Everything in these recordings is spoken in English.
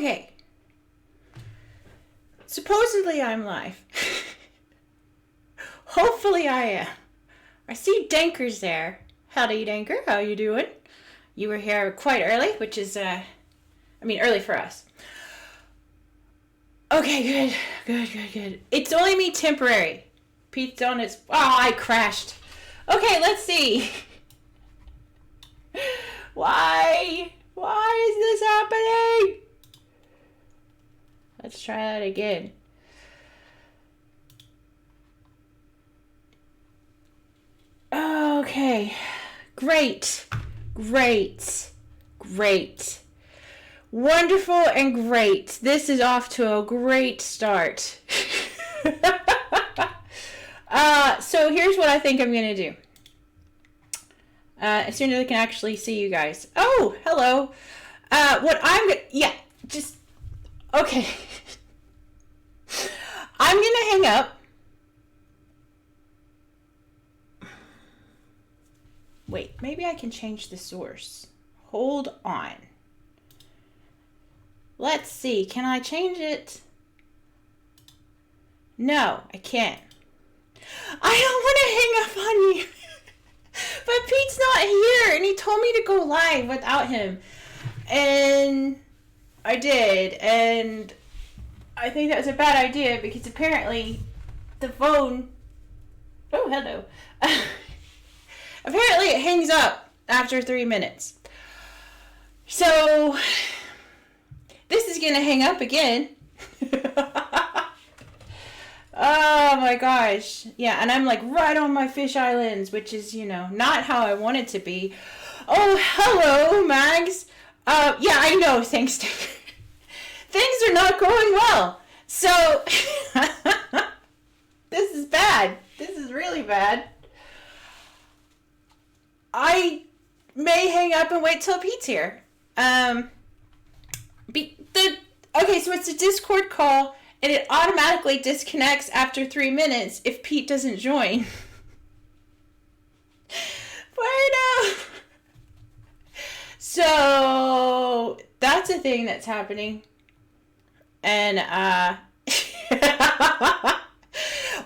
Okay. Supposedly I'm live. Hopefully I am. I see Danker's there. Howdy, Danker. How you doing? You were here quite early, which is, early for us. Okay, good. It's only me temporary. Pete's on its... Oh, I crashed. Okay, let's see. Why? Why is this happening? Let's try that again. Okay. Great. Wonderful and great. This is off to a great start. So here's what I think I'm going to do. As soon as I can actually see you guys. Oh, hello. Okay. I'm going to hang up. Wait, maybe I can change the source. Hold on. Let's see. Can I change it? No, I can't. I don't want to hang up on you. But Pete's not here, and he told me to go live without him. And I did, and I think that was a bad idea because apparently the phone... Oh, hello. Apparently it hangs up after 3 minutes. So, this is going to hang up again. Oh my gosh. Yeah, and I'm like right on my fish islands, which is, not how I want it to be. Oh, hello, Mags. Yeah, I know, thanks to... Things are not going well. So, this is bad. This is really bad. I may hang up and wait till Pete's here. Okay, so it's a Discord call, and it automatically disconnects after 3 minutes if Pete doesn't join. Bueno. So, that's a thing that's happening. And,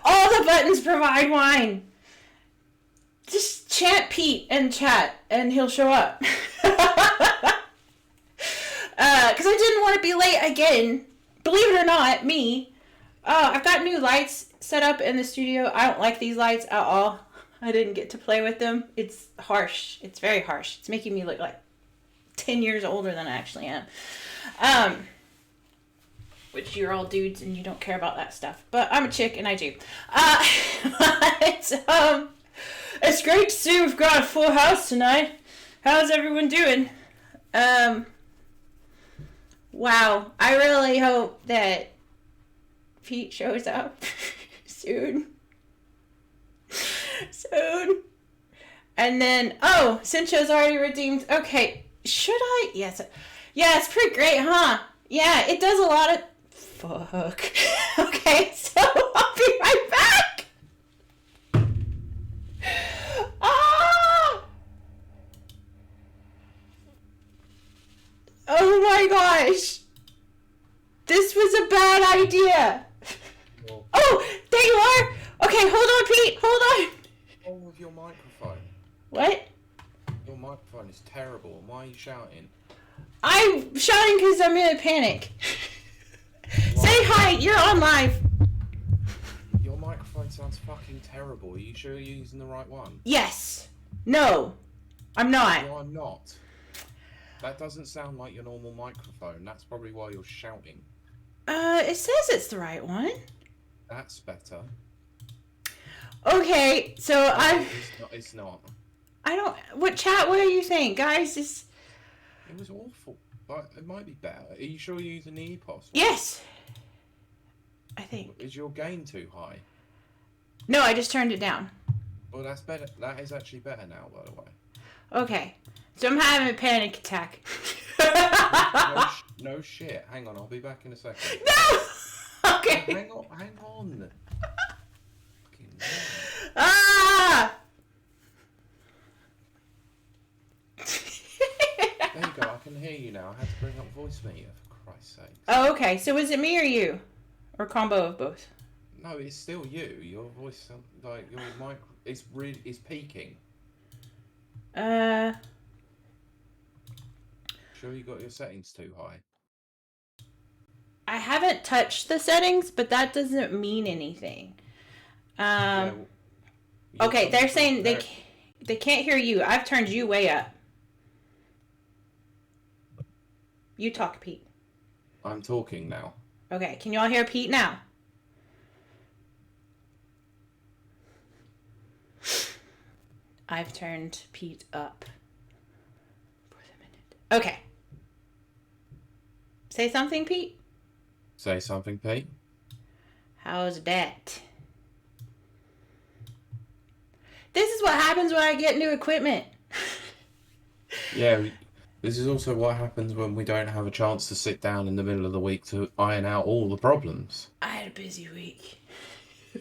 all the buttons provide wine. Just chant Pete in chat, and he'll show up. Because I didn't want to be late again. Believe it or not, me. I've got new lights set up in the studio. I don't like these lights at all. I didn't get to play with them. It's harsh. It's very harsh. It's making me look like 10 years older than I actually am. Which you're all dudes and you don't care about that stuff. But I'm a chick and I do. It's great to see we've got a full house tonight. How's everyone doing? Wow. I really hope that Pete shows up soon. And then, Cincho's already redeemed. Okay. Should I? Yes. Yeah, it's pretty great, huh? Yeah, it does a lot of... Fuck. Okay, so I'll be right back. Oh my gosh. This was a bad idea. Well, oh, there you are. Okay, hold on, Pete. Hold on. what's wrong with your microphone? What? Your microphone is terrible. Why are you shouting? I'm shouting because I'm in a panic. Say hi. You're on live. Your microphone sounds fucking terrible. Are you sure you're using the right one? Yes. No. I'm not. No, I'm not. That doesn't sound like your normal microphone. That's probably why you're shouting. It says it's the right one. That's better. Okay, so It's not. I don't... What do you think? Guys, It was awful. But it might be better. Are you sure you're using the EPOS? Yes. I think. Is your gain too high? No, I just turned it down. Well, that's better. That is actually better now, by the way. Okay. So I'm having a panic attack. No shit. Hang on, I'll be back in a second. No! Okay. Hang on. Fucking hell. Ah! There you go, I can hear you now. I had to bring up voice meter, for Christ's sake. Oh, okay. So is it me or you? Or combo of both? No, it's still you. Your voice, like, your mic is peaking. Sure you got your settings too high? I haven't touched the settings, but that doesn't mean anything. Okay, they're saying they can't hear you. I've turned you way up. You talk, Pete. I'm talking now. Okay, can you all hear Pete now? I've turned Pete up for the minute. Okay. Say something, Pete. Say something, Pete. How's that? This is what happens when I get new equipment. Yeah, this is also what happens when we don't have a chance to sit down in the middle of the week to iron out all the problems. I had a busy week.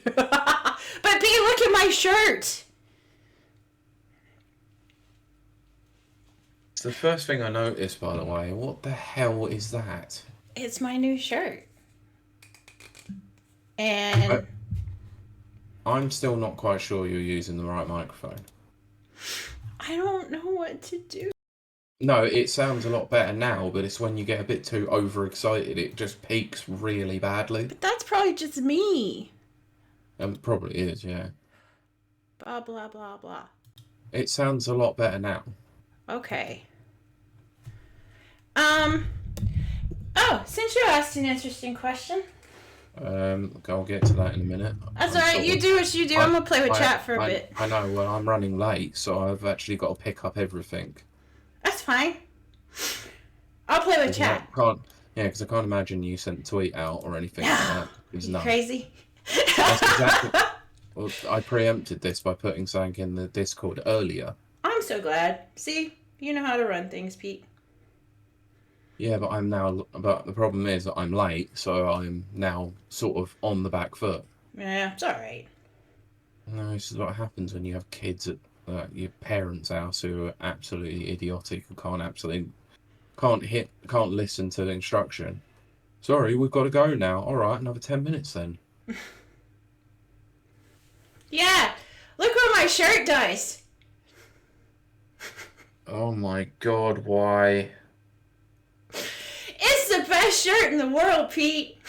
But Pete, look at my shirt. It's the first thing I noticed, by the way. What the hell is that? It's my new shirt. And I'm still not quite sure you're using the right microphone. I don't know what to do. No, it sounds a lot better now, but it's when you get a bit too overexcited, it just peaks really badly. But that's probably just me. Probably is, yeah. Blah, blah, blah, blah. It sounds a lot better now. Okay. Oh, since you asked an interesting question. I'll get to that in a minute. That's alright, you do what you do. I'm gonna play with chat for a bit. I know, well, I'm running late, so I've actually got to pick up everything. That's fine. I'll play with chat. Because I can't imagine you sent a tweet out or anything like that. You crazy? That's exactly. Well, I preempted this by putting something in the Discord earlier. I'm so glad. See, you know how to run things, Pete. Yeah, but the problem is that I'm late, so I'm now sort of on the back foot. Yeah, it's alright. No, this is what happens when you have kids at your parents' house who are absolutely idiotic and can't listen to the instruction. Sorry, we've got to go now. All right, another 10 minutes then. Yeah, look what my shirt does. Oh my God, why? It's the best shirt in the world, Pete.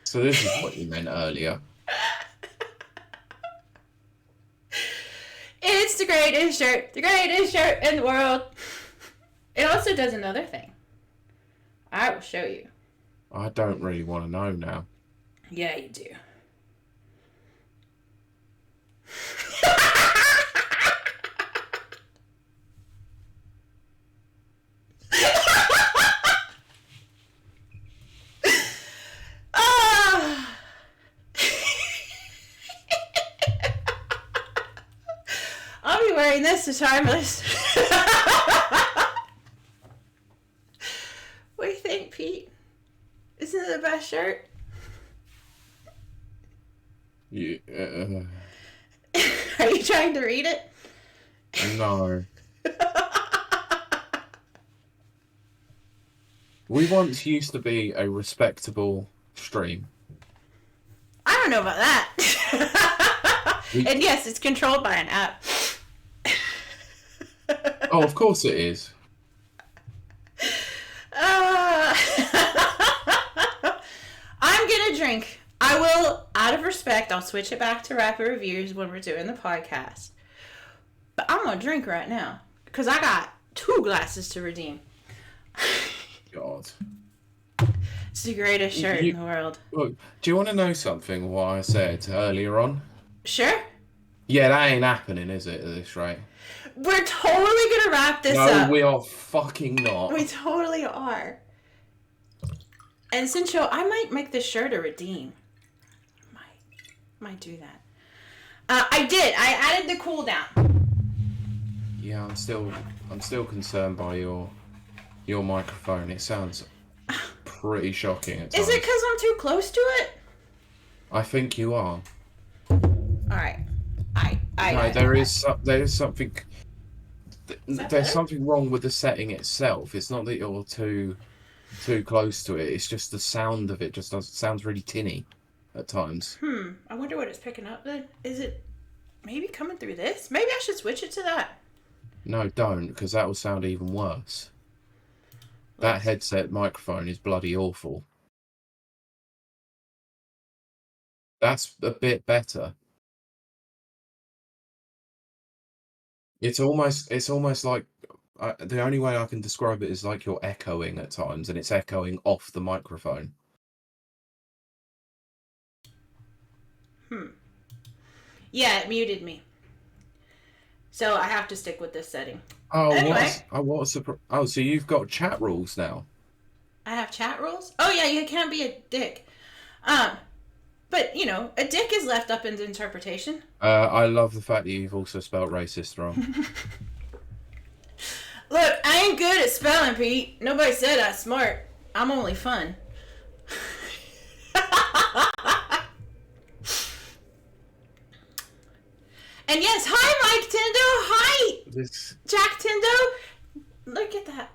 So this is what you meant earlier. It's the greatest shirt in the world. It also does another thing. I will show you. I don't really want to know now. Yeah, you do. I'll be wearing this to Timeless. What do you think, Pete? Isn't it the best shirt? Yeah. Are you trying to read it? No. We once used to be a respectable stream. I don't know about that. And yes, it's controlled by an app. Oh, of course it is. I'm gonna drink. I will, out of respect, I'll switch it back to rapid reviews when we're doing the podcast. But I'm gonna drink right now. Because I got 2 glasses to redeem. God. It's the greatest shirt in the world. Look, do you want to know something what I said earlier on? Sure. Yeah, that ain't happening, is it, at this rate? We're totally gonna wrap this up. No, we are fucking not. We totally are. And since I might make this shirt a redeem. Might do that. I did. I added the cooldown. Yeah, I'm still concerned by your microphone. It sounds pretty shocking at times. Is it because I'm too close to it? I think you are. Alright. There is something. There's better? something wrong with the setting itself. It's not that you're too too close to it. It's just the sound of it just sounds really tinny at times. I wonder what it's picking up then. Is it maybe coming through this? Maybe I should switch it to that. No, don't, because that will sound even worse. That headset microphone is bloody awful. That's a bit better. It's almost like the only way I can describe it is like you're echoing at times, and it's echoing off the microphone. Yeah, it muted me. So I have to stick with this setting. Oh, Anyway. what a surprise! Oh, so you've got chat rules now. I have chat rules? Oh yeah, you can't be a dick. But you know, a dick is left up into interpretation. I love the fact that you've also spelled racist wrong. Look, I ain't good at spelling, Pete. Nobody said I'm smart. I'm only fun. And yes, hi Mike Tindo. Hi Jack Tindo. Look at that.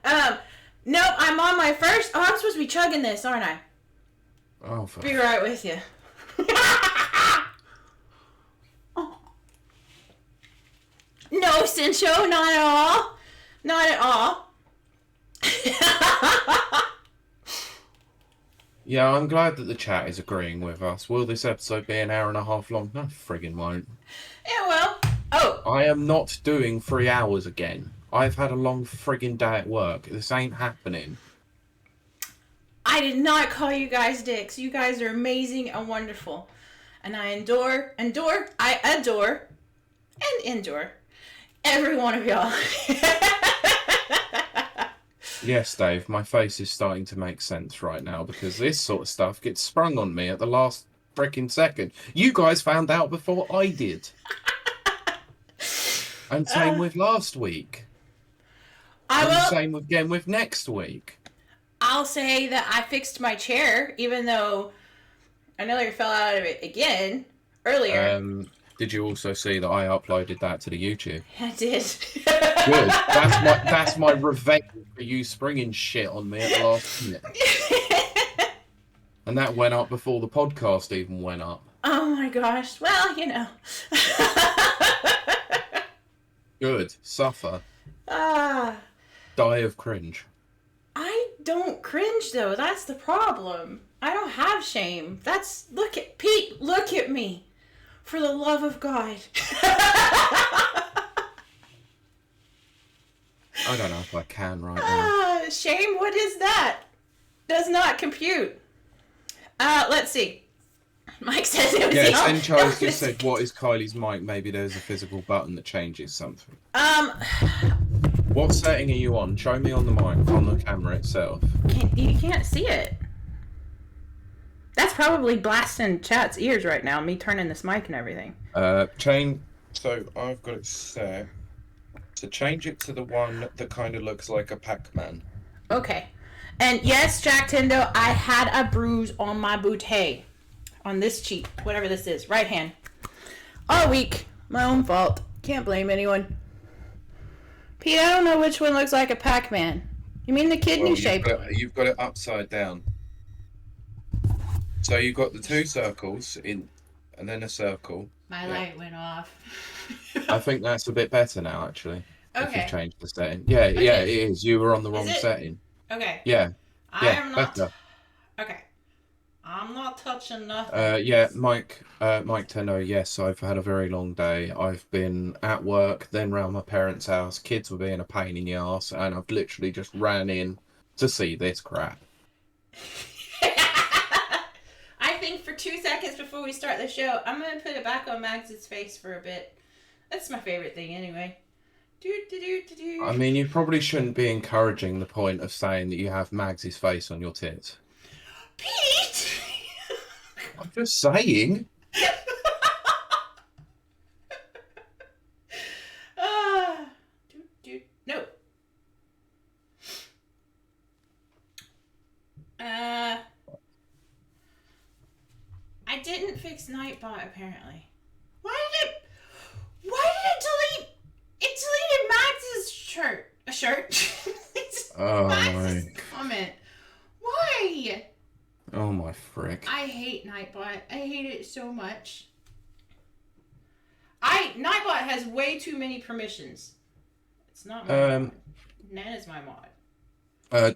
Nope, I'm on my first. Oh, I'm supposed to be chugging this, aren't I? Oh, be right with you. No, Cincho, not at all. Not at all. Yeah, I'm glad that the chat is agreeing with us. Will this episode be an hour and a half long? No, friggin' won't. Yeah, well. Oh. I am not doing 3 hours again. I've had a long friggin' day at work. This ain't happening. I did not call you guys dicks. You guys are amazing and wonderful. And I adore, and endure every one of y'all. Yes, Dave, my face is starting to make sense right now because this sort of stuff gets sprung on me at the last freaking second. You guys found out before I did. And same with last week. Same again with next week. I'll say that I fixed my chair, even though I nearly fell out of it again earlier. Did you also see that I uploaded that to the YouTube? I did. Good. That's my revenge for you springing shit on me at the last minute. And that went up before the podcast even went up. Oh my gosh. Well, you know. Good. Suffer. Die of cringe. I don't cringe though. That's the problem. I don't have shame. Look at Pete. Look at me. For the love of God. I don't know if I can right now. Shame? What is that? Does not compute. Let's see. Mike says it was then Charles just said, what is Kiley's mic? Maybe there's a physical button that changes something. What setting are you on? Show me on the mic, on the camera itself. You can't see it. That's probably blasting chat's ears right now, me turning this mic and everything. So I've got it set to change it to the one that kind of looks like a Pac-Man. Okay. And yes, Jack Tindo, I had a bruise on my bootay. On this cheek, whatever this is, right hand. All week. My own fault. Can't blame anyone. Pete, I don't know which one looks like a Pac-Man. You mean the kidney shape? You've got it upside down. So you've got the two circles in, and then a circle. My light went off. I think that's a bit better now, actually. Okay. If you've changed the setting. Yeah, it is. You were on the wrong setting. Okay. Yeah. I am not. Better. Okay. I'm not touching nothing. Mike Tenno, yes, I've had a very long day. I've been at work, then round my parents' house. Kids were being a pain in the arse, and I've literally just ran in to see this crap. I think for 2 seconds before we start the show, I'm going to put it back on Max's face for a bit. That's my favorite thing anyway. I mean, you probably shouldn't be encouraging the point of saying that you have Mags's face on your tits. Pete! I'm just saying. No. I didn't fix Nightbot apparently. Why did it delete? It deleted Max's shirt. A shirt? Oh Max's my. comment. Why? Oh my frick. I hate Nightbot. I hate it so much. Nightbot has way too many permissions. It's not my mod. Nana's my mod.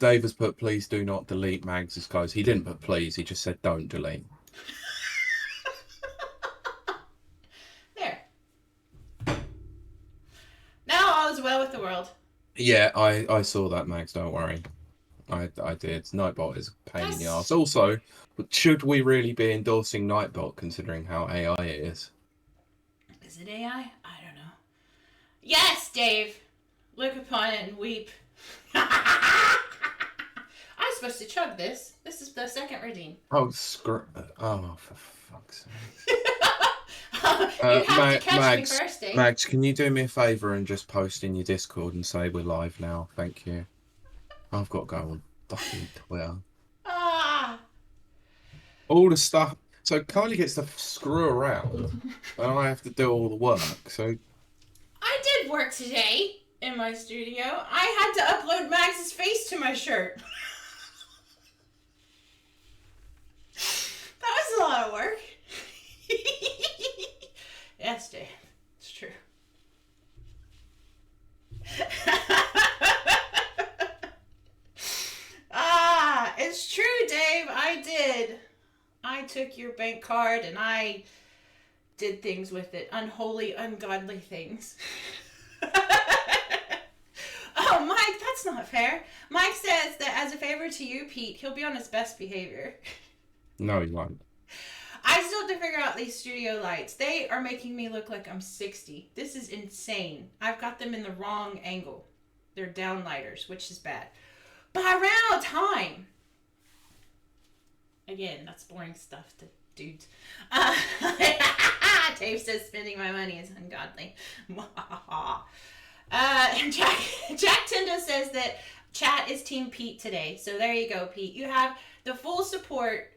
Dave has put, please do not delete Mags' clothes. He didn't put please, he just said don't delete. There. Now all is well with the world. Yeah, I saw that, Mags, don't worry. I did. Nightbot is a pain in the arse. Also, should we really be endorsing Nightbot considering how AI it is? Is it AI? I don't know. Yes, Dave! Look upon it and weep. I'm supposed to chug this. This is the second redeem. Oh, for fuck's sake. You have to catch me first, Dave. Mags, can you do me a favour and just post in your Discord and say we're live now? Thank you. I've got to go on fucking Twitter. All the stuff. So Kylie gets to screw around, and I have to do all the work. So I did work today in my studio. I had to upload Max's face to my shirt. That was a lot of work. Yes, Dave. It's true. It's true, Dave. I did. I took your bank card and I did things with it. Unholy, ungodly things. Oh, Mike, that's not fair. Mike says that as a favor to you, Pete, he'll be on his best behavior. no, he won't. I still have to figure out these studio lights. They are making me look like I'm 60. This is insane. I've got them in the wrong angle. They're downlighters, which is bad. But I ran out of time. Again, that's boring stuff to dudes. Dave says spending my money is ungodly. Jack Tendo says that chat is Team Pete today. So there you go, Pete. You have the full support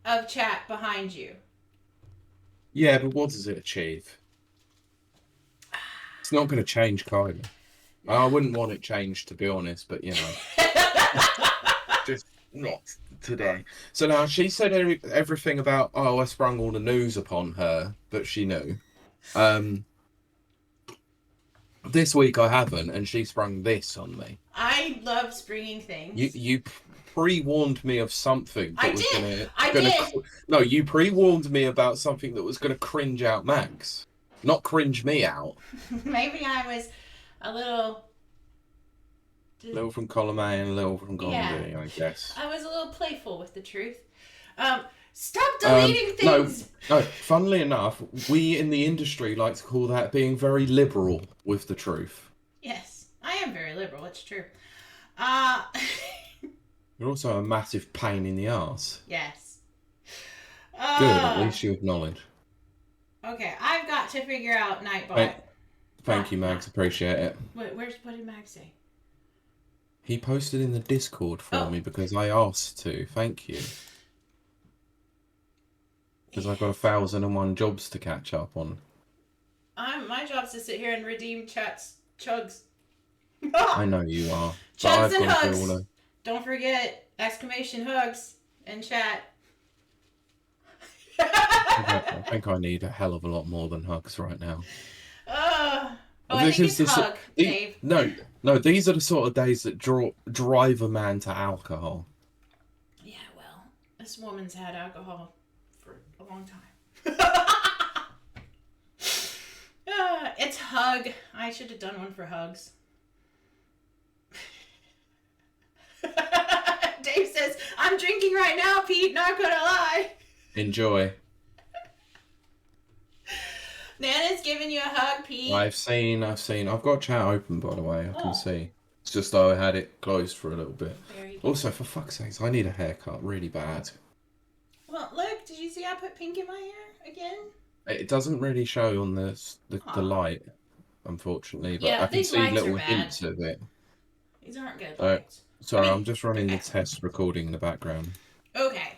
of chat behind you. Yeah, but what does it achieve? It's not going to change Kylie. No. I wouldn't want it changed, to be honest, but you know. Just not today. So now she said everything about, I sprung all the news upon her, but she knew. This week I haven't, and she sprung this on me. I love springing things. You pre-warned me of something that was did. No, you pre-warned me about something that was going to cringe out Max. Not cringe me out. Maybe I was a little from column A and a little from column B, I guess. I was a little playful with the truth. Stop deleting things! No, funnily enough, we in the industry like to call that being very liberal with the truth. Yes, I am very liberal, it's true. You're also a massive pain in the arse. Yes. Good, at least you acknowledge. Okay, I've got to figure out Nightbot. Thank you, Mags, appreciate it. Wait, what did Mags say? He posted in the Discord for me because I asked to. Thank you. Because I've got 1,001 jobs to catch up on. My job's to sit here and redeem chat's chugs. I know you are. Chugs and hugs. Don't forget exclamation hugs in chat. I think I need a hell of a lot more than hugs right now. I think it's hug, Dave. No, these are the sort of days that drive a man to alcohol. Yeah, well, this woman's had alcohol for a long time. It's hug. I should have done one for hugs. Dave says, I'm drinking right now, Pete, not gonna lie. Enjoy. Nana's giving you a hug, Pete. I've seen. I've got chat open, by the way. I can see. It's just I had it closed for a little bit. Also, for fuck's sakes, I need a haircut really bad. Well, look, did you see I put pink in my hair again? It doesn't really show on the light, unfortunately, but yeah, I can see little hints of it. These aren't good lights. Sorry, I'm just running the test recording in the background. Okay.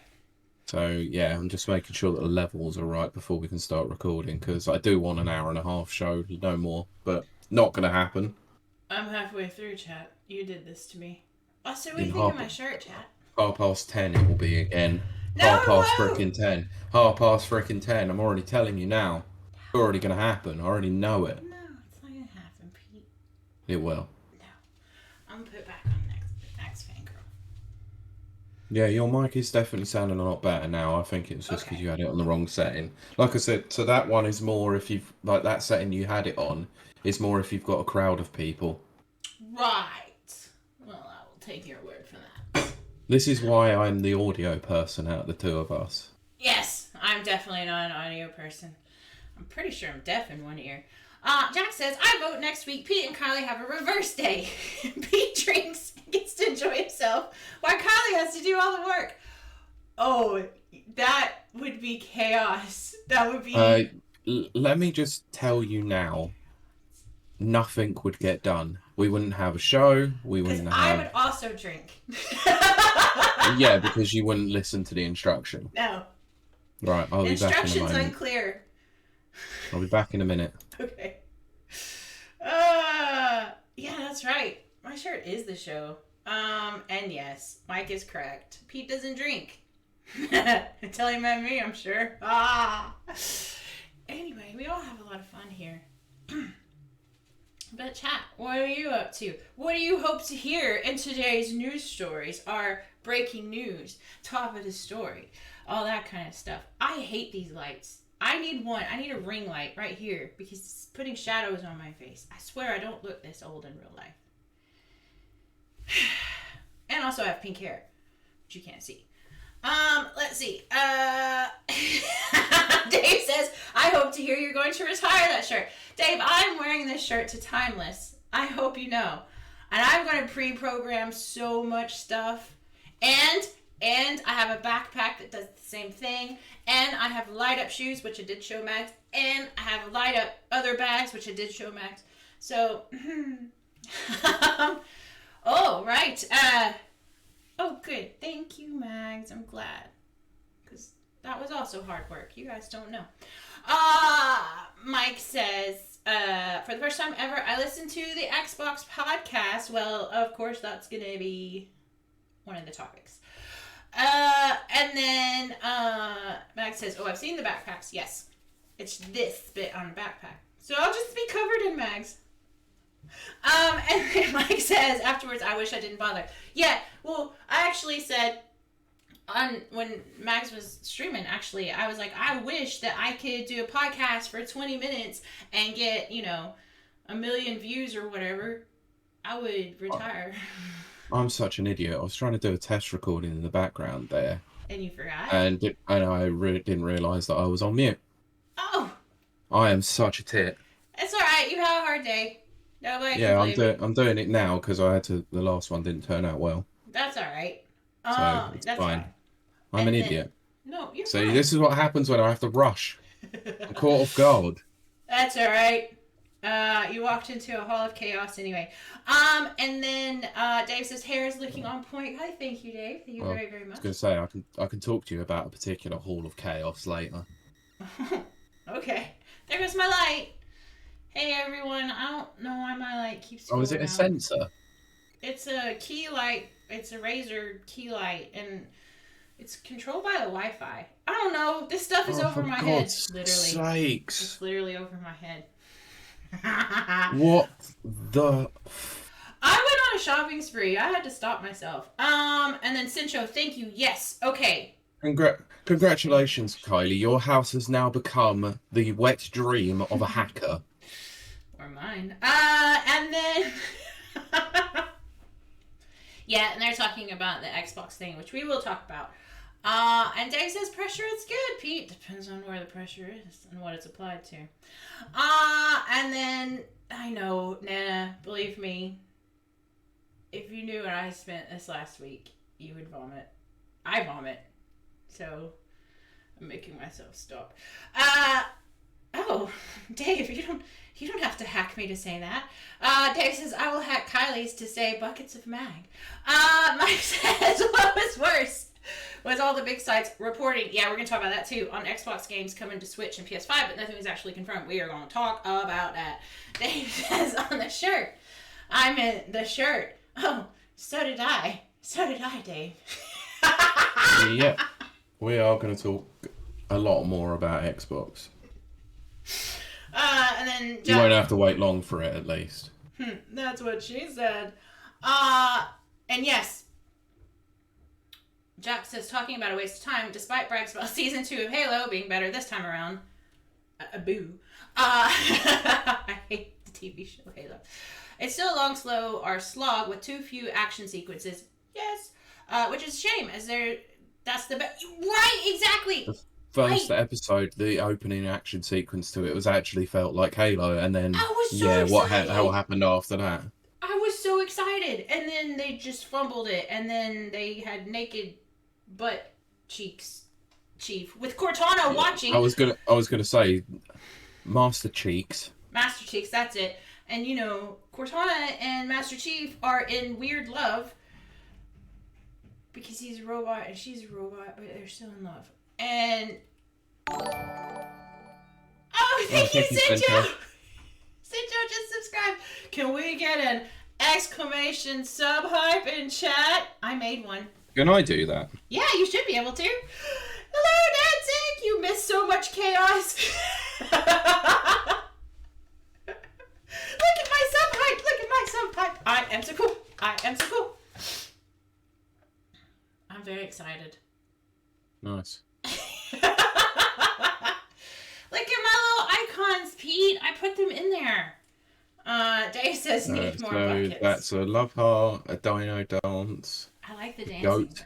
So, yeah, I'm just making sure that the levels are right before we can start recording, because I do want an hour and a half show, no more, but not going to happen. I'm halfway through, chat. You did this to me. Oh, so what do you think of my shirt, chat? 10:30 it will be again. No, Half it past won't. frickin' 10. Half past frickin' 10. I'm already telling you now. It's already going to happen. I already know it. No, it's not gonna happen, Pete. It will. No. I'm gonna put it back on next fangirl. Yeah, your mic is definitely sounding a lot better now. I think it's just because Okay. you had it on the wrong setting. Like I said, so that one is more if you've, like that setting you had it on, is more if you've got a crowd of people. Right. Well, I will take your word for that. This is why I'm the audio person out of the two of us. Yes, I'm definitely not an audio person. I'm pretty sure I'm deaf in one ear. Jack says, I vote next week. Pete and Kylie have a reverse day. Pete drinks and gets to enjoy himself while Kylie has to do all the work. Oh, that would be chaos. That would be... Let me just tell you now, nothing would get done. We wouldn't have a show. We Because wouldn't I have... would also drink. Yeah, because you wouldn't listen to the instruction. No. Right, I'll be back in a Instructions moment. unclear. I'll be back in a minute. Okay. Yeah, that's right. My shirt is the show. And yes, Mike is correct. Pete doesn't drink. Until he met me, I'm sure. Anyway, we all have a lot of fun here. But chat, what are you up to? What do you hope to hear in today's news stories? Our breaking news, top of the story, all that kind of stuff. I hate these lights. I need one. I need a ring light right here because it's putting shadows on my face. I swear I don't look this old in real life. And also I have pink hair, which you can't see. Let's see. Dave says, I hope to hear you're going to retire that shirt. Dave, I'm wearing this shirt to Timeless. I hope you know. And I'm going to pre-program so much stuff. And I have a backpack that does the same thing. And I have light up shoes, which I did show Max. And I have light up other bags, which I did show Max. So, oh, right. Oh, good. Thank you, Mags. I'm glad. Because that was also hard work. You guys don't know. Mike says, for the first time ever, I listened to the Xbox podcast. Well, of course, that's going to be one of the topics. And then Max says, oh, I've seen the backpacks. Yes. It's this bit on the backpack. So I'll just be covered in Mags. And then Mike says afterwards, I wish I didn't bother. Yeah, well, I actually said when Max was streaming, actually, I was like, I wish that I could do a podcast for 20 minutes and get, 1 million views or whatever. I would retire. I'm such an idiot. I was trying to do a test recording in the background there. And you forgot? And I really didn't realise that I was on mute. Oh. I am such a tit. It's alright, you have a hard day. Nobody Yeah, I'm doing it now because the last one didn't turn out well. That's alright. So it's that's fine. I'm an idiot. No, you're See, fine. this is what happens when I have to rush. I'm caught off guard. That's alright. You walked into a hall of chaos anyway. And then Dave says hair is looking on point. Hi, thank you, Dave. Thank you very, very much. I was going to say I can talk to you about a particular hall of chaos later. Okay. There goes my light. Hey everyone, I don't know why my light keeps going is it a sensor? It's a key light. It's a Razer key light, and it's controlled by the Wi-Fi. I don't know. This stuff is over my head. Literally. Sakes. It's literally over my head. What the... I went on a shopping spree. I had to stop myself. And then Sincho, thank you. Yes. Okay. Congratulations, Kylie. Your house has now become the wet dream of a hacker. Or mine. And then... yeah, and they're talking about the Xbox thing, which we will talk about. And Dave says pressure is good, Pete. Depends on where the pressure is and what it's applied to. And then, I know, Nana, believe me, if you knew what I spent this last week, you would vomit. I vomit. So, I'm making myself stop. Oh, Dave, you don't have to hack me to say that. Dave says, I will hack Kylie's to say buckets of mag. Mike says, what was worse was all the big sites reporting. Yeah, we're going to talk about that too on Xbox games coming to Switch and PS5, but nothing is actually confirmed. We are going to talk about that. Dave says on the shirt. I meant the shirt. Oh, so did I. So did I, Dave. Yeah, we are going to talk a lot more about Xbox. And then You won't have to wait long for it, at least. That's what she said. And yes, Jack says, talking about a waste of time, despite brags about season 2 of Halo being better this time around. Boo. I hate the TV show Halo. It's still a long, slow, or slog with too few action sequences. Yes. Which is a shame, as that's the best. Right, exactly. The first episode, the opening action sequence to it was actually felt like Halo, and then what happened after that? I was so excited, and then they just fumbled it, and then they had naked butt cheeks, Chief, with Cortana watching. I was gonna say, Master Cheeks. Master Cheeks, that's it. And you know, Cortana and Master Chief are in weird love because he's a robot and she's a robot, but they're still in love. And thank you, Sinjo. Sinjo just subscribed. Can we get an exclamation sub hype in chat? I made one. Can I do that? Yeah, you should be able to. Hello, Dancing. You missed so much chaos. Look at my sub hype. Look at my sub hype. I am so cool. I am so cool. I'm very excited. Nice. Look at my little icons, Pete. I put them in there. Dave says need more buckets. That's a love heart, a dino dance. I like the dancing. Goat.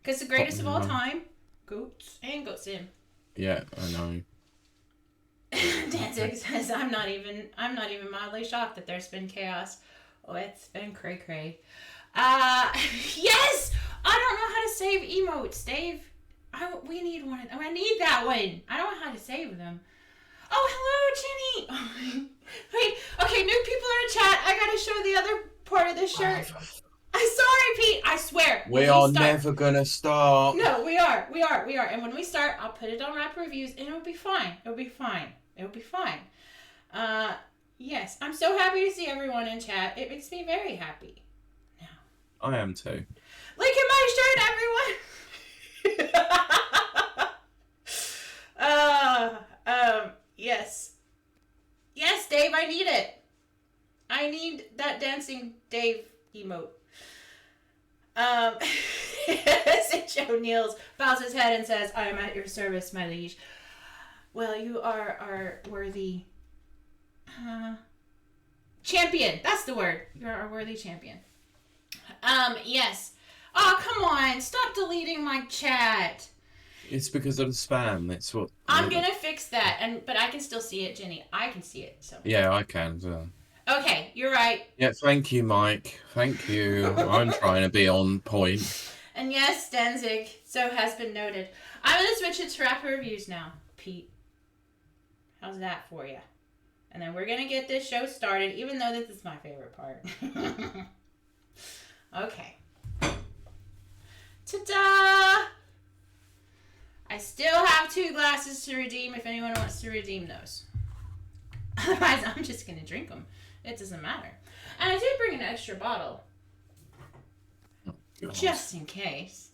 Because the greatest of all time, goats and goat sim. Yeah, I know. Danzig says I'm not even mildly shocked that there's been chaos. Oh, it's been cray. Yes! I don't know how to save emotes, Dave. We need one. I need that one. I don't know how to save them. Oh, hello, Jenny. Wait, okay, new people are in chat. I gotta show the other part of this shirt. I'm sorry, Pete. I swear. We are never gonna start. No, we are. And when we start, I'll put it on Rapper Reviews, and it'll be fine. Yes, I'm so happy to see everyone in chat. It makes me very happy. Now, I am too. Look at my shirt, everyone. Yes. Yes, Dave, I need it. I need that dancing Dave emote. Joe Niels bows his head and says, I am at your service, my liege. Well, you are our worthy champion. That's the word. You're our worthy champion. Yes. Oh, come on. Stop deleting my chat. It's because of the spam. That's what... I'm going to fix that. But I can still see it, Jenny. I can see it. So. Yeah, I can as well. Okay, you're right. Yeah, thank you, Mike. Thank you. I'm trying to be on point. And yes, Danzig, so has been noted. I'm going to switch it to Rapper Reviews now, Pete. How's that for you? And then we're going to get this show started, even though this is my favorite part. Okay. Ta-da! I still have 2 glasses to redeem if anyone wants to redeem those. Otherwise, I'm just going to drink them. It doesn't matter. And I did bring an extra bottle. Oh, just in case.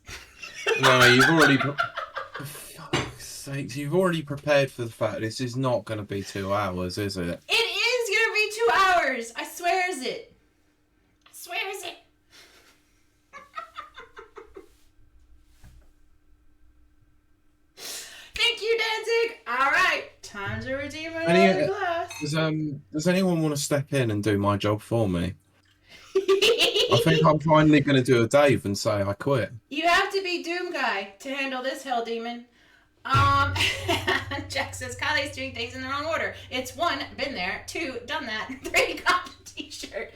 No, you've already... For fuck's sake, you've already prepared for the fact this is not going to be 2 hours, is it? It is going to be 2 hours. I swears it. Thank you, Danzig. All right. Time to redeem another glass. Does anyone want to step in and do my job for me? I think I'm finally going to do a Dave and say I quit. You have to be Doom Guy to handle this hell demon. Jack says Kiley's doing things in the wrong order. It's 1, been there. 2, done that. 3, got the t-shirt.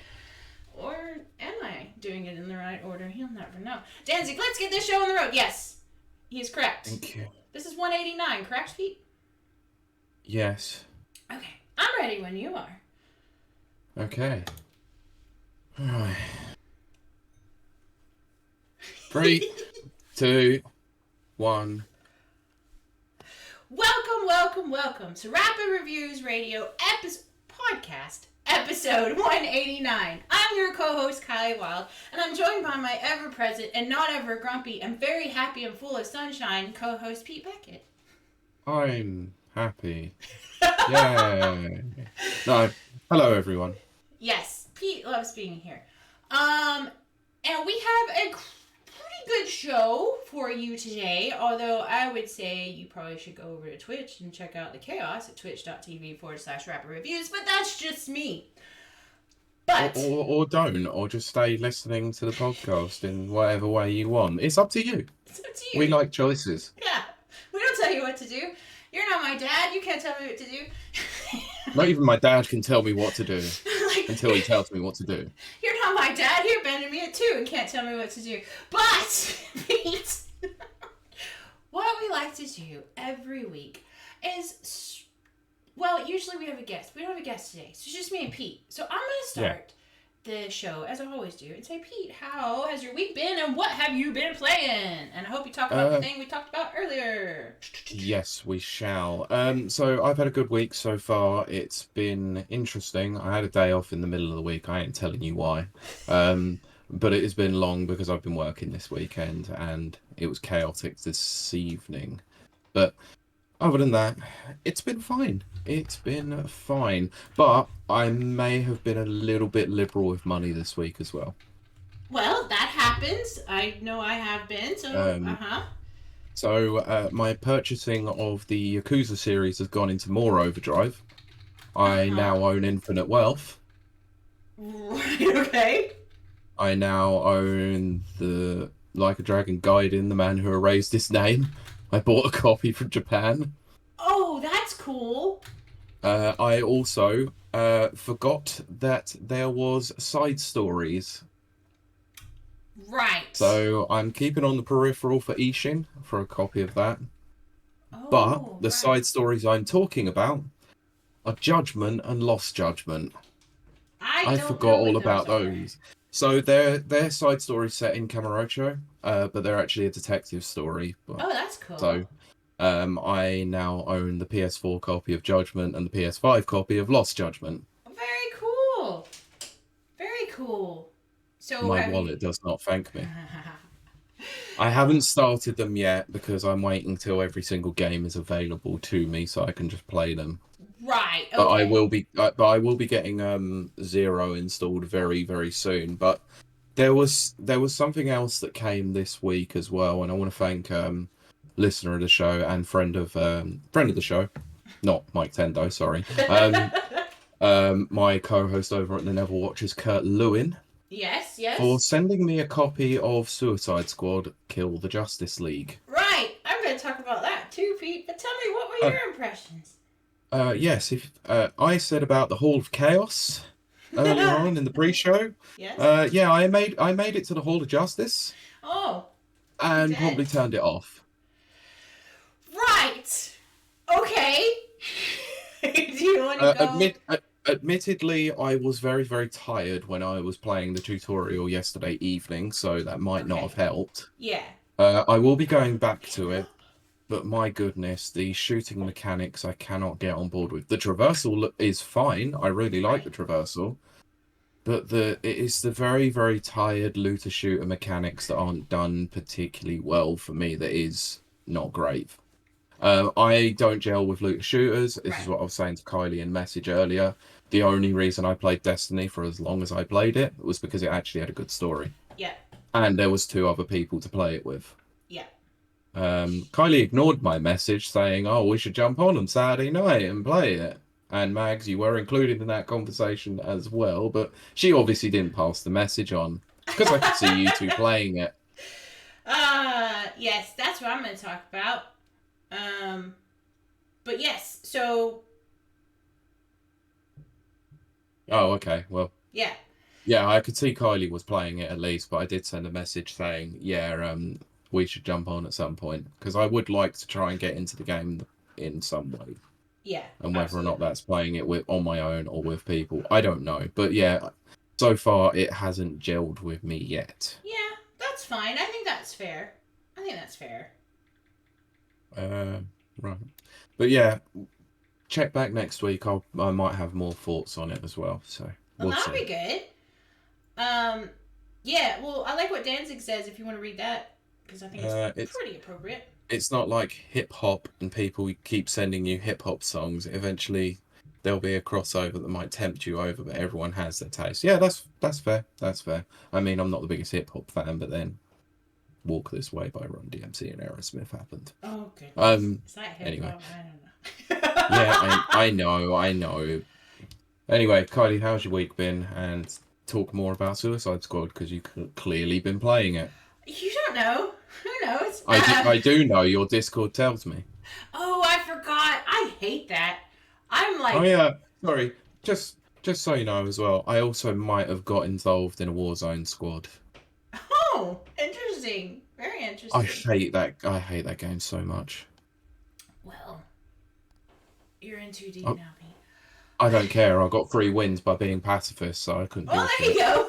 Or am I doing it in the right order? He'll never know. Danzig, let's get this show on the road. Yes, he is correct. Thank you. This is 189, correct, Pete? Yes. Okay, I'm ready when you are. Okay. All right. 3, 2, 1. Welcome to Rapid Reviews Radio podcast episode 189. I'm your co-host, Kiley Wilde, and I'm joined by my ever-present and not ever grumpy and very happy and full of sunshine co-host, Pete Beckett. I'm happy. Yay. No, hello everyone. Yes, Pete loves being here. And we have a pretty good show for you today, although I would say you probably should go over to Twitch and check out the chaos at twitch.tv/rapper reviews, but that's just me. But Or don't, or just stay listening to the podcast in whatever way you want. It's up to you. It's up to you. We like choices. Yeah, we don't tell you what to do. You're not my dad. You can't tell me what to do. Not even my dad can tell me what to do Like, until he tells me what to do. You're not my dad. You're bending me at 2 and can't tell me what to do. But, Pete, what we like to do every week is, well, usually we have a guest. We don't have a guest today. So it's just me and Pete. So I'm going to start the show, as I always do, and say, Pete, how has your week been and what have you been playing? And I hope you talk about the thing we talked about earlier. Yes, we shall. So I've had a good week so far. It's been interesting. I had a day off in the middle of the week. I ain't telling you why. But it has been long because I've been working this weekend and it was chaotic this evening. But other than that, it's been fine. It's been fine. But I may have been a little bit liberal with money this week as well. Well, that happens. I know I have been, so, So my purchasing of the Yakuza series has gone into more overdrive. I now own Infinite Wealth. Right, okay. I now own the Like a Dragon Gaiden, The Man Who Erased His Name. I bought a copy from Japan. Oh, that's cool. I also forgot that there was side stories. Right. So I'm keeping on the peripheral for Ishin for a copy of that. Oh, But the right. side stories I'm talking about are Judgment and Lost Judgment. I forgot all about those. So they're side stories set in Kamurocho, but they're actually a detective story. But, oh, that's cool. So I now own the PS4 copy of Judgment and the PS5 copy of Lost Judgment. Very cool. Very cool. So My wallet does not thank me. I haven't started them yet because I'm waiting till every single game is available to me so I can just play them. Right. Okay. But I will be getting Zero installed very, very soon. But there was something else that came this week as well, and I want to thank listener of the show and friend of the show, not Mike Tendo, sorry. My co-host over at the Neville Watchers, Kurt Lewin. Yes. For sending me a copy of Suicide Squad: Kill the Justice League. Right. I'm going to talk about that too, Pete. But tell me, what were your impressions? Yes, if I said about the Hall of Chaos earlier on in the pre-show. Yes. Yeah, I made it to the Hall of Justice. Oh. And probably turned it off. Right. Okay. Do you want to go? Admittedly, I was very, very tired when I was playing the tutorial yesterday evening, so that might not have helped. Yeah. I will be going back to it, but my goodness, the shooting mechanics I cannot get on board with. The traversal is fine. I really like the traversal. But it is the very, very tired looter-shooter mechanics that aren't done particularly well for me that is not great. I don't gel with looter shooters. This is what I was saying to Kiley in message earlier. The only reason I played Destiny for as long as I played it was because it actually had a good story. Yeah. And there was 2 other people to play it with. Yeah. Kiley ignored my message saying, oh, we should jump on Saturday night and play it. And Mags, you were included in that conversation as well, but she obviously didn't pass the message on because I could see you 2 playing it. Yes, that's what I'm going to talk about. But yes, so. Oh, okay. Well. Yeah. Yeah, I could see Kiley was playing it at least, but I did send a message saying, yeah, we should jump on at some point because I would like to try and get into the game in some way. Yeah. And whether or not that's playing it on my own or with people, I don't know. But yeah, so far it hasn't gelled with me yet. Yeah, that's fine. I think that's fair. Right. But yeah, check back next week. I might have more thoughts on it as well. So Well, we'll that'll see. be good. Um, yeah. Well, I like what Danzig says. If you want to read that, because I think it's It's pretty appropriate. it's not like hip hop and people keep sending you hip hop songs. Eventually, there'll be a crossover that might tempt you over, but everyone has their taste. Yeah, that's fair. That's fair. I mean, I'm not the biggest hip hop fan, but then "Walk This Way" by Run DMC and Aerosmith happened. Oh goodness, Um. is that hip Anyway, hop? I don't know. yeah, I know, I know. Anyway, Kylie, how's your week been? And talk more about Suicide Squad because you've clearly been playing it. You don't know. Who knows? I do know. Your Discord tells me. Oh, I forgot. I hate that. I'm Oh like, yeah, sorry. Just so you know as well, I also might have got involved in a Warzone squad. oh, interesting. Very interesting. I hate that game so much. Well, you're in too deep I, now, Pete. I don't care. I got 3 wins by being pacifist, so I couldn't do Well, there shit. you go.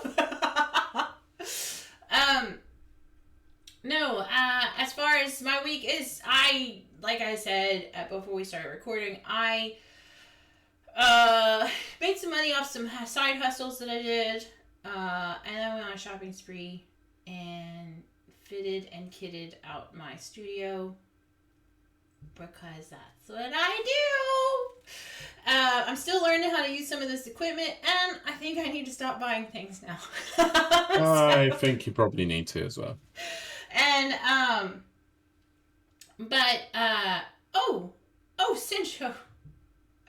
No, as far as my week is, like I said before we started recording, I made some money off some side hustles that I did, and then went on a shopping spree and fitted and kitted out my studio because that's what I do. I'm still learning how to use some of this equipment, and I think I need to stop buying things now. I think you probably need to as well. And Sincho.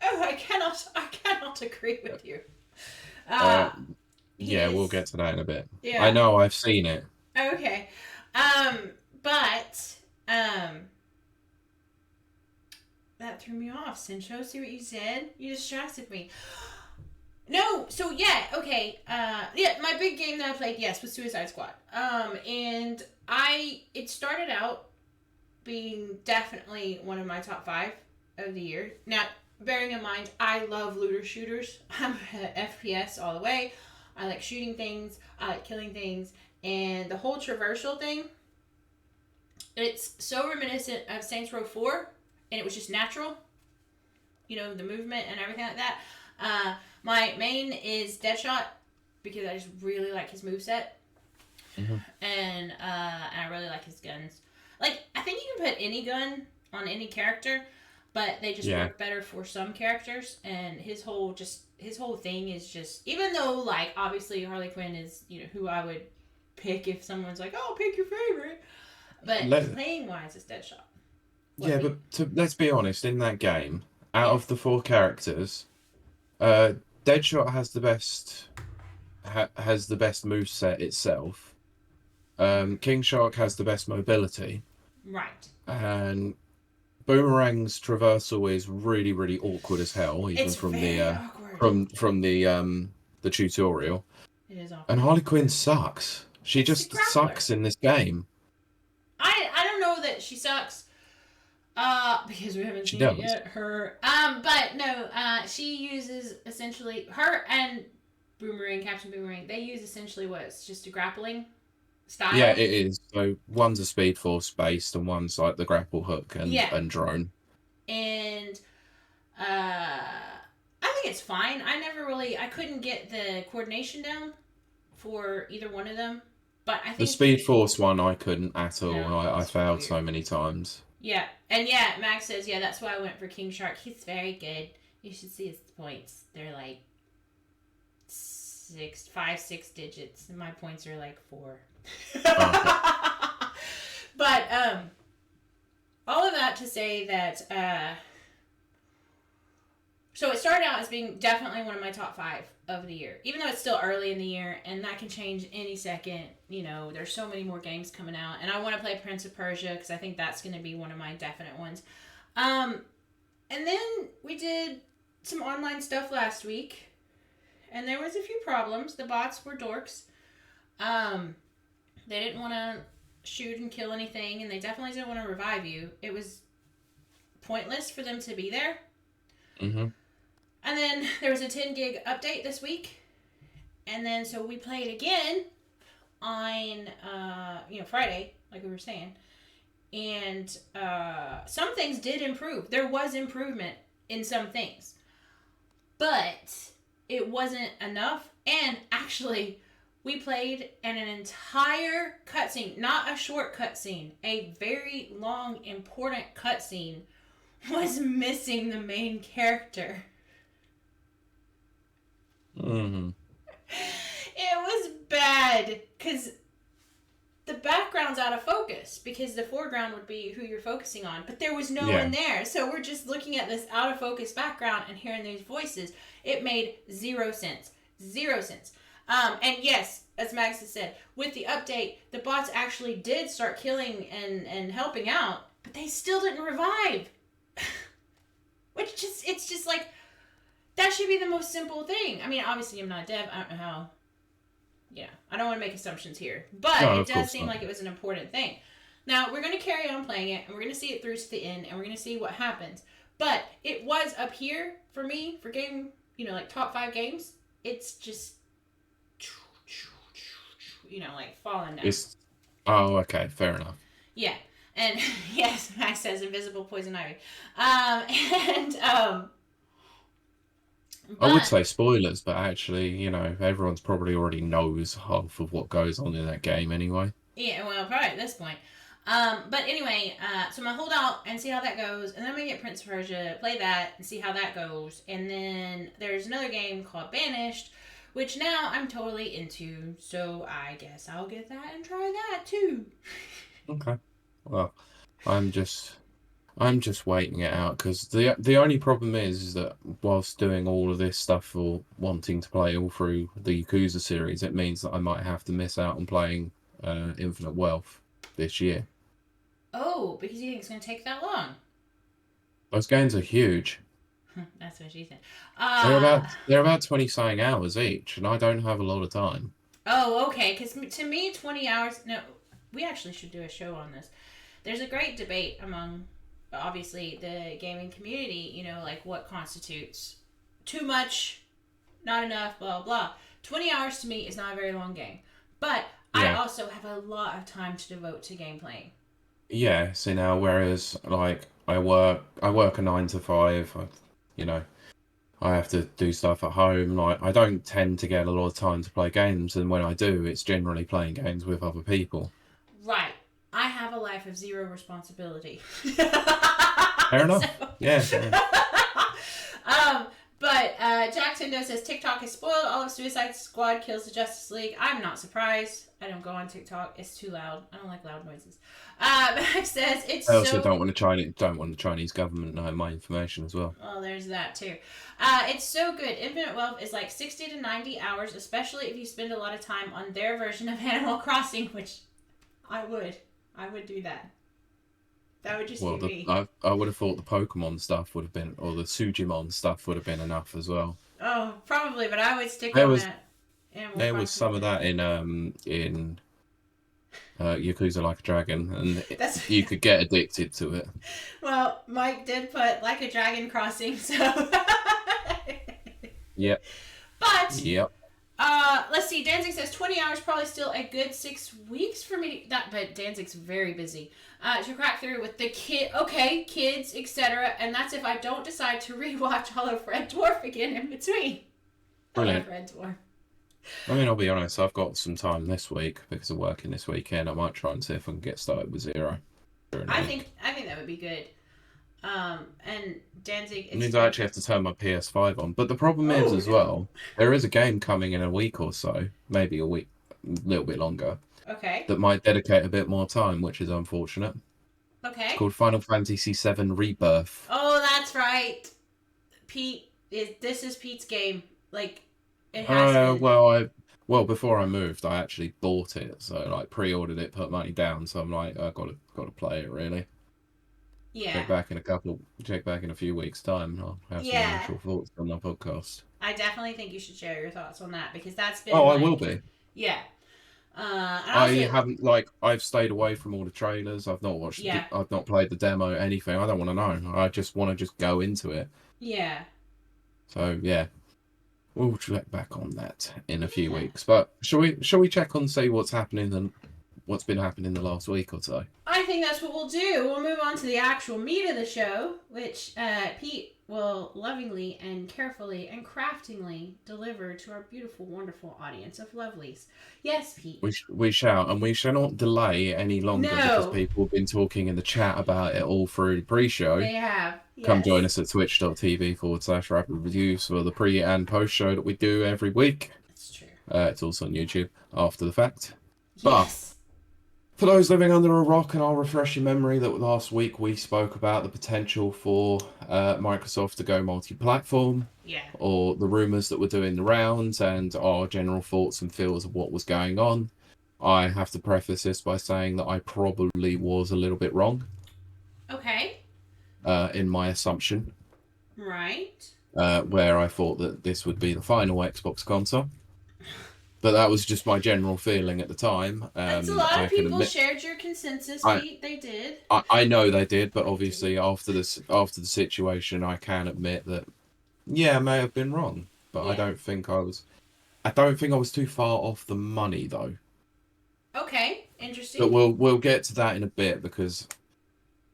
Oh, I cannot agree with you. Yeah, we'll get to that in a bit. Yeah. I know, I've seen it. Okay. But that threw me off, Sincho. See what you said? You distracted me. No, so yeah, okay. Yeah, my big game that I played, yes, was Suicide Squad. And it started out being definitely one of my top 5 of the year. Now, bearing in mind, I love looter shooters. I'm FPS all the way. I like shooting things. I like killing things. And the whole traversal thing, it's so reminiscent of Saints Row 4, and it was just natural. You know, the movement and everything like that. My main is Deadshot because I just really like his moveset. Mm-hmm. And I really like his guns. Like, I think you can put any gun on any character, but they just work better for some characters. And his whole thing is just, even though, like, obviously Harley Quinn is, you know, who I would pick if someone's like, oh, pick your favorite. But playing wise, it's Deadshot. Let's be honest, in that game, out of the 4 characters, Deadshot has the best moveset itself. King Shark has the best mobility. Right. And Boomerang's traversal is really, really awkward as hell, even it's from very the awkward. from the tutorial. It is awkward. And Harley Quinn sucks. She just sucks in this game. I don't know that she sucks. Because we haven't seen it yet. But no, she uses essentially, her and Captain Boomerang, they use essentially what's just a grappling style. Yeah, it is. So one's a Speed Force based and one's like the grapple hook and drone. And I think it's fine. I couldn't get the coordination down for either one of them. But I think the Speed Force one I couldn't at all. No, I failed weird. so many times. Yeah, and Max says, that's why I went for King Shark. He's very good. You should see his points. They're like 5, 6 digits, and my points are like 4. Okay. But all of that to say that so it started out as being definitely one of my top 5 of the year, even though it's still early in the year, and that can change any second. You know, there's so many more games coming out, and I want to play Prince of Persia because I think that's going to be one of my definite ones. And then we did some online stuff last week, and there was a few problems. The bots were dorks. They didn't want to shoot and kill anything, and they definitely didn't want to revive you. It was pointless for them to be there. Mm-hmm. And then there was a 10 gig update this week. And then so we played again on Friday, like we were saying. And some things did improve. There was improvement in some things. But it wasn't enough. And actually, we played in an entire cutscene, not a short cutscene, a very long, important cutscene was missing the main character. Mm-hmm. It was bad because the background's out of focus because the foreground would be who you're focusing on, but there was no one there. So we're just looking at this out of focus background and hearing these voices. It made zero sense. Zero sense. And yes, as Max has said, with the update, the bots actually did start killing and helping out, but they still didn't revive. Which it's just like, that should be the most simple thing. I mean, obviously I'm not a dev. I don't know how. Yeah, I don't want to make assumptions here. But it does seem like it was an important thing. Now, we're going to carry on playing it, and we're going to see it through to the end, and we're going to see what happens. But it was up here for me, for game, like top 5 games. It's just, like falling down. Oh, okay, fair enough. Yeah. And yes, Max says invisible poison ivy. I would say spoilers, but actually, everyone's probably already knows half of what goes on in that game anyway. Yeah, well, probably at this point. But anyway, so I'm going to hold out and see how that goes, and then I'm going to get Prince of Persia, play that, and see how that goes. And then there's another game called Banished, which now I'm totally into, so I guess I'll get that and try that too. Okay. Well, I'm just waiting it out because the only problem is that whilst doing all of this stuff for wanting to play all through the Yakuza series, it means that I might have to miss out on playing Infinite Wealth this year. Oh, because you think it's going to take that long? Those games are huge. That's what she said. They're about 20-something hours each, and I don't have a lot of time. Oh, okay. Because to me, 20 hours. No, we actually should do a show on this. There's a great debate among, obviously, the gaming community, like what constitutes too much, not enough, blah, blah. 20 hours to me is not a very long game. But I also have a lot of time to devote to game playing. Yeah, see now, whereas, like, I work a 9 to 5, I have to do stuff at home. Like, I don't tend to get a lot of time to play games, and when I do, it's generally playing games with other people. Right. I have a life of zero responsibility. Fair enough. Yeah. But Jack Tindo says TikTok has spoiled all of Suicide Squad kills the Justice League. I'm not surprised. I don't go on TikTok. It's too loud. I don't like loud noises. Max says it's I also don't want the Chinese government knowing my information as well. Well, there's that too. It's so good. Infinite Wealth is like 60 to 90 hours, especially if you spend a lot of time on their version of Animal Crossing, which I would do that. That would just be me. I would have thought the Pokemon stuff would have been, or the Sujimon stuff would have been enough as well. Oh, probably, but I would stick on that. There was some of that in Yakuza Like a Dragon, and you could get addicted to it. Well, Mike did put Like a Dragon Crossing, so. Yep. But. Yep. Let's see. Danzig says 20 hours, probably still a good 6 weeks for me. But Danzig's very busy. To crack through with the kids, etc. And that's if I don't decide to rewatch Hollow Red Dwarf again in between. Brilliant. Hollow Red Dwarf. I mean, I'll be honest. I've got some time this week because of working this weekend. I might try and see if I can get started with Zero. I think that would be good. And Danzig. It means I actually have to turn my PS5 on. But the problem is, as well, there is a game coming in a week or so, maybe a week, a little bit longer. Okay. That might dedicate a bit more time, which is unfortunate. Okay. It's called Final Fantasy VII Rebirth. Oh, that's right. This is Pete's game. Like, it has been. Well, before I moved, I actually bought it. So, like, pre-ordered it, put money down. So I'm like, I've got to play it, really. Yeah. Check back in a few weeks' time. I'll have some initial thoughts on my podcast. I definitely think you should share your thoughts on that because that's been. I will be. Yeah. I've stayed away from all the trailers. I've not watched. Yeah. I've not played the demo. Anything. I don't want to know. I just want to go into it. Yeah. So yeah, we'll check back on that in a few weeks. But shall we check on see what's happening and what's been happening the last week or so? I think that's what we'll do. We'll move on to the actual meat of the show, which Pete will lovingly and carefully and craftingly deliver to our beautiful, wonderful audience of lovelies. Yes, Pete. We shall, and we shall not delay any longer because No. people have been talking in the chat about it all through the pre-show. They have. Come Yes. join us at twitch.tv/rapid reviews for the pre and post show that we do every week. That's true. It's also on YouTube after the fact. Yes. For those living under a rock, and I'll refresh your memory that last week we spoke about the potential for Microsoft to go multi-platform, Yeah. or the rumours that were doing the rounds, and our general thoughts and feels of what was going on. I have to preface this by saying that I probably was a little bit wrong. Okay. In my assumption. Right. Where I thought that this would be the final Xbox console. But that was just my general feeling at the time. A lot of people shared your consensus, Pete. They did. I know they did, but obviously after the situation, I can admit that, yeah, I may have been wrong. But yeah. I don't think I was too far off the money, though. Okay, interesting. But we'll get to that in a bit, because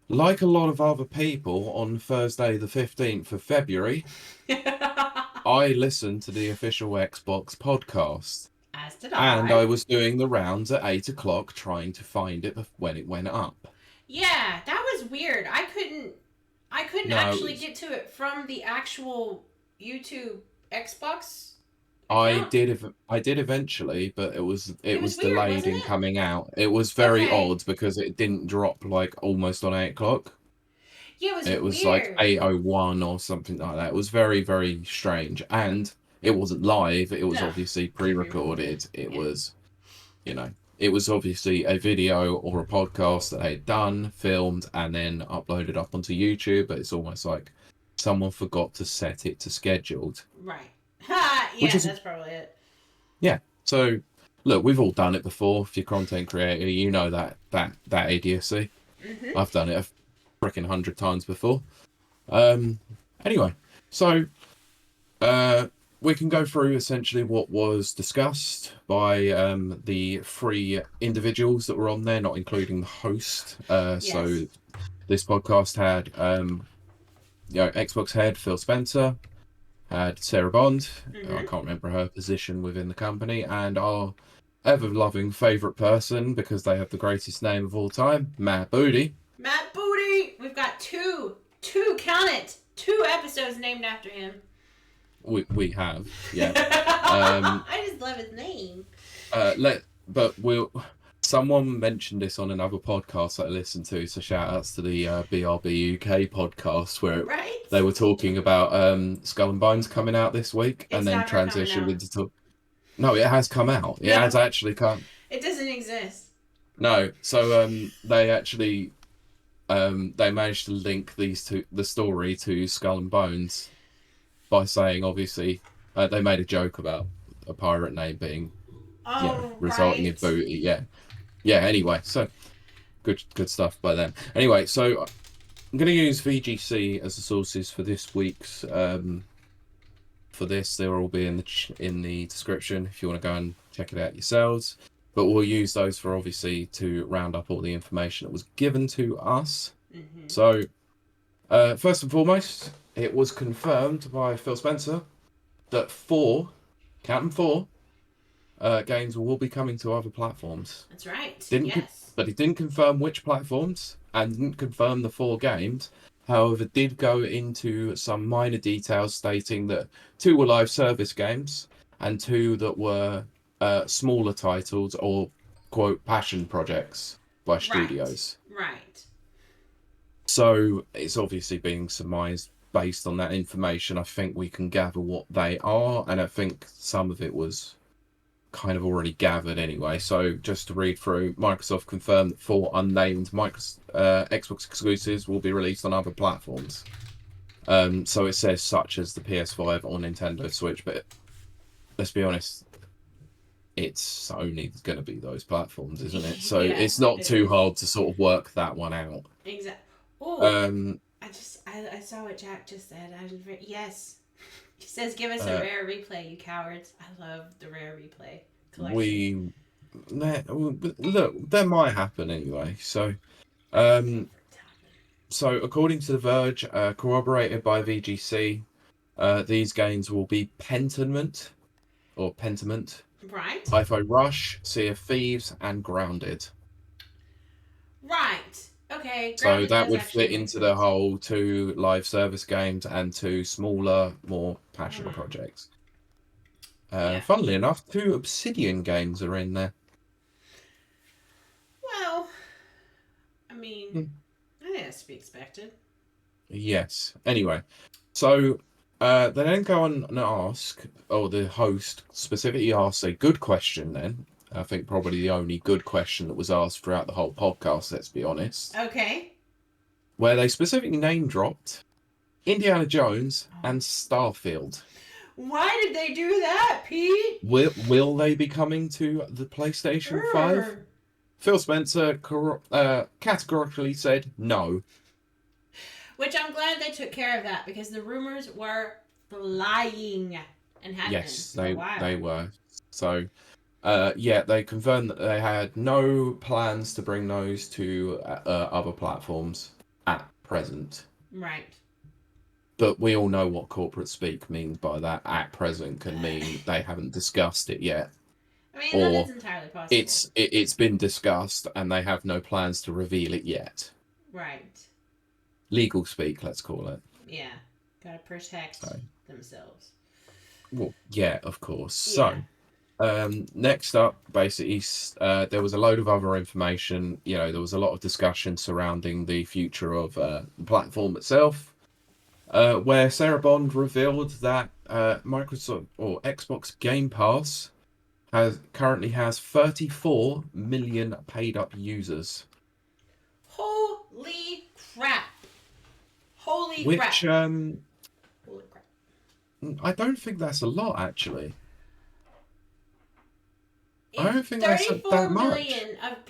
like a lot of other people, on Thursday the 15th of February, I listened to the official Xbox podcast. As did I. And I was doing the rounds at 8 o'clock trying to find it when it went up. Yeah, that was weird. I couldn't actually get to it from the actual YouTube Xbox account. I did eventually, but it was weird, delayed in coming out. It was very odd because it didn't drop like almost on 8 o'clock. Yeah, it was weird. Like 8:01 or something like that. It was very, very strange. And it wasn't live. It was obviously pre-recorded. It was, it was obviously a video or a podcast that they'd done, filmed, and then uploaded up onto YouTube. But it's almost like someone forgot to set it to scheduled. Right. Yeah, that's probably it. Yeah. So, look, we've all done it before. If you're a content creator, you know that ADSC. Mm-hmm. I've done it a freaking 100 times before. Anyway, so we can go through essentially what was discussed by the 3 individuals that were on there, not including the host. Yes. So this podcast had Xbox head Phil Spencer, had Sarah Bond, I can't remember her position within the company, and our ever-loving favourite person, because they have the greatest name of all time, Matt Booty. Matt Booty! We've got two, count it, 2 episodes named after him. We have, yeah. I just love his name. Someone mentioned this on another podcast that I listened to, so shout outs to the BRB UK podcast, where they were talking about Skull and Bones coming out this week, and then transitioned into No, it has come out. It has actually come. It doesn't exist. No, so they actually they managed to link the story to Skull and Bones by saying, obviously, they made a joke about a pirate name being resulting in booty. Yeah. Anyway, so good stuff by them. Anyway, so I'm going to use VGC as the sources for this week's. For this, they'll all be in the description if you want to go and check it out yourselves. But we'll use those for obviously to round up all the information that was given to us. Mm-hmm. So, first and foremost, it was confirmed by Phil Spencer that 4 games will be coming to other platforms. That's right. But he didn't confirm which platforms and didn't confirm the 4 games. However, did go into some minor details stating that 2 were live service games and 2 that were smaller titles or, quote, passion projects by studios. Right. So it's obviously being surmised based on that information. I think we can gather what they are, and I think some of it was kind of already gathered anyway. So just to read through, Microsoft confirmed that 4 unnamed Xbox exclusives will be released on other platforms. So it says such as the PS5 or Nintendo Switch, but let's be honest, it's only going to be those platforms, isn't it? So it's not too hard to sort of work that one out. Exactly. Oh, I saw what Jack just said. Yes. He says, "Give us a rare replay, you cowards." I love the rare replay collection. Look, that might happen anyway. So, So according to The Verge, corroborated by VGC, these games will be Pentiment, Right. Hi-Fi Rush, Sea of Thieves, and Grounded. Right. Okay. So Grounded that does would actually fit make into the sense. whole 2 live service games and 2 smaller, more passionate projects. Yeah. Funnily enough, 2 Obsidian games are in there. Well, I mean, Hmm. I think that's to be expected. Yes. Anyway, so they then go on and ask, or the host specifically asks a good question then. I think probably the only good question that was asked throughout the whole podcast, let's be honest. Okay. Where they specifically name dropped Indiana Jones and Starfield. Why did they do that, Pete? Will they be coming to the PlayStation 5? Phil Spencer categorically said no. Which I'm glad they took care of that because the rumors were flying and had Yes, been for a while. they were. So, yeah, they confirmed that they had no plans to bring those to other platforms at present. Right. But we all know what corporate speak means by that. At present can mean they haven't discussed it yet, I mean, that or is entirely possible. it's been discussed and they have no plans to reveal it yet. Right. Legal speak, let's call it. Yeah. Gotta protect themselves. Well, yeah, of course. Yeah. So, next up, basically, there was a load of other information. You know, there was a lot of discussion surrounding the future of the platform itself, where Sarah Bond revealed that Microsoft or Xbox Game Pass currently has 34 million paid up users. Holy crap. Holy crap. Which Holy crap. I don't think that's a lot, actually. I If don't think that's 34 that much. million of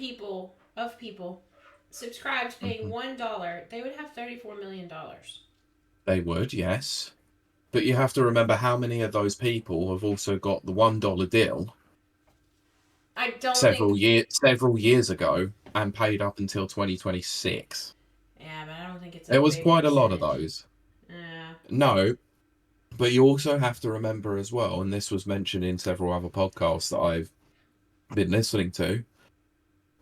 people subscribed paying $1, they would have $34 million. They would, yes. But you have to remember how many of those people have also got the $1 deal I don't several think... years ago and paid up until 2026. Yeah, but I don't think it's a There was big quite a lot of percentage. those. Yeah. No, but you also have to remember as well, and this was mentioned in several other podcasts that I've been listening to,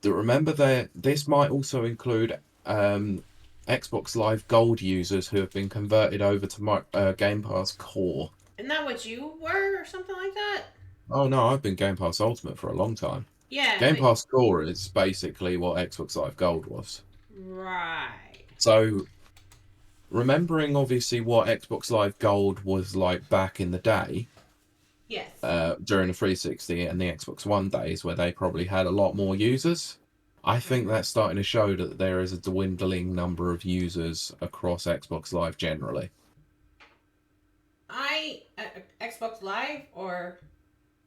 that remember that this might also include Xbox Live Gold users who have been converted over to Game Pass Core. Isn't that what you were or something like that? Oh no, I've been Game Pass Ultimate for a long time. Yeah. Game Pass Core is basically what Xbox Live Gold was. Right. So, remembering obviously what Xbox Live Gold was like back in the day, Yes. during the 360 and the Xbox One days, where they probably had a lot more users, I think that's starting to show that there is a dwindling number of users across Xbox Live generally. Xbox Live or...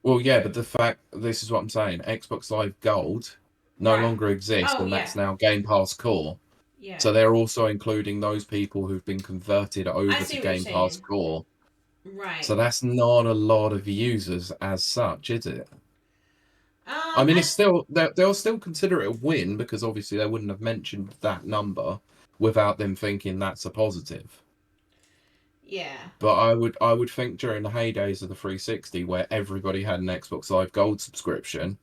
Well, yeah, but this is what I'm saying, Xbox Live Gold no longer exists, and that's now Game Pass Core. Yeah. So they're also including those people who've been converted over to Game Pass Core. Right. So that's not a lot of users as such, is it? I mean, it's still they'll still consider it a win because obviously they wouldn't have mentioned that number without them thinking that's a positive. Yeah. But I would think during the heydays of the 360, where everybody had an Xbox Live Gold subscription,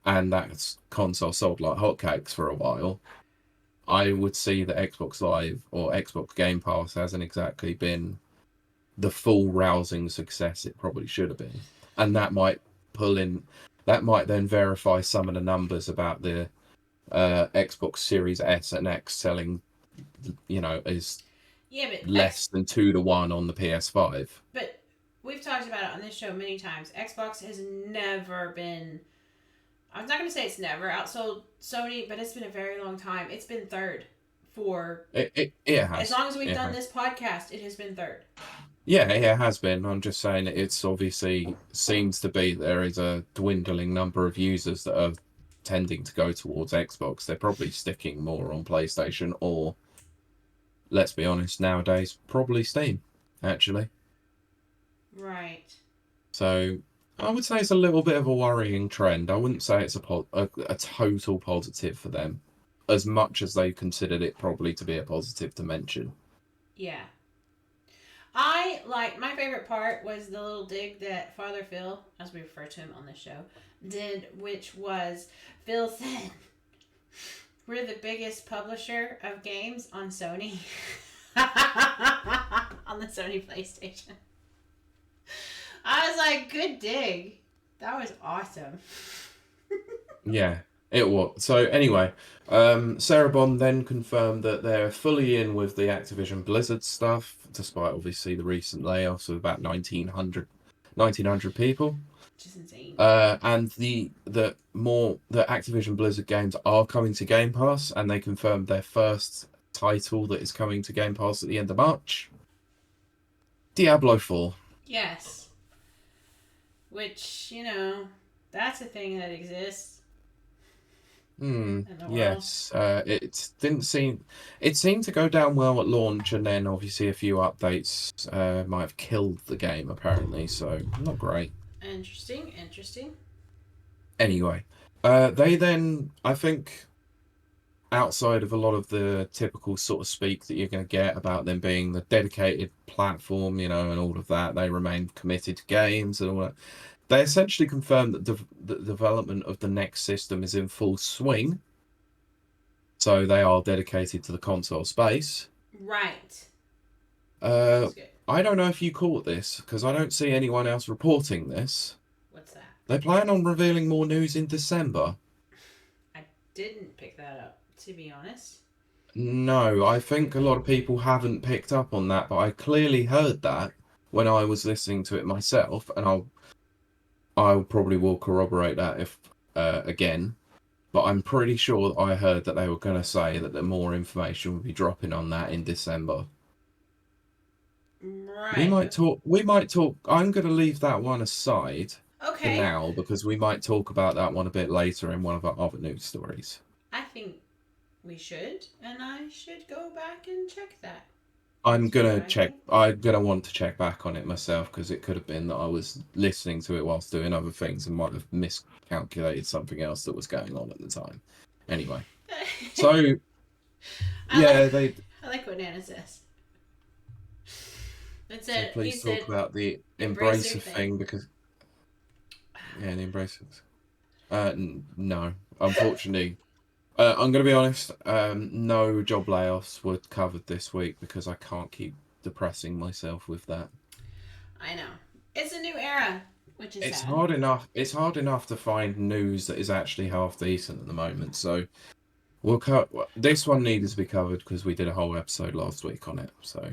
and that console sold like hotcakes for a while, I would see that Xbox Live or Xbox Game Pass hasn't exactly been the full rousing success it probably should have been, and that might then verify some of the numbers about the Xbox Series S and X selling, is less than 2-1 on the PS5. But we've talked about it on this show many times. Xbox has never been... I'm not going to say it's never outsold Sony, but it's been a very long time. It's been third for... It has. As long as we've done this podcast, it has been third. Yeah, it has been. I'm just saying it's obviously seems to be there is a dwindling number of users that are tending to go towards Xbox. They're probably sticking more on PlayStation or, let's be honest, nowadays, probably Steam, actually. Right. So I would say it's a little bit of a worrying trend. I wouldn't say it's a total positive for them. as much as they considered it probably to be a positive to mention. Yeah. My favorite part was the little dig that Father Phil, as we refer to him on the show, did, which was Phil said, "We're the biggest publisher of games on Sony." On the Sony PlayStation. I was like, good dig. That was awesome. Yeah, it was. So anyway, Cerebon then confirmed that they're fully in with the Activision Blizzard stuff, despite obviously the recent layoffs of about 1,900 people. Which is insane. And the Activision Blizzard games are coming to Game Pass, and they confirmed their first title that is coming to Game Pass at the end of March. Diablo 4. Yes. Which, that's a thing that exists. Yes. It seemed to go down well at launch, and then obviously a few updates might have killed the game apparently, so not great. Interesting. Anyway, they then, I think, outside of a lot of the typical sort of speak that you're going to get about them being the dedicated platform, and all of that, they remain committed to games and all that. They essentially confirmed that the development of the next system is in full swing. So they are dedicated to the console space. Right. I don't know if you caught this, because I don't see anyone else reporting this. What's that? They plan on revealing more news in December. I didn't pick that up, to be honest. No, I think a lot of people haven't picked up on that, but I clearly heard that when I was listening to it myself, and I probably will corroborate that if again, but I'm pretty sure that I heard that they were going to say that the more information will be dropping on that in December. Right. We might talk. I'm going to leave that one aside for Okay. now, because we might talk about that one a bit later in one of our other news stories. I think we should, and I should go back and check that. I'm gonna want to check back on it myself, because it could have been that I was listening to it whilst doing other things and might have miscalculated something else that was going on at the time. Anyway, so I like what Nana says. So please talk about the Embracer thing, because the Embracers. No, unfortunately. I'm going to be honest, no job layoffs were covered this week, because I can't keep depressing myself with that. I know. It's a new era, which is sad. It's hard enough to find news that is actually half decent at the moment, so this one needed to be covered because we did a whole episode last week on it, so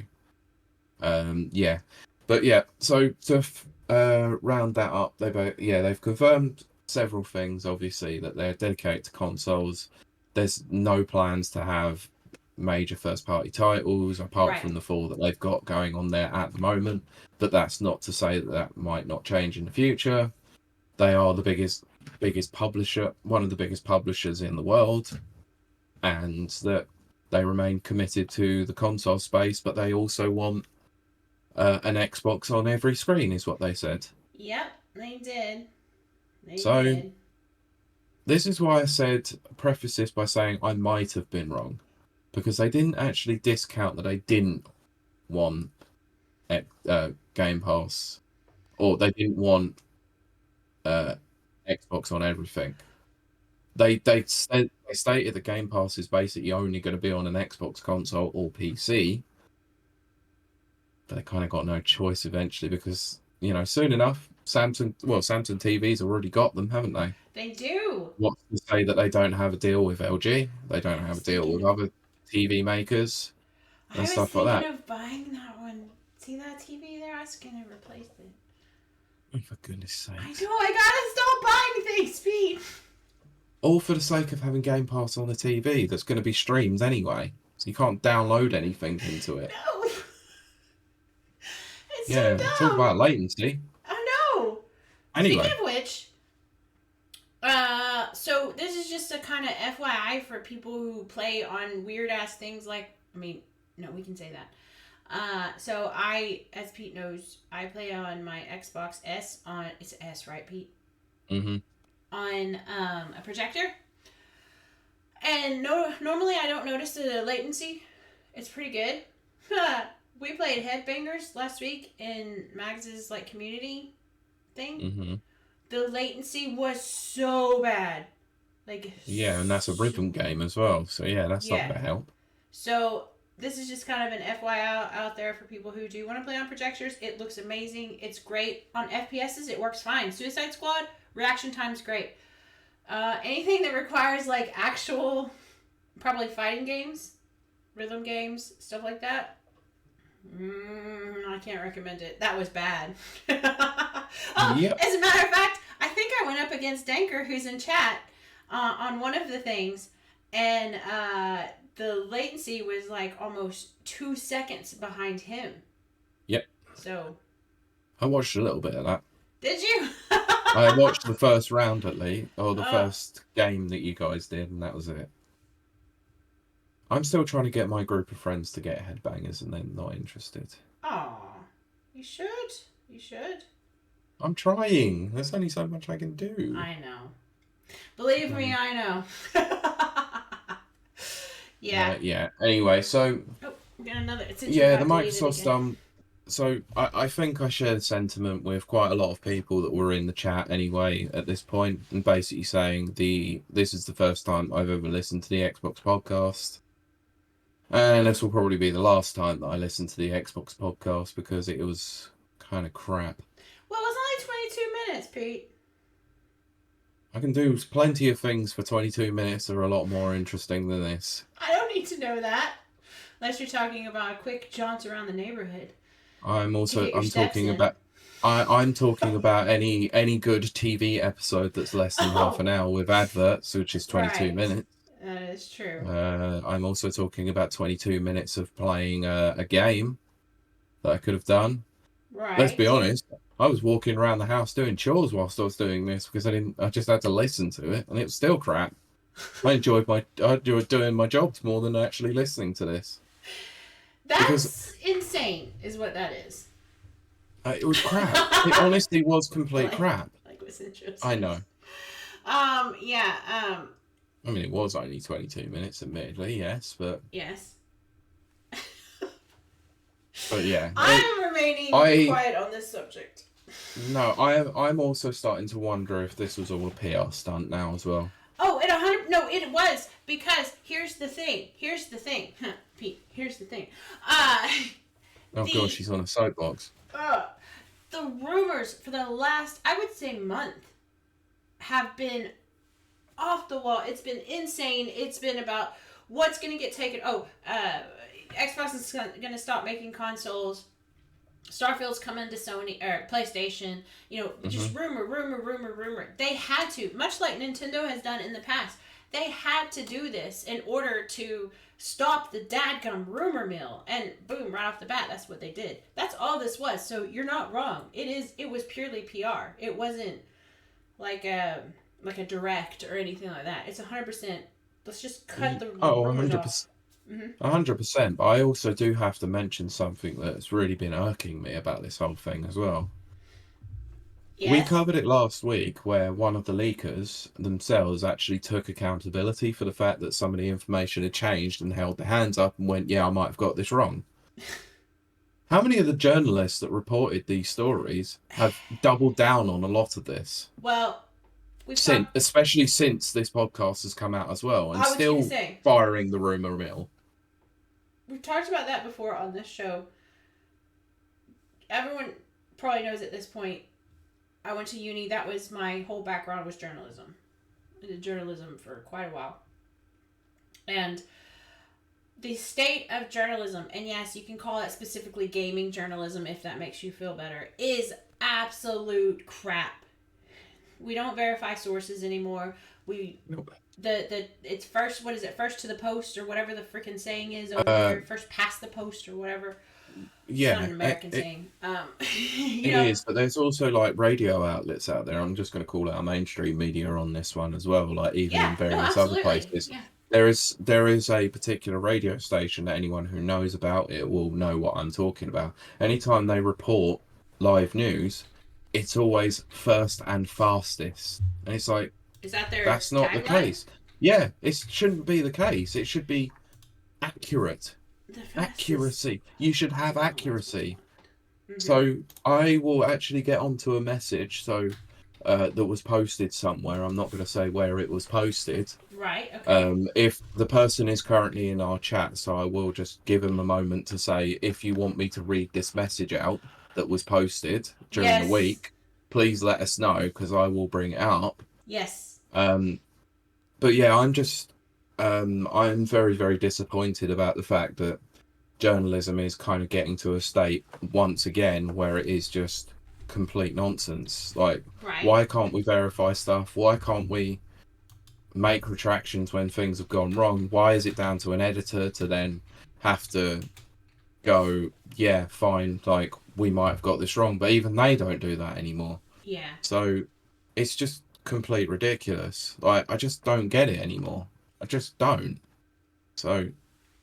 yeah. But yeah, so to round that up, they've confirmed several things, obviously, that they're dedicated to consoles. There's no plans to have major first-party titles apart from the 4 that they've got going on there at the moment. But that's not to say that might not change in the future. They are the biggest publisher, one of the biggest publishers in the world, and that they remain committed to the console space. But they also want an Xbox on every screen, is what they said. Yep, they did. This is why I preface this by saying I might have been wrong, because they didn't actually discount that they didn't want Game Pass, or they didn't want Xbox on everything. They stated that Game Pass is basically only going to be on an Xbox console or PC, but they kind of got no choice eventually, because soon enough Samsung TV's already got them, haven't they? They do. What's to say that they don't have a deal with LG? They don't have a deal with other TV makers and stuff like that. I was thinking of buying that one. See that TV there? I was going to replace it. Oh, for goodness sake. I know, I gotta stop buying things, Pete. All for the sake of having Game Pass on a TV that's going to be streamed anyway. So you can't download anything into it. No. It's so dumb. Talk about latency. I know. Anyway. Speaking of which, so this is just a kind of FYI for people who play on weird ass things like, we can say that. So as Pete knows, I play on my Xbox S it's S, right, Pete? Mm-hmm. On a projector. And normally I don't notice the latency. It's pretty good. We played Headbangers last week in Mags's like community thing. Mm-hmm. The latency was so bad. Like Yeah, and that's a rhythm game as well. So yeah, that's not yeah. gonna help. So this is just kind of an FYI out there for people who do want to play on projectors. It looks amazing. It's great on FPSs. It works fine. Suicide Squad reaction time's great. Anything that requires like actual, probably fighting games, rhythm games, stuff like that. I can't recommend it. That was bad. Yep. As a matter of fact, I think I went up against Danker, who's in chat, on one of the things, and the latency was like almost 2 seconds behind him. Yep. So. I watched a little bit of that. Did you? I watched the first round at least, or the first game that you guys did, and that was it. I'm still trying to get my group of friends to get Headbangers, and they're not interested. Aw, you should. You should. I'm trying. There's only so much I can do. I know. Believe me, I know. Yeah. Yeah. Anyway, so. Oh, we got another. Yeah, the Microsoft So I think I share the sentiment with quite a lot of people that were in the chat anyway at this point, and basically saying this is the first time I've ever listened to the Xbox podcast. And this will probably be the last time that I listen to the Xbox podcast because it was kind of crap. Well, it was only 22 minutes, Pete. I can do plenty of things for 22 minutes that are a lot more interesting than this. I don't need to know that. Unless you're talking about a quick jaunt around the neighborhood. I'm talking about any good TV episode that's less than half an hour with adverts, which is 22 minutes. That is true. I'm also talking about 22 minutes of playing a game that I could have done. Right. Let's be honest. I was walking around the house doing chores whilst I was doing this because I just had to listen to it, and it was still crap. I enjoyed doing my jobs more than actually listening to this. That's insane, is what that is. It was crap. It honestly was complete crap. Like was interesting. I know. Yeah. I mean, it was only 22 minutes, admittedly, yes, but... Yes. But yeah. I'm remaining quiet on this subject. No, I'm also starting to wonder if this was all a PR stunt now as well. Oh, it was, because here's the thing. Pete, here's the thing. God, she's on a soapbox. The rumors for the last, I would say, month have been off the wall. It's been insane. It's been about what's going to get taken. Xbox is going to stop making consoles. Starfield's coming to Sony or PlayStation. Just rumor. They had to, much like Nintendo has done in the past. They had to do this in order to stop the dadgum rumor mill. And boom, right off the bat, that's what they did. That's all this was. So you're not wrong. It was purely PR. It wasn't like a direct or anything like that. It's 100%. Let's just cut the rumors 100%. off. 100%. But I also do have to mention something that's really been irking me about this whole thing as well. Yes. We covered it last week where one of the leakers themselves actually took accountability for the fact that some of the information had changed and held their hands up and went, yeah, I might have got this wrong. How many of the journalists that reported these stories have doubled down on a lot of this? Well, especially since this podcast has come out as well, and still firing the rumor mill. We've talked about that before on this show. Everyone probably knows at this point, I went to uni. That was my whole background was journalism. I did journalism for quite a while. And the state of journalism, and yes, you can call it specifically gaming journalism if that makes you feel better, is absolute crap. We don't verify sources anymore. It's first, what is it, first to the post or whatever the freaking saying is over there, first past the post or whatever. Yeah, it's not an American saying. It is, but there's also like radio outlets out there. I'm just going to call out mainstream media on this one as well, like even in various other places. Yeah. There is a particular radio station that anyone who knows about it will know what I'm talking about. Anytime they report live news, it's always first and fastest, and it's like, is that their that's not the case. Yeah, it shouldn't be the case. It should be accurate. The fastest. Accuracy. You should I have know what's going accuracy. on. Mm-hmm. So I will actually get onto a message that was posted somewhere. I'm not going to say where it was posted. Right. Okay. If the person is currently in our chat, so I will just give him a moment to say, if you want me to read this message out that was posted during the Yes. week, please let us know because I will bring it up. Yes. But yeah, I'm very, very disappointed about the fact that journalism is kind of getting to a state once again where it is just complete nonsense. Like, Right. why can't we verify stuff? Why can't we make retractions when things have gone wrong? Why is it down to an editor to then have to go, yeah, fine, like we might have got this wrong, but even they don't do that anymore. Yeah. So it's just complete ridiculous. Like, I just don't get it anymore. I just don't. So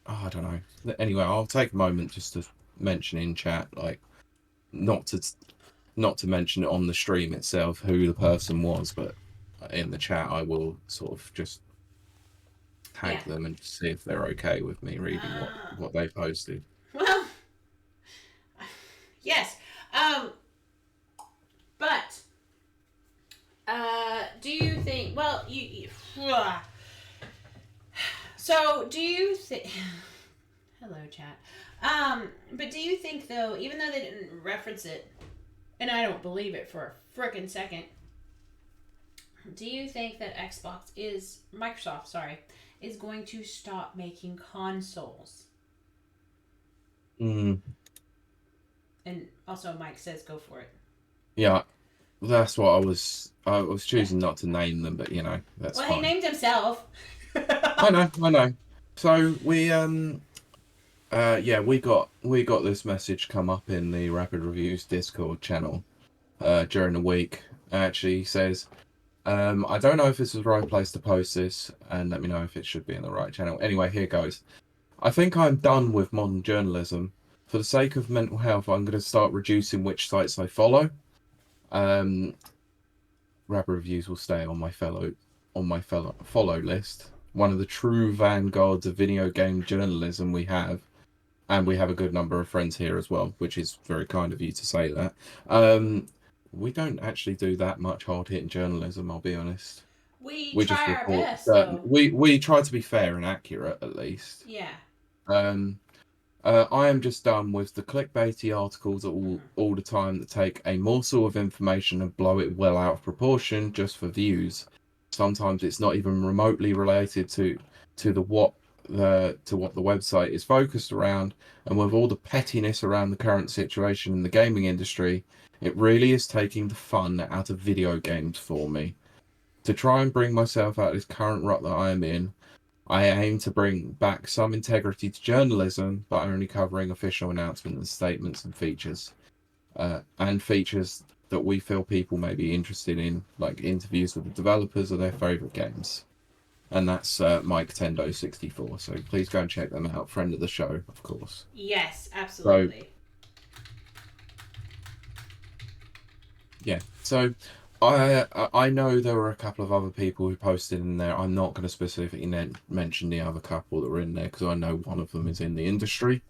I don't know. Anyway, I'll take a moment just to mention in chat, like, not to not to mention it on the stream itself who the person was, but in the chat I will sort of just Yeah. tag them and see if they're okay with me reading what they posted. Well. Yes. But. Do you think? Well, you so, do you think... Hello, chat. But do you think, though, even though they didn't reference it, and I don't believe it for a frickin' second, do you think that Microsoft, is going to stop making consoles? Mm. And also, Mike says go for it. Yeah, that's what I was choosing not to name them, but that's well, fine. He named himself. I know. So we we got this message come up in the Rapid Reviews Discord channel during the week. Actually, he says, I don't know if this is the right place to post this, and let me know if it should be in the right channel. Anyway, here goes. I think I'm done with modern journalism. For the sake of mental health, I'm going to start reducing which sites I follow. Rapid Reviews will stay on my follow list. One of the true vanguards of video game journalism we have. And we have a good number of friends here as well, which is very kind of you to say that. We don't actually do that much hard-hitting journalism, I'll be honest. We We just try our report best, certain... though. We try to be fair and accurate, at least. Yeah. I am just done with the clickbaity articles all the time that take a morsel of information and blow it well out of proportion just for views. Sometimes it's not even remotely related to what the website is focused around, and with all the pettiness around the current situation in the gaming industry, it really is taking the fun out of video games for me. To try and bring myself out of this current rut that I am in, I aim to bring back some integrity to journalism by only covering official announcements and statements and features that we feel people may be interested in, like interviews with the developers of their favorite games. And that's Mike Tendo64. So please go and check them out. Friend of the show, of course. Yes, absolutely. So, yeah. So I know there were a couple of other people who posted in there. I'm not going to specifically mention the other couple that were in there because I know one of them is in the industry.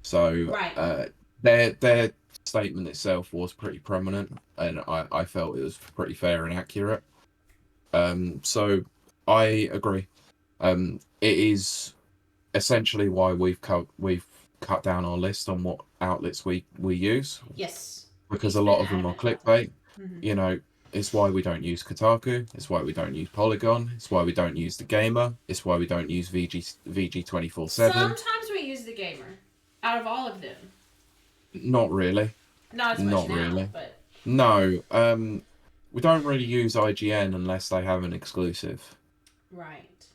So right. Their statement itself was pretty prominent, and I felt it was pretty fair and accurate. So I agree. It is essentially why we've cut down our list on what outlets we use. Yes. Because a lot of them are clickbait. Mm-hmm. It's why we don't use Kotaku. It's why we don't use Polygon. It's why we don't use The Gamer. It's why we don't use VG247. Sometimes we use The Gamer. Out of all of them. Not really. Not as much now, but... No. We don't really use IGN unless they have an exclusive. Right.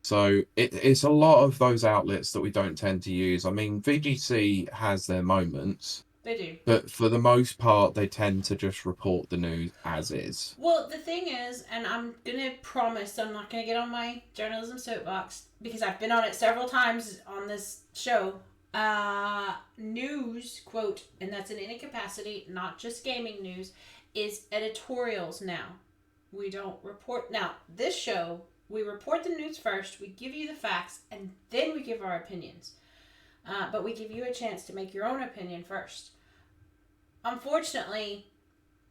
So it's a lot of those outlets that we don't tend to use. I mean, VGC has their moments. They do. But for the most part, they tend to just report the news as is. Well, the thing is, and I'm going to promise I'm not going to get on my journalism soapbox, because I've been on it several times on this show. News, quote, and that's in any capacity, not just gaming news, is editorials now. We don't report... Now, this show We report the news first, we give you the facts, and then we give our opinions. But we give you a chance to make your own opinion first. Unfortunately,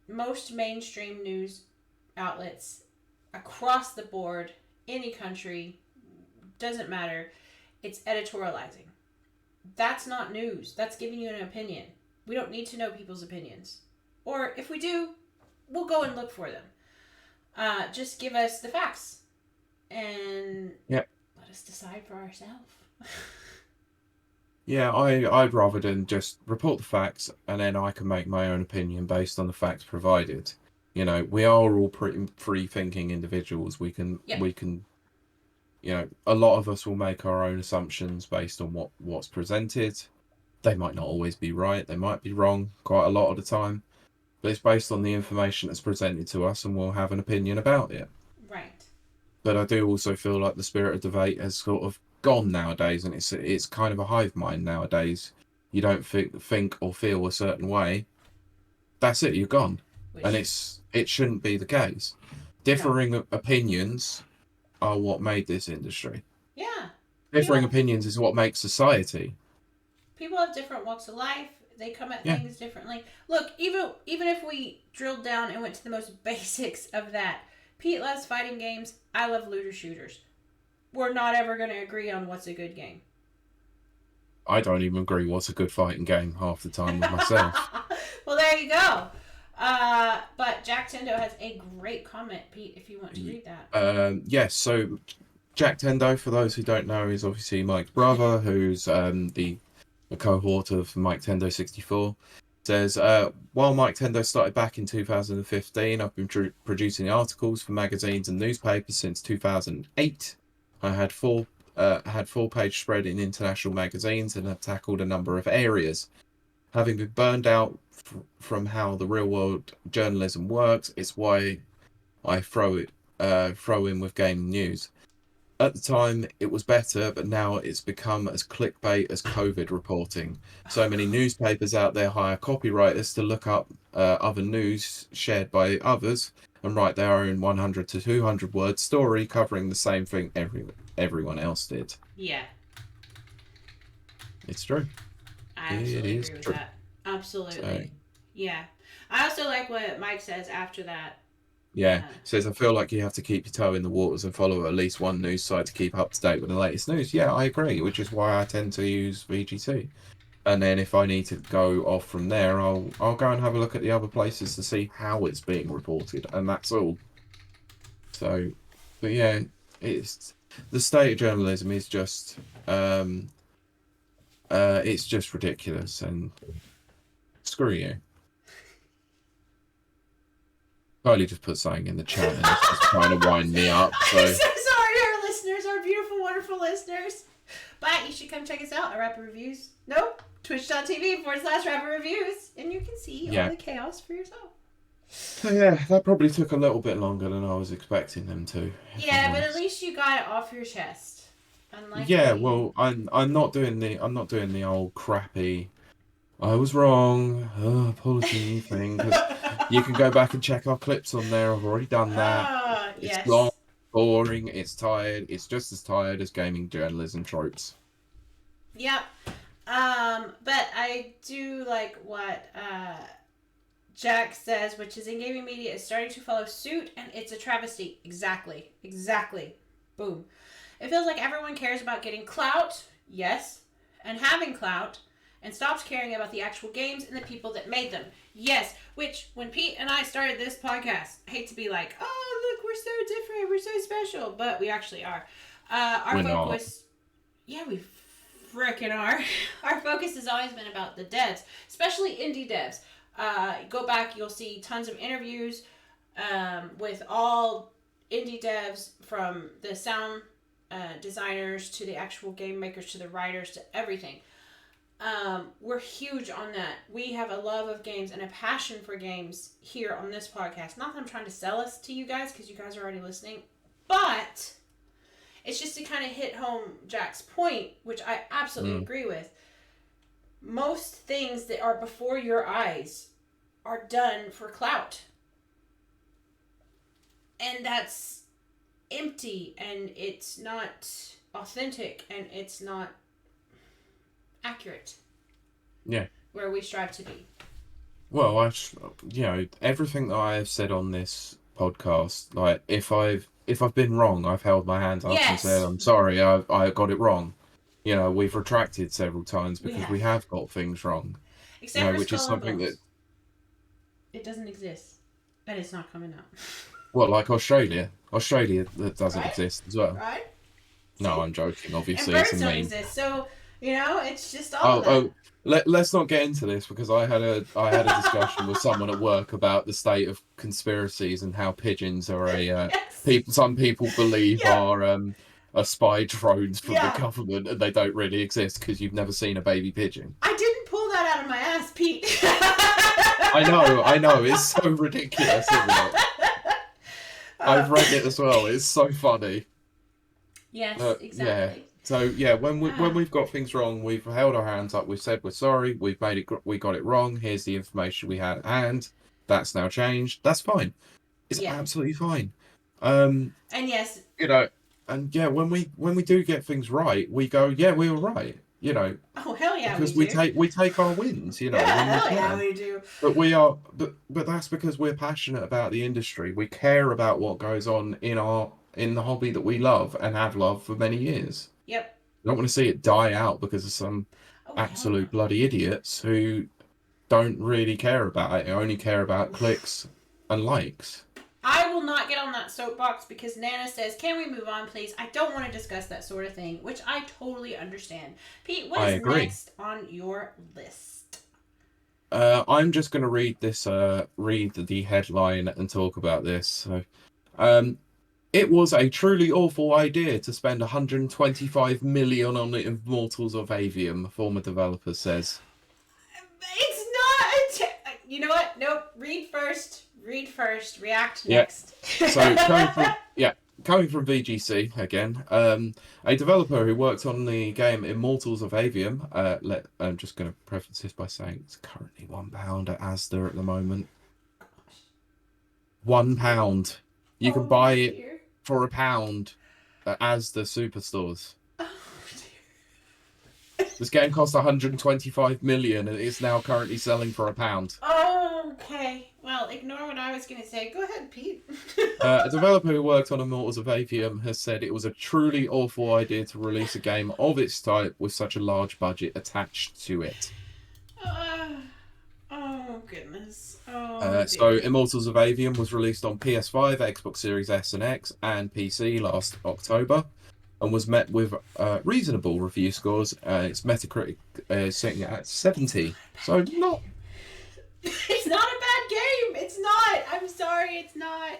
most mainstream news outlets across the board, any country, doesn't matter, it's editorializing. That's not news. That's giving you an opinion. We don't need to know people's opinions. Or if we do, we'll go and look for them. Just give us the facts and let us decide for ourselves. Yeah, I'd rather than just report the facts and then I can make my own opinion based on the facts provided. You know, we are all pretty free-thinking individuals. We can, you know, a lot of us will make our own assumptions based on what's presented. They might not always be right. They might be wrong quite a lot of the time. But it's based on the information that's presented to us and we'll have an opinion about it. Right. But I do also feel like the spirit of debate has sort of gone nowadays, and it's kind of a hive mind nowadays. You don't think or feel a certain way, that's it, you're gone. And it shouldn't be the case. Differing opinions are what made this industry. Yeah. Differing opinions is what makes society. People have different walks of life. They come at things differently. Look, even if we drilled down and went to the most basics of that, Pete loves fighting games. I love looter shooters. We're not ever going to agree on what's a good game. I don't even agree what's a good fighting game half the time with myself. Well, there you go. But Jack Tendo has a great comment, Pete, if you want to read that. Yes, so Jack Tendo, for those who don't know, is obviously Mike's brother, who's the cohort of Mike Tendo 64. Says, while Mike Tendo started back in 2015, I've been producing articles for magazines and newspapers since 2008. I had full-page spread in international magazines and have tackled a number of areas. Having been burned out from how the real-world journalism works, it's why I throw in with gaming news. At the time, it was better, but now it's become as clickbait as COVID reporting. So many newspapers out there hire copywriters to look up other news shared by others and write their own 100 to 200 word story covering the same thing everyone else did. Yeah. It's true. I absolutely agree with that. Absolutely. So, yeah. I also like what Mike says after that. Yeah, says, I feel like you have to keep your toe in the waters and follow at least one news site to keep up to date with the latest news. Yeah, I agree, which is why I tend to use VGT. And then if I need to go off from there, I'll go and have a look at the other places to see how it's being reported, and that's all. So, but yeah, it's the state of journalism is just it's just ridiculous, and screw you. Kiley just put something in the chat and it's just trying to wind me up. So. I'm so sorry, our listeners, our beautiful, wonderful listeners. But you should come check us out at Rapid Reviews. Nope. Twitch.tv/Rapid Reviews. And you can see all the chaos for yourself. So yeah, that probably took a little bit longer than I was expecting them to. Yeah, but at least you got it off your chest. Well, I'm not doing the old crappy I was wrong, apology thing, because you can go back and check our clips on there. I've already done that. It's long, boring, it's tired. It's just as tired as gaming journalism tropes. Yep. But I do like what Jack says, which is in gaming media is starting to follow suit, and it's a travesty. Exactly. Boom. It feels like everyone cares about getting clout, yes, and having clout, and stops caring about the actual games and the people that made them. Yes, which, when Pete and I started this podcast, I hate to be like, oh, look, we're so different, we're so special, but we actually are. Our focus... Yeah, we frickin' are. Our focus has always been about the devs, especially indie devs. Go back, you'll see tons of interviews with all indie devs, from the sound designers to the actual game makers to the writers to everything. We're huge on that. We have a love of games and a passion for games here on this podcast. Not that I'm trying to sell us to you guys, because you guys are already listening, but it's just to kind of hit home Jack's point, which I absolutely agree with. Most things that are before your eyes are done for clout. And that's empty and it's not authentic and it's not accurate. Yeah. Where we strive to be. Well, everything that I have said on this podcast, like if I've been wrong, I've held my hands up and said I'm sorry, I got it wrong. We've retracted several times because we have got things wrong. Except for which is something that it doesn't exist, and it's not coming out. Well, like Australia that doesn't exist as well. Right? No, I'm joking. Obviously, and it's a birds don't meme. exist, so it's just all of that. Let's not get into this because I had a discussion with someone at work about the state of conspiracies and how pigeons are some people believe are spy drones from the government and they don't really exist because you've never seen a baby pigeon. I didn't pull that out of my ass, Pete. I know. It's so ridiculous, isn't it? I've read it as well. It's so funny. Yes, exactly. Yeah. So when we've got things wrong, we've held our hands up. We've said we're sorry. We got it wrong. Here's the information we had at hand. That's now changed. That's fine. It's absolutely fine. And yes, and when we do get things right, we go, yeah, we were right. Oh hell yeah! Because we take our wins. Yeah, hell yeah, we do. But that's because we're passionate about the industry. We care about what goes on in the hobby that we love and have loved for many years. Yep. I don't want to see it die out because of some absolute bloody idiots who don't really care about it. Only care about clicks and likes. I will not get on that soapbox because Nana says, "Can we move on, please? I don't want to discuss that sort of thing," which I totally understand. Pete, what is next on your list? I'm just going to read the headline and talk about this. So, it was a truly awful idea to spend 125 million on Immortals of Avium, former developer says. It's not you know what? Nope. Read first, react next. So coming from VGC again, a developer who worked on the game Immortals of Avium, I'm just going to preface this by saying it's currently £1 at Asda at the moment. £1. You can buy it for £1 at Asda superstores. Oh, this game cost 125 million and it's now currently selling for £1. Oh, okay. Well, ignore what I was going to say. Go ahead, Pete. A developer who worked on Immortals of Avium has said it was a truly awful idea to release a game of its type with such a large budget attached to it. Oh, goodness. So Immortals of Avium was released on PS5, Xbox Series S and X, and PC last October, and was met with reasonable review scores. Its Metacritic is sitting at 70, so not... It's not a bad game. It's not. I'm sorry, it's not.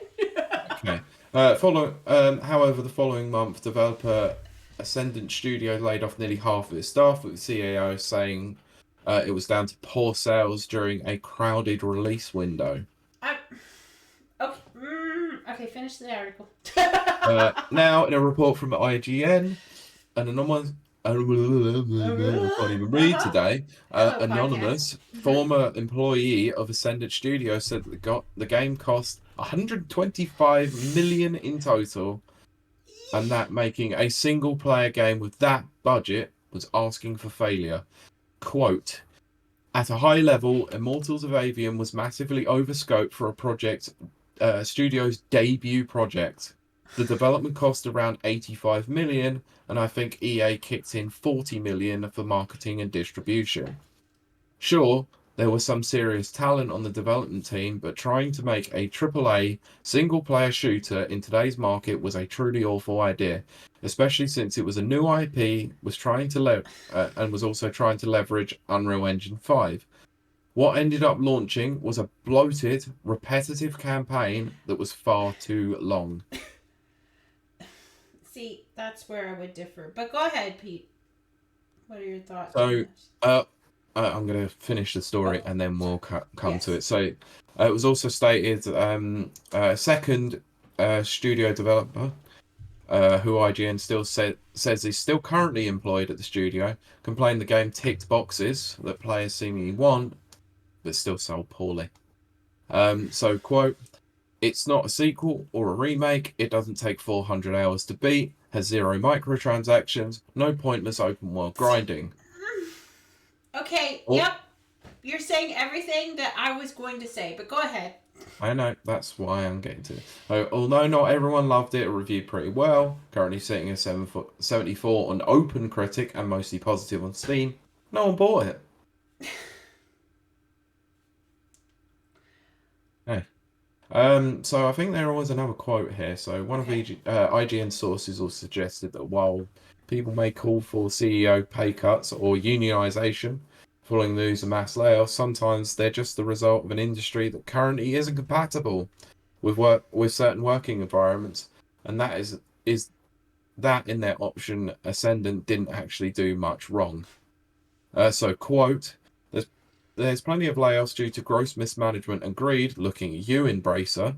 Okay. However, the following month, developer Ascendant Studio laid off nearly half of its staff, with the CEO saying it was down to poor sales during a crowded release window. Okay, finish the article. Now, in a report from IGN, an anonymous... I can't even read today. Anonymous former employee of Ascendant Studio said that the game cost 125 million in total, and that making a single-player game with that budget was asking for failure. Quote, at a high level, Immortals of Avium was massively overscoped for a studio's debut project. The development cost around 85 million, and I think EA kicked in 40 million for marketing and distribution. Sure, there was some serious talent on the development team, but trying to make a AAA single-player shooter in today's market was a truly awful idea, especially since it was a new IP, was also trying to leverage Unreal Engine 5. What ended up launching was a bloated, repetitive campaign that was far too long. See, that's where I would differ. But go ahead, Pete. What are your thoughts? So, I'm going to finish the story and then we'll come to it. So, it was also stated second studio developer, who IGN still says is still currently employed at the studio, complained the game ticked boxes that players seemingly want, but still sold poorly. So, quote, It's not a sequel or a remake. It doesn't take 400 hours to beat. Has 0 microtransactions. No pointless open world grinding. Okay, Oh, yep. You're saying everything that I was going to say, but go ahead. I know, that's why I'm getting to it. Although not everyone loved it, it reviewed pretty well. Currently sitting at 74 on OpenCritic and mostly positive on Steam. No one bought it. Hey. So I think there was another quote here. So one of IGN sources also suggested that while people may call for CEO pay cuts or unionization following the news of mass layoffs, sometimes they're just the result of an industry that currently isn't compatible with certain working environments, and is that in their option Ascendant didn't actually do much wrong. So quote, there's plenty of layoffs due to gross mismanagement and greed, looking at you, Embracer.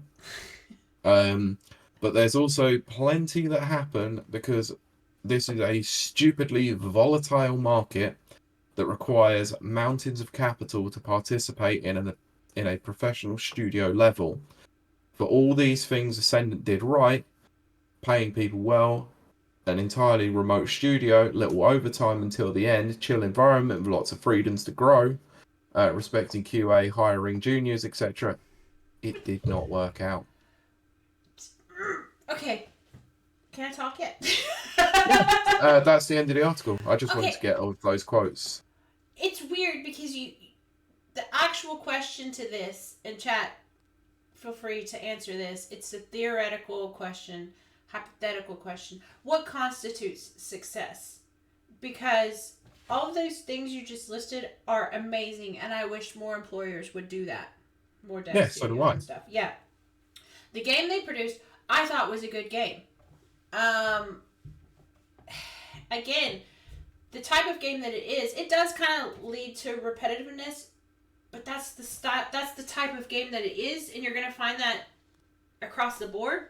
But there's also plenty that happen because this is a stupidly volatile market that requires mountains of capital to participate in a professional studio level. For all these things Ascendant did right, paying people well, an entirely remote studio, little overtime until the end, chill environment with lots of freedoms to grow, respecting QA, hiring juniors, etc. It did not work out. Okay. Can I talk yet? Yeah, that's the end of the article. I just wanted to get all those quotes. It's weird because the actual question to this, in chat, feel free to answer this. It's a theoretical question, hypothetical question. What constitutes success? Because all of those things you just listed are amazing, and I wish more employers would do that. More dev Yeah, so do I. and stuff. Yeah. The game they produced, I thought was a good game. Again, the type of game that it is, it does kind of lead to repetitiveness, but that's the style. That's the type of game that it is, and you're gonna find that across the board.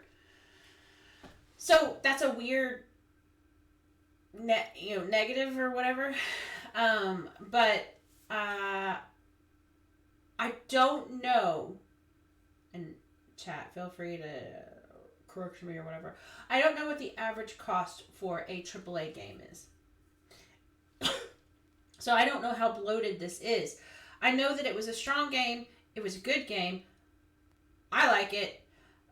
So that's a weird, negative or whatever. But I don't know. And chat, feel free to correct me or whatever. I don't know what the average cost for a AAA game is. So I don't know how bloated this is. I know that it was a strong game. It was a good game. I like it.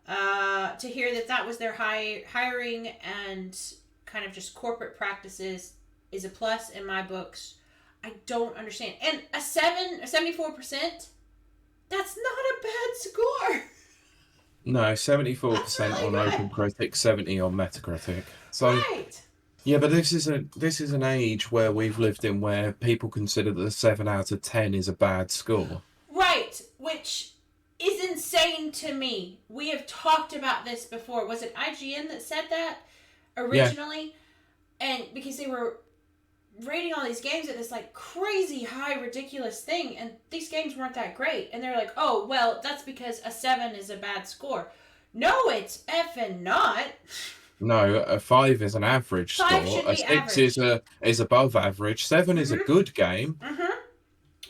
To hear that was their hiring and kind of just corporate practices is a plus in my books. I don't understand. And a 74%, that's not a bad score. No, 74% really on bad. OpenCritic, 70 on Metacritic. So Right. yeah, but this is an age where we've lived in where people consider that a 7 out of 10 is a bad score. Right, which is insane to me. We have talked about this before. Was it IGN that said that originally? Yeah. And because they were rating all these games at this like crazy high ridiculous thing, and these games weren't that great, and they're like, oh well, that's because a 7 is a bad score. No, it's effing not. No, a 5 is an average score. A 6 is above average. 7 is a good game.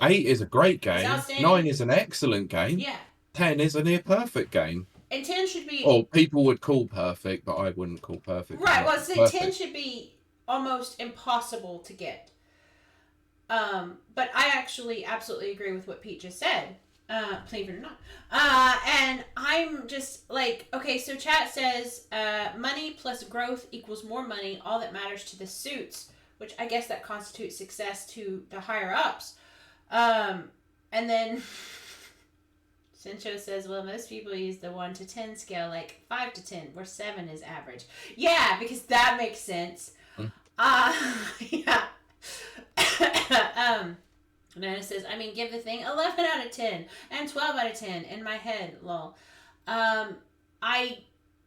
8 is a great game. 9 is an excellent game. Yeah. 10 is a near perfect game. And 10 should be. Or people would call perfect, but I wouldn't call perfect. Right. Well, so 10 should be almost impossible to get. But I actually absolutely agree with what Pete just said. Believe it or not. And I'm just like, okay, so chat says money plus growth equals more money. All that matters to the suits, which I guess that constitutes success to the higher ups. And then Cincho says, well, most people use the 1 to 10 scale, like 5 to 10, where 7 is average. Yeah, because that makes sense. Yeah. Nana says, I mean, give the thing 11 out of 10 and 12 out of 10 in my head, lol. I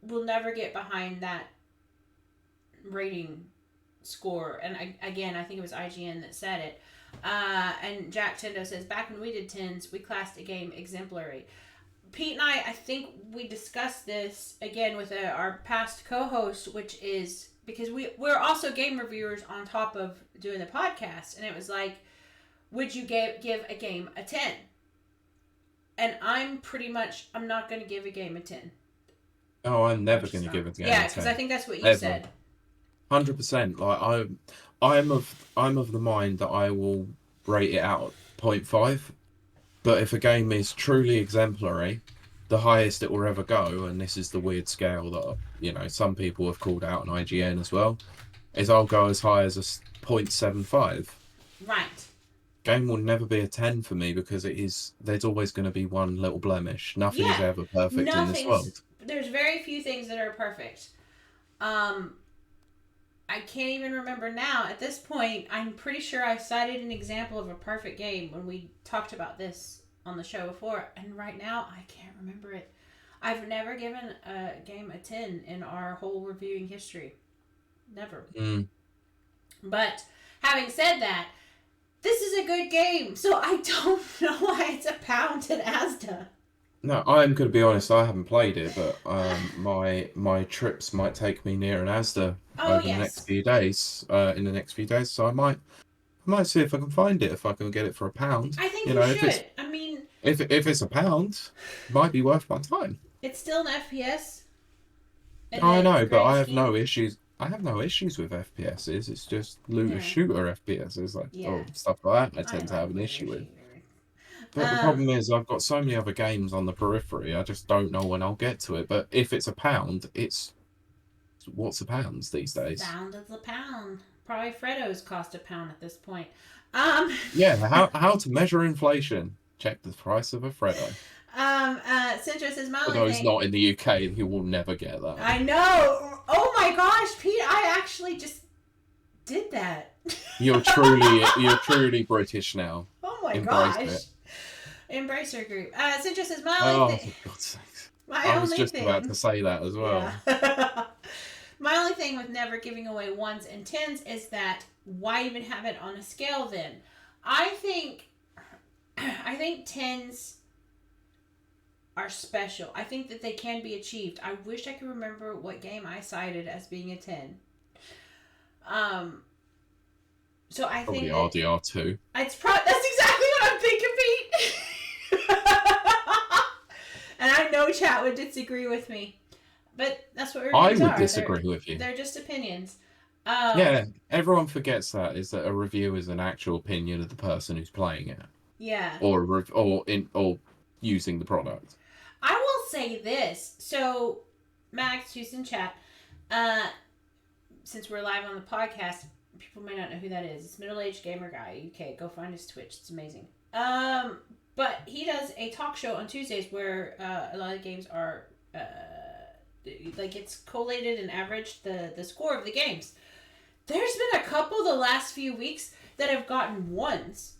will never get behind that rating score. And I think it was IGN that said it. And Jack Tendo says, back when we did 10s, we classed a game exemplary. Pete and I think we discussed this again with our past co-host, which is because we're also game reviewers on top of doing the podcast. And it was like, would you give a game a 10? And I'm not going to give a game a 10. Oh, I'm never going to give it a game Yeah, a because 10. I think that's what you Ever. said. 100%. Like I'm of the mind that I will rate it out at 0.5. But if a game is truly exemplary, the highest it will ever go, and this is the weird scale that some people have called out on IGN as well, is I'll go as high as a 0.75. Right. Game will never be a 10 for me because there's always going to be one little blemish. Nothing's ever perfect in this world. There's very few things that are perfect. I can't even remember now. At this point, I'm pretty sure I cited an example of a perfect game when we talked about this on the show before, and right now I can't remember it. I've never given a game a 10 in our whole reviewing history. Never. But having said that, this is a good game, so I don't know why it's a pound at Asda. No, I'm going to be honest, I haven't played it, but my trips might take me near an Asda over the next few days. In the next few days, so I might see if I can find it, if I can get it for a pound. I think you should. I mean, if it's a pound, it might be worth my time. It's still an FPS. I know, but I have no issues. I have no issues with FPSs. It's just looter shooter FPSs, stuff like that. I tend to have an issue with. But the problem is, I've got so many other games on the periphery. I just don't know when I'll get to it. But if it's a pound, what's a pound these days? Pound is a pound. Probably Freddos cost a pound at this point. Yeah, how to measure inflation? Check the price of a Freddo. Sintra says my although he's not in the UK, he will never get that. I know. Oh my gosh, Pete! I actually just did that. You're truly British now. Oh my gosh. Embracer group. Sintra says my only thing. For God's sakes. I was just about to say that as well. Yeah. My only thing with never giving away 1s and 10s is that why even have it on a scale then? I think 10s are special. I think that they can be achieved. I wish I could remember what game I cited as being a 10. So I probably think RDR2. That's exactly what I'm thinking, Pete. And I know chat would disagree with me, but that's what reviews I would disagree with you. They're just opinions. Yeah, everyone forgets that a review is an actual opinion of the person who's playing it. Yeah. Or using the product. I will say this. So, Max, who's in chat, since we're live on the podcast, people may not know who that is. It's middle-aged gamer guy. Okay, go find his Twitch. It's amazing. But he does a talk show on Tuesdays where a lot of games are it's collated and averaged the score of the games. There's been a couple the last few weeks that have gotten 1s.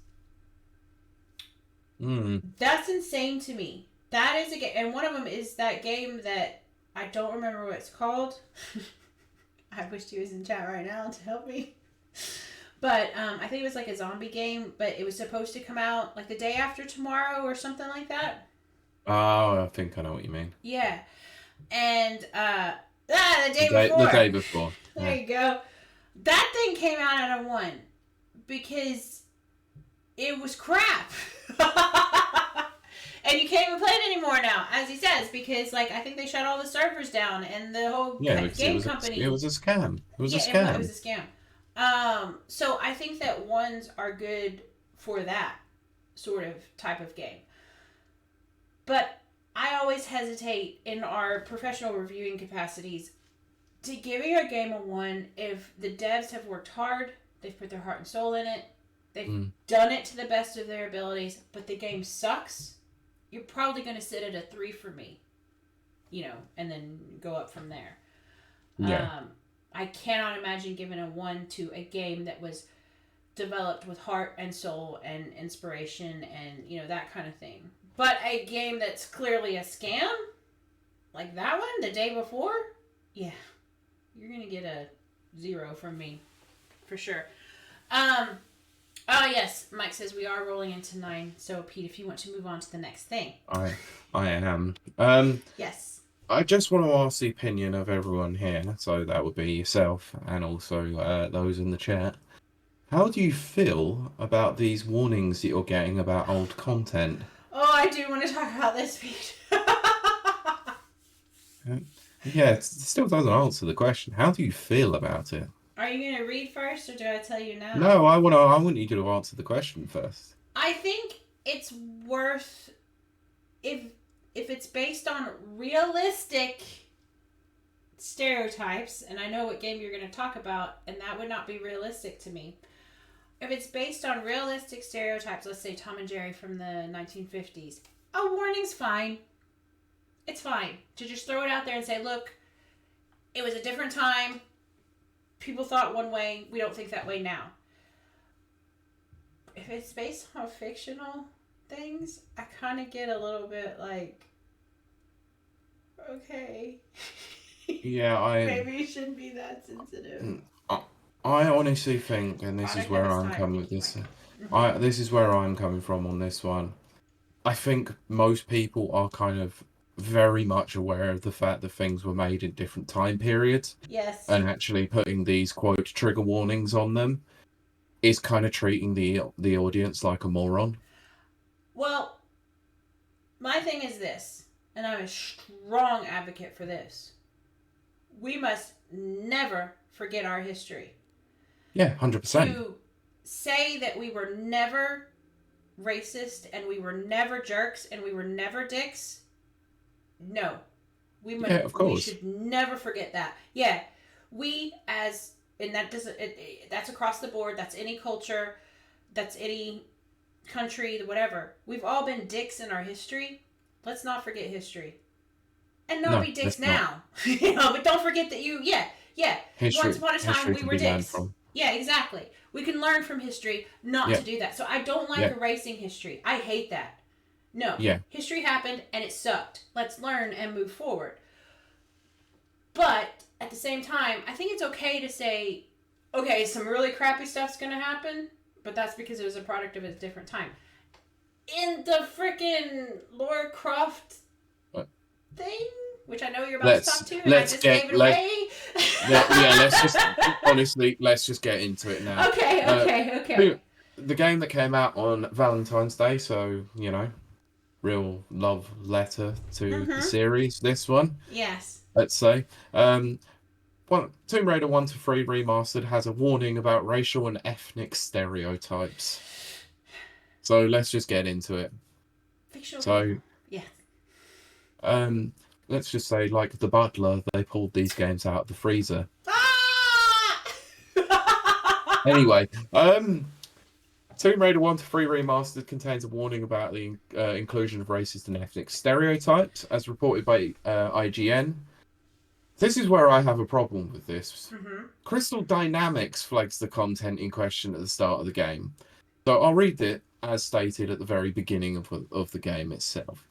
That's insane to me. That is a game, and one of them is that game that I don't remember what it's called. I wish he was in chat right now to help me. But I think it was like a zombie game, but it was supposed to come out like the day after tomorrow or something like that. Oh, I think I know what you mean. Yeah. And the day before. The day before. There you go. That thing came out at a 1 because it was crap. And you can't even play it anymore now, as he says, because I think they shut all the servers down and the whole game company. It was a scam. It was a scam. So I think that 1s are good for that sort of type of game. But I always hesitate in our professional reviewing capacities to giving a game a 1 if the devs have worked hard, they've put their heart and soul in it, they've done it to the best of their abilities, but the game sucks. You're probably going to sit at a 3 for me, and then go up from there. Yeah. I cannot imagine giving a 1 to a game that was developed with heart and soul and inspiration and, that kind of thing. But a game that's clearly a scam, like that one, the day before, yeah, you're going to get a 0 from me, for sure. Oh, yes, Mike says we are rolling into 9. So, Pete, if you want to move on to the next thing. I am. Yes. I just want to ask the opinion of everyone here. So that would be yourself and also those in the chat. How do you feel about these warnings that you're getting about old content? Oh, I do want to talk about this, Pete. Yeah, it still doesn't answer the question. How do you feel about it? Are you going to read first, or do I tell you now? No, I want you to answer the question first. I think it's worth, if it's based on realistic stereotypes, and I know what game you're going to talk about, and that would not be realistic to me. If it's based on realistic stereotypes, let's say Tom and Jerry from the 1950s, a warning's fine. It's fine to just throw it out there and say, look, it was a different time. People thought one way. We don't think that way now. If it's based on fictional things, I kind of get a little bit like, okay. Yeah, Maybe you shouldn't be that sensitive. I honestly think, and this is where I'm coming with this. This is where I'm coming from on this one. I think most people are kind of very much aware of the fact that things were made in different time periods. Yes. And actually putting these quote trigger warnings on them is kind of treating the audience like a moron. Well, my thing is this, and I'm a strong advocate for this. We must never forget our history. Yeah, 100%. To say that we were never racist and we were never jerks and we were never dicks, no. We should never forget that. Yeah, we as, and that doesn't, that's across the board, that's any culture, that's any country, whatever. We've all been dicks in our history. Let's not forget history. And not be dicks now. But don't forget that history, once upon a time we were dicks. Yeah, exactly. We can learn from history not to do that. So I don't like erasing history. I hate that. No. Yeah. History happened and it sucked. Let's learn and move forward. But at the same time, I think it's okay to say, okay, some really crappy stuff's going to happen, but that's because it was a product of a different time. In the frickin' Lara Croft thing, which I know you're about to talk to, and I just gave it away. Let's just get into it now. Okay. The game that came out on Valentine's Day, so, real love letter to the series, this one. Yes. Let's say. Tomb Raider 1 to 3 Remastered has a warning about racial and ethnic stereotypes. So let's just get into it. Fictional. So, yeah. Let's just say, like the butler, they pulled these games out of the freezer. Anyway, Tomb Raider 1 to 3 Remastered contains a warning about the inclusion of racist and ethnic stereotypes, as reported by IGN. This is where I have a problem with this. Crystal Dynamics flags the content in question at the start of the game. So I'll read it as stated at the very beginning of the game itself.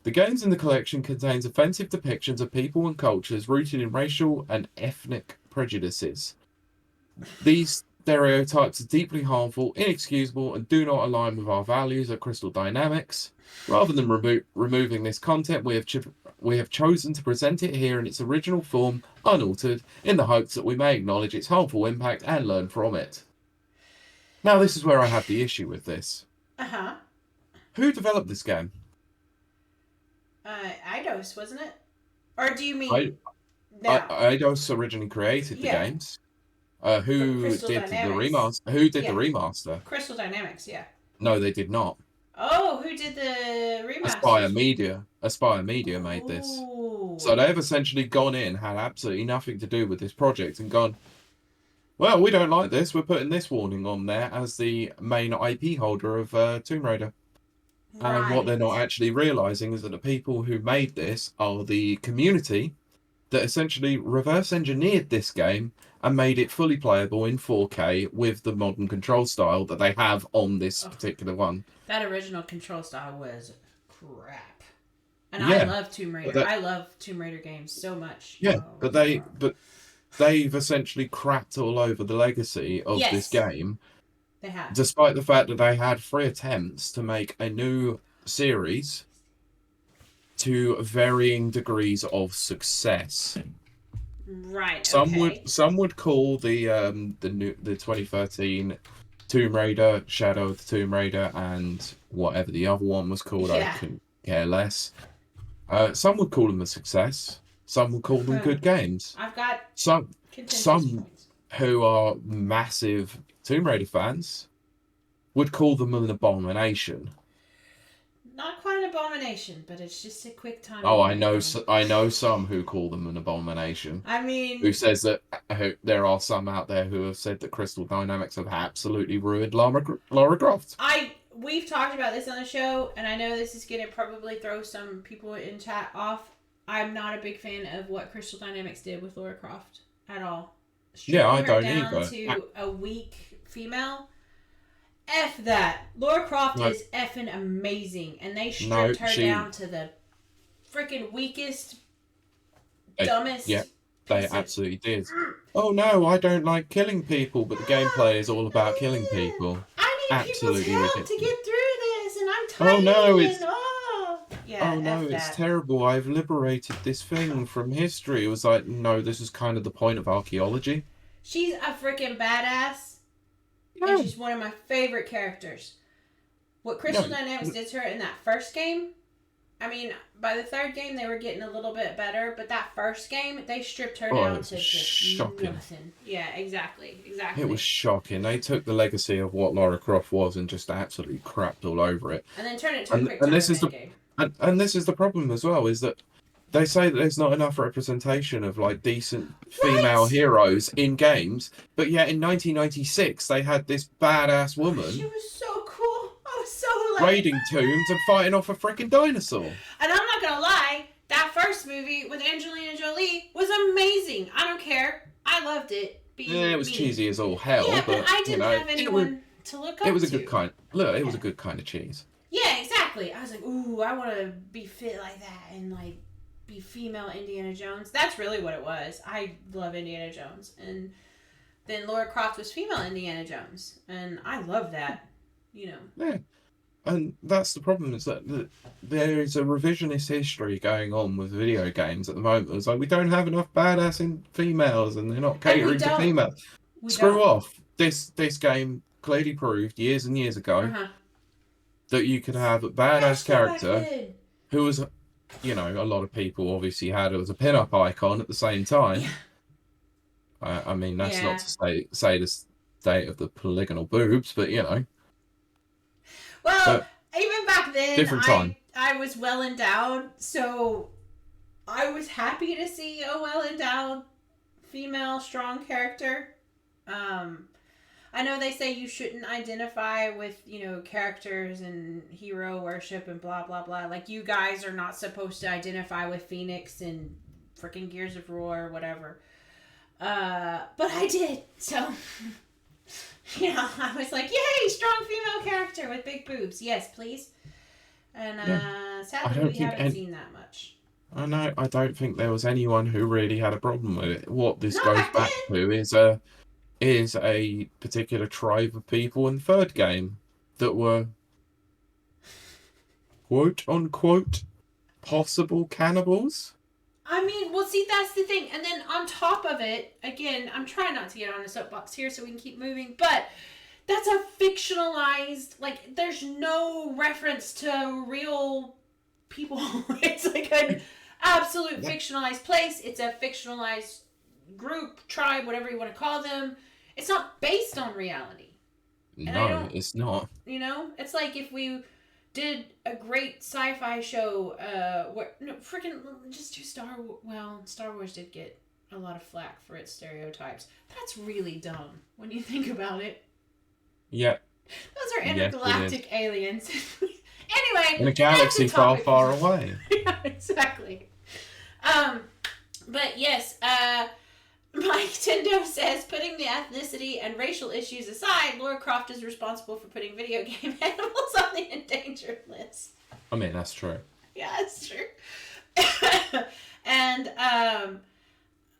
The games in the collection contains offensive depictions of people and cultures rooted in racial and ethnic prejudices. These stereotypes are deeply harmful, inexcusable, and do not align with our values at Crystal Dynamics. Rather than removing this content, we have chosen to present it here in its original form, unaltered, in the hopes that we may acknowledge its harmful impact and learn from it. Now, this is where I have the issue with this. Who developed this game? Eidos, wasn't it? Or do you mean... Eidos originally created the games. Who did the remaster? Crystal Dynamics, yeah. No, they did not. Oh, who did the remaster? Aspire Media made this. So they've essentially gone in, had absolutely nothing to do with this project, and gone, well, we don't like this. We're putting this warning on there as the main IP holder of Tomb Raider. Right. And what they're not actually realizing is that the people who made this are the community that essentially reverse engineered this game and made it fully playable in 4K with the modern control style that they have on this particular one. That original control style was crap. And I love Tomb Raider. I love Tomb Raider games so much. Yeah, but they've essentially crapped all over the legacy of this game. They have. Despite the fact that they had 3 attempts to make a new series to varying degrees of success. Right. Some would call the 2013 Tomb Raider, Shadow of the Tomb Raider, and whatever the other one was called, I Yeah. couldn't care less. Some would call them a success. Some would call them good games. I've got Some contentious points. who are massive Tomb Raider fans would call them an abomination. Not quite an abomination, but it's just a quick time. Oh, I know some who call them an abomination. I mean, who says that there are some out there who have said that Crystal Dynamics have absolutely ruined Lara Croft. We've talked about this on the show, and I know this is going to probably throw some people in chat off. I'm not a big fan of what Crystal Dynamics did with Lara Croft at all. Yeah, I don't down either. To a weak female. F that. Lara Croft is effing amazing, and they stripped her down to the freaking weakest, dumbest. Yeah, they absolutely did. Oh no, I don't like killing people, but the gameplay is all about killing people. I need Absolutely people's help ridiculous. to get through this, and I'm tired. Oh no, it's terrible. I've liberated this thing from history. It was like, no, this is kind of the point of archaeology. She's a freaking badass. Yeah. And she's one of my favorite characters. What Crystal Dynamics did to her in that first game, I mean, by the third game they were getting a little bit better, but that first game they stripped her down to just nothing. Yeah, exactly. It was shocking. They took the legacy of what Lara Croft was and just absolutely crapped all over it. And then turned it to a quick time game. And this is the problem as well, is that they say that there's not enough representation of like decent female heroes in games, but yet in 1996 they had this badass woman. She was so cool. I was so like raiding tombs and fighting off a freaking dinosaur. And I'm not gonna lie, that first movie with Angelina Jolie was amazing. I don't care. I loved it. It was cheesy as all hell. Yeah, but I didn't have anyone to look up to. It was a good kind. Look, it was a good kind of cheese. Yeah, exactly. I was like, ooh, I want to be fit like that and like be female Indiana Jones. That's really what it was. I love Indiana Jones. And then Lara Croft was female Indiana Jones. And I love that, you know. Yeah. And that's the problem, is that there is a revisionist history going on with video games at the moment. It's like, we don't have enough badass females and they're not catering to females. Screw off. This game clearly proved years and years ago that you could have a badass character who was, you know, a lot of people obviously had it as a pin-up icon at the same time. Yeah. I mean, that's not to say the state of the polygonal boobs, but you know. Well, even back then, different time. I was well endowed, so I was happy to see a well endowed female strong character. I know they say you shouldn't identify with, you know, characters and hero worship and blah, blah, blah. Like, you guys are not supposed to identify with Phoenix and freaking Gears of War or whatever. But I did, so, you know, I was like, yay, strong female character with big boobs. Yes, please. And sadly, we haven't seen that much. I know, I don't think there was anyone who really had a problem with it. What this goes back to is a particular tribe of people in the third game that were quote unquote possible cannibals. I mean, well, see, that's the thing. And then on top of it, again, I'm trying not to get on a soapbox here so we can keep moving, but that's a fictionalized, like, there's no reference to real people. It's like an absolute fictionalized place. It's a fictionalized group, tribe, whatever you want to call them. It's not based on reality. No, it's not. You know, it's like if we did a great sci-fi show, just do Star Wars. Well, Star Wars did get a lot of flack for its stereotypes. That's really dumb when you think about it. Yeah. Those are intergalactic aliens. Anyway, in a galaxy far, far away. Yeah, exactly. But yes, Mike Tendo says, putting the ethnicity and racial issues aside, Lara Croft is responsible for putting video game animals on the endangered list. I mean, that's true. Yeah, that's true. And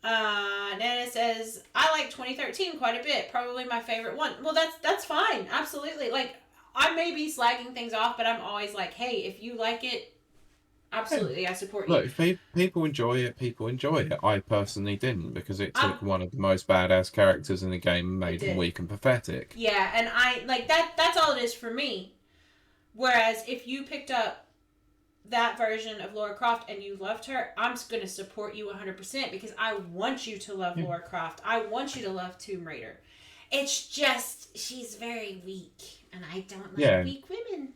Nana says, I like 2013 quite a bit. Probably my favorite one. Well, that's fine. Absolutely. Like, I may be slagging things off, but I'm always like, hey, if you like it, Absolutely, I support you. Look, if people enjoy it, people enjoy it. I personally didn't because it Um, took one of the most badass characters in the game and it made him did. weak and pathetic. Yeah, and I like that. That's all it is for me. Whereas if you picked up that version of Lara Croft and you loved her, I'm going to support you 100% because I want you to love Yeah. Lara Croft. I want you to love Tomb Raider. It's just she's very weak, and I don't like Yeah, weak women.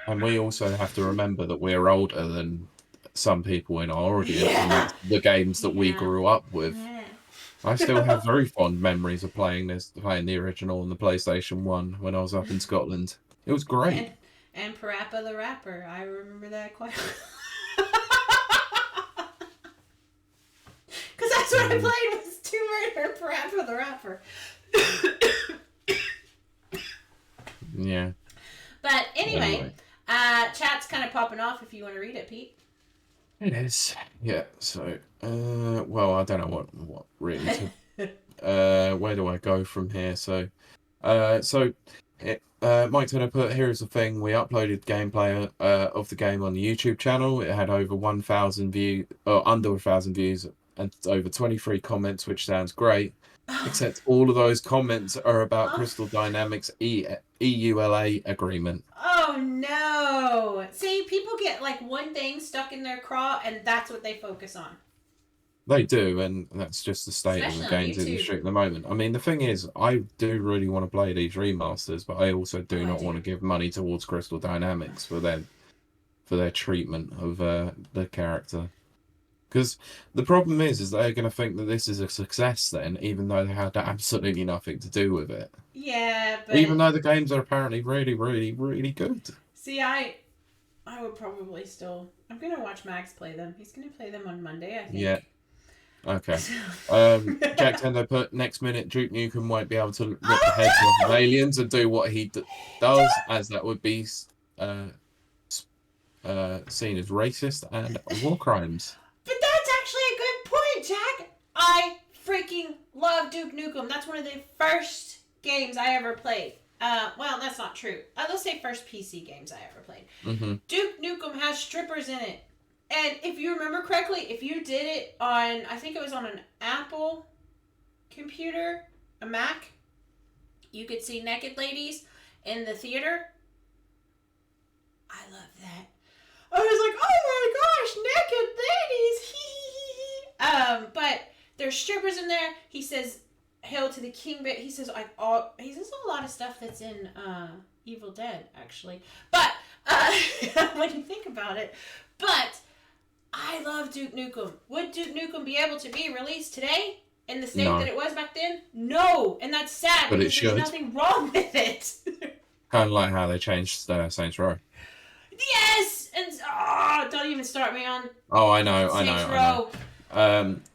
and we also have to remember that we're older than some people in our audience, and Yeah. that's the games that we Yeah. grew up with. Yeah. I still have very fond memories of playing the original on the PlayStation 1 when I was up in Scotland. It was great. And Parappa the Rapper. I remember that quite because that's what I played was Tomb Raider and Parappa the Rapper. Yeah. But anyway, chat's kind of popping off if you want to read it, Pete. It is. Yeah, so, well, I don't know what really to, where do I go from here? So, Mike Turner put, here is the thing, we uploaded gameplay of the game on the YouTube channel. It had over 1,000 views, or under 1,000 views, and over 23 comments, which sounds great. Except all of those comments are about Crystal Dynamics EULA agreement. Oh no! See, people get like one thing stuck in their craw, and that's what they focus on. They do, and that's just the state Especially of the on games YouTube. industry at the moment. I mean, the thing is, I do really want to play these remasters, but I also do not want to give money towards Crystal Dynamics for their treatment of the character. Because the problem is they're going to think that this is a success then, even though they had absolutely nothing to do with it. Yeah, but even though the games are apparently really, really, really good. See, I would probably still. I'm gonna watch Max play them. He's gonna play them on Monday, I think. Yeah. Okay. Jack Tendo put, next minute Duke Nukem won't be able to rip the heads off of aliens and do what he does, as that would be seen as racist and war crimes. But that's actually a good point, Jack. I freaking love Duke Nukem. That's one of the first games I ever played. Well, that's not true. Let's say first PC games I ever played. Mm-hmm. Duke Nukem has strippers in it. And if you remember correctly, if you did it on, I think it was on an Apple computer, a Mac, you could see naked ladies in the theater. I love that. I was like, oh my gosh, naked ladies. But there's strippers in there. He says, "Hail to the king." But he says he says a lot of stuff that's in Evil Dead, actually. But when you think about it, but I love Duke Nukem. Would Duke Nukem be able to be released today in the state that it was back then? No, and that's sad but because there's nothing wrong with it. Kind of like how they changed Saints Row. Yes, and don't even start me on. Oh, I know.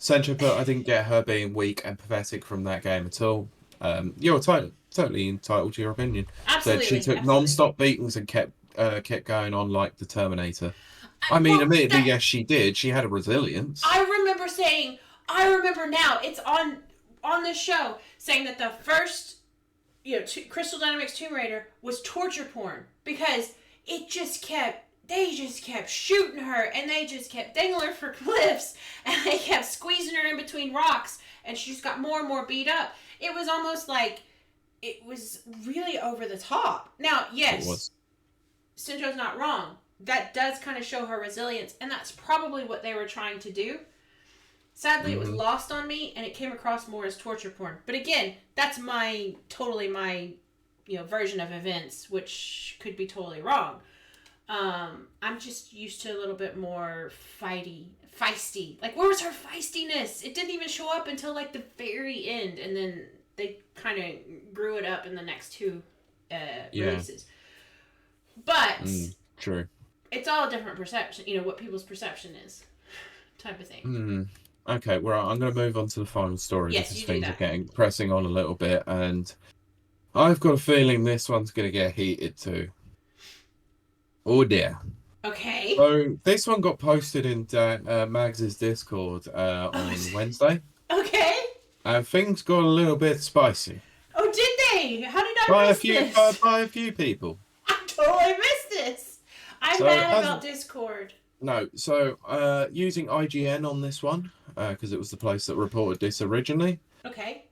Sentra put, I didn't get her being weak and pathetic from that game at all. You're totally entitled to your opinion. Absolutely. Said she took non-stop beatings and kept going on like the Terminator. I mean, admittedly, yes, she did. She had a resilience. I remember now. It's on this show saying that the first, Crystal Dynamics Tomb Raider was torture porn because they just kept shooting her and they just kept dangling her for cliffs and they kept squeezing her in between rocks and she just got more and more beat up. It was almost like it was really over the top. Now, yes, Sinjo's not wrong. That does kind of show her resilience, and that's probably what they were trying to do. Sadly, it was lost on me, and it came across more as torture porn. But again, that's my version of events, which could be totally wrong. I'm just used to a little bit more feisty. Like, where was her feistiness? It didn't even show up until like the very end, and then they kind of grew it up in the next two releases. But true. It's all a different perception, what people's perception is, type of thing. Okay, well, I'm going to move on to the final story because things are pressing on a little bit, and I've got a feeling this one's going to get heated too. Oh dear. Okay. So this one got posted in Mags's Discord on Wednesday. Okay. Things got a little bit spicy. Oh, did they? How did I miss this? By a few people. I totally missed this. I'm mad about Discord. No, so using IGN on this one, because it was the place that reported this originally. Okay.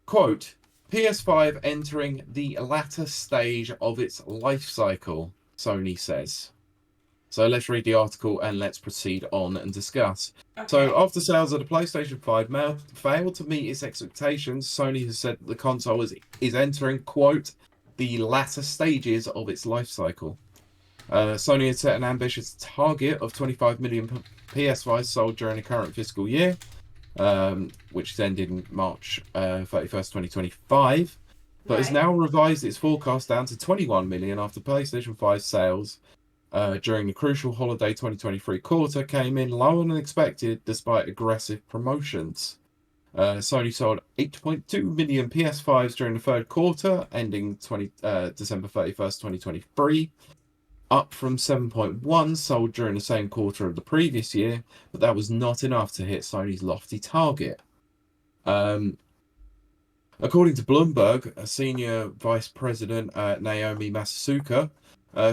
Quote, PS5 entering the latter stage of its life cycle, Sony says. So let's read the article and let's proceed on and discuss. So Okay. after sales of the PlayStation 5 failed to meet its expectations, Sony has said the console is entering, quote, the latter stages of its life cycle. Sony had set an ambitious target of 25 million PS5s sold during the current fiscal year, which is ending March 31st, 2025, but has Right. now revised its forecast down to 21 million after PlayStation 5 sales during the crucial holiday 2023 quarter came in lower than expected despite aggressive promotions. Sony sold 8.2 million PS5s during the third quarter, ending December 31st, 2023, up from 7.1 sold during the same quarter of the previous year, but that was not enough to hit Sony's lofty target. According to Bloomberg, a senior vice president, Naomi Masuka,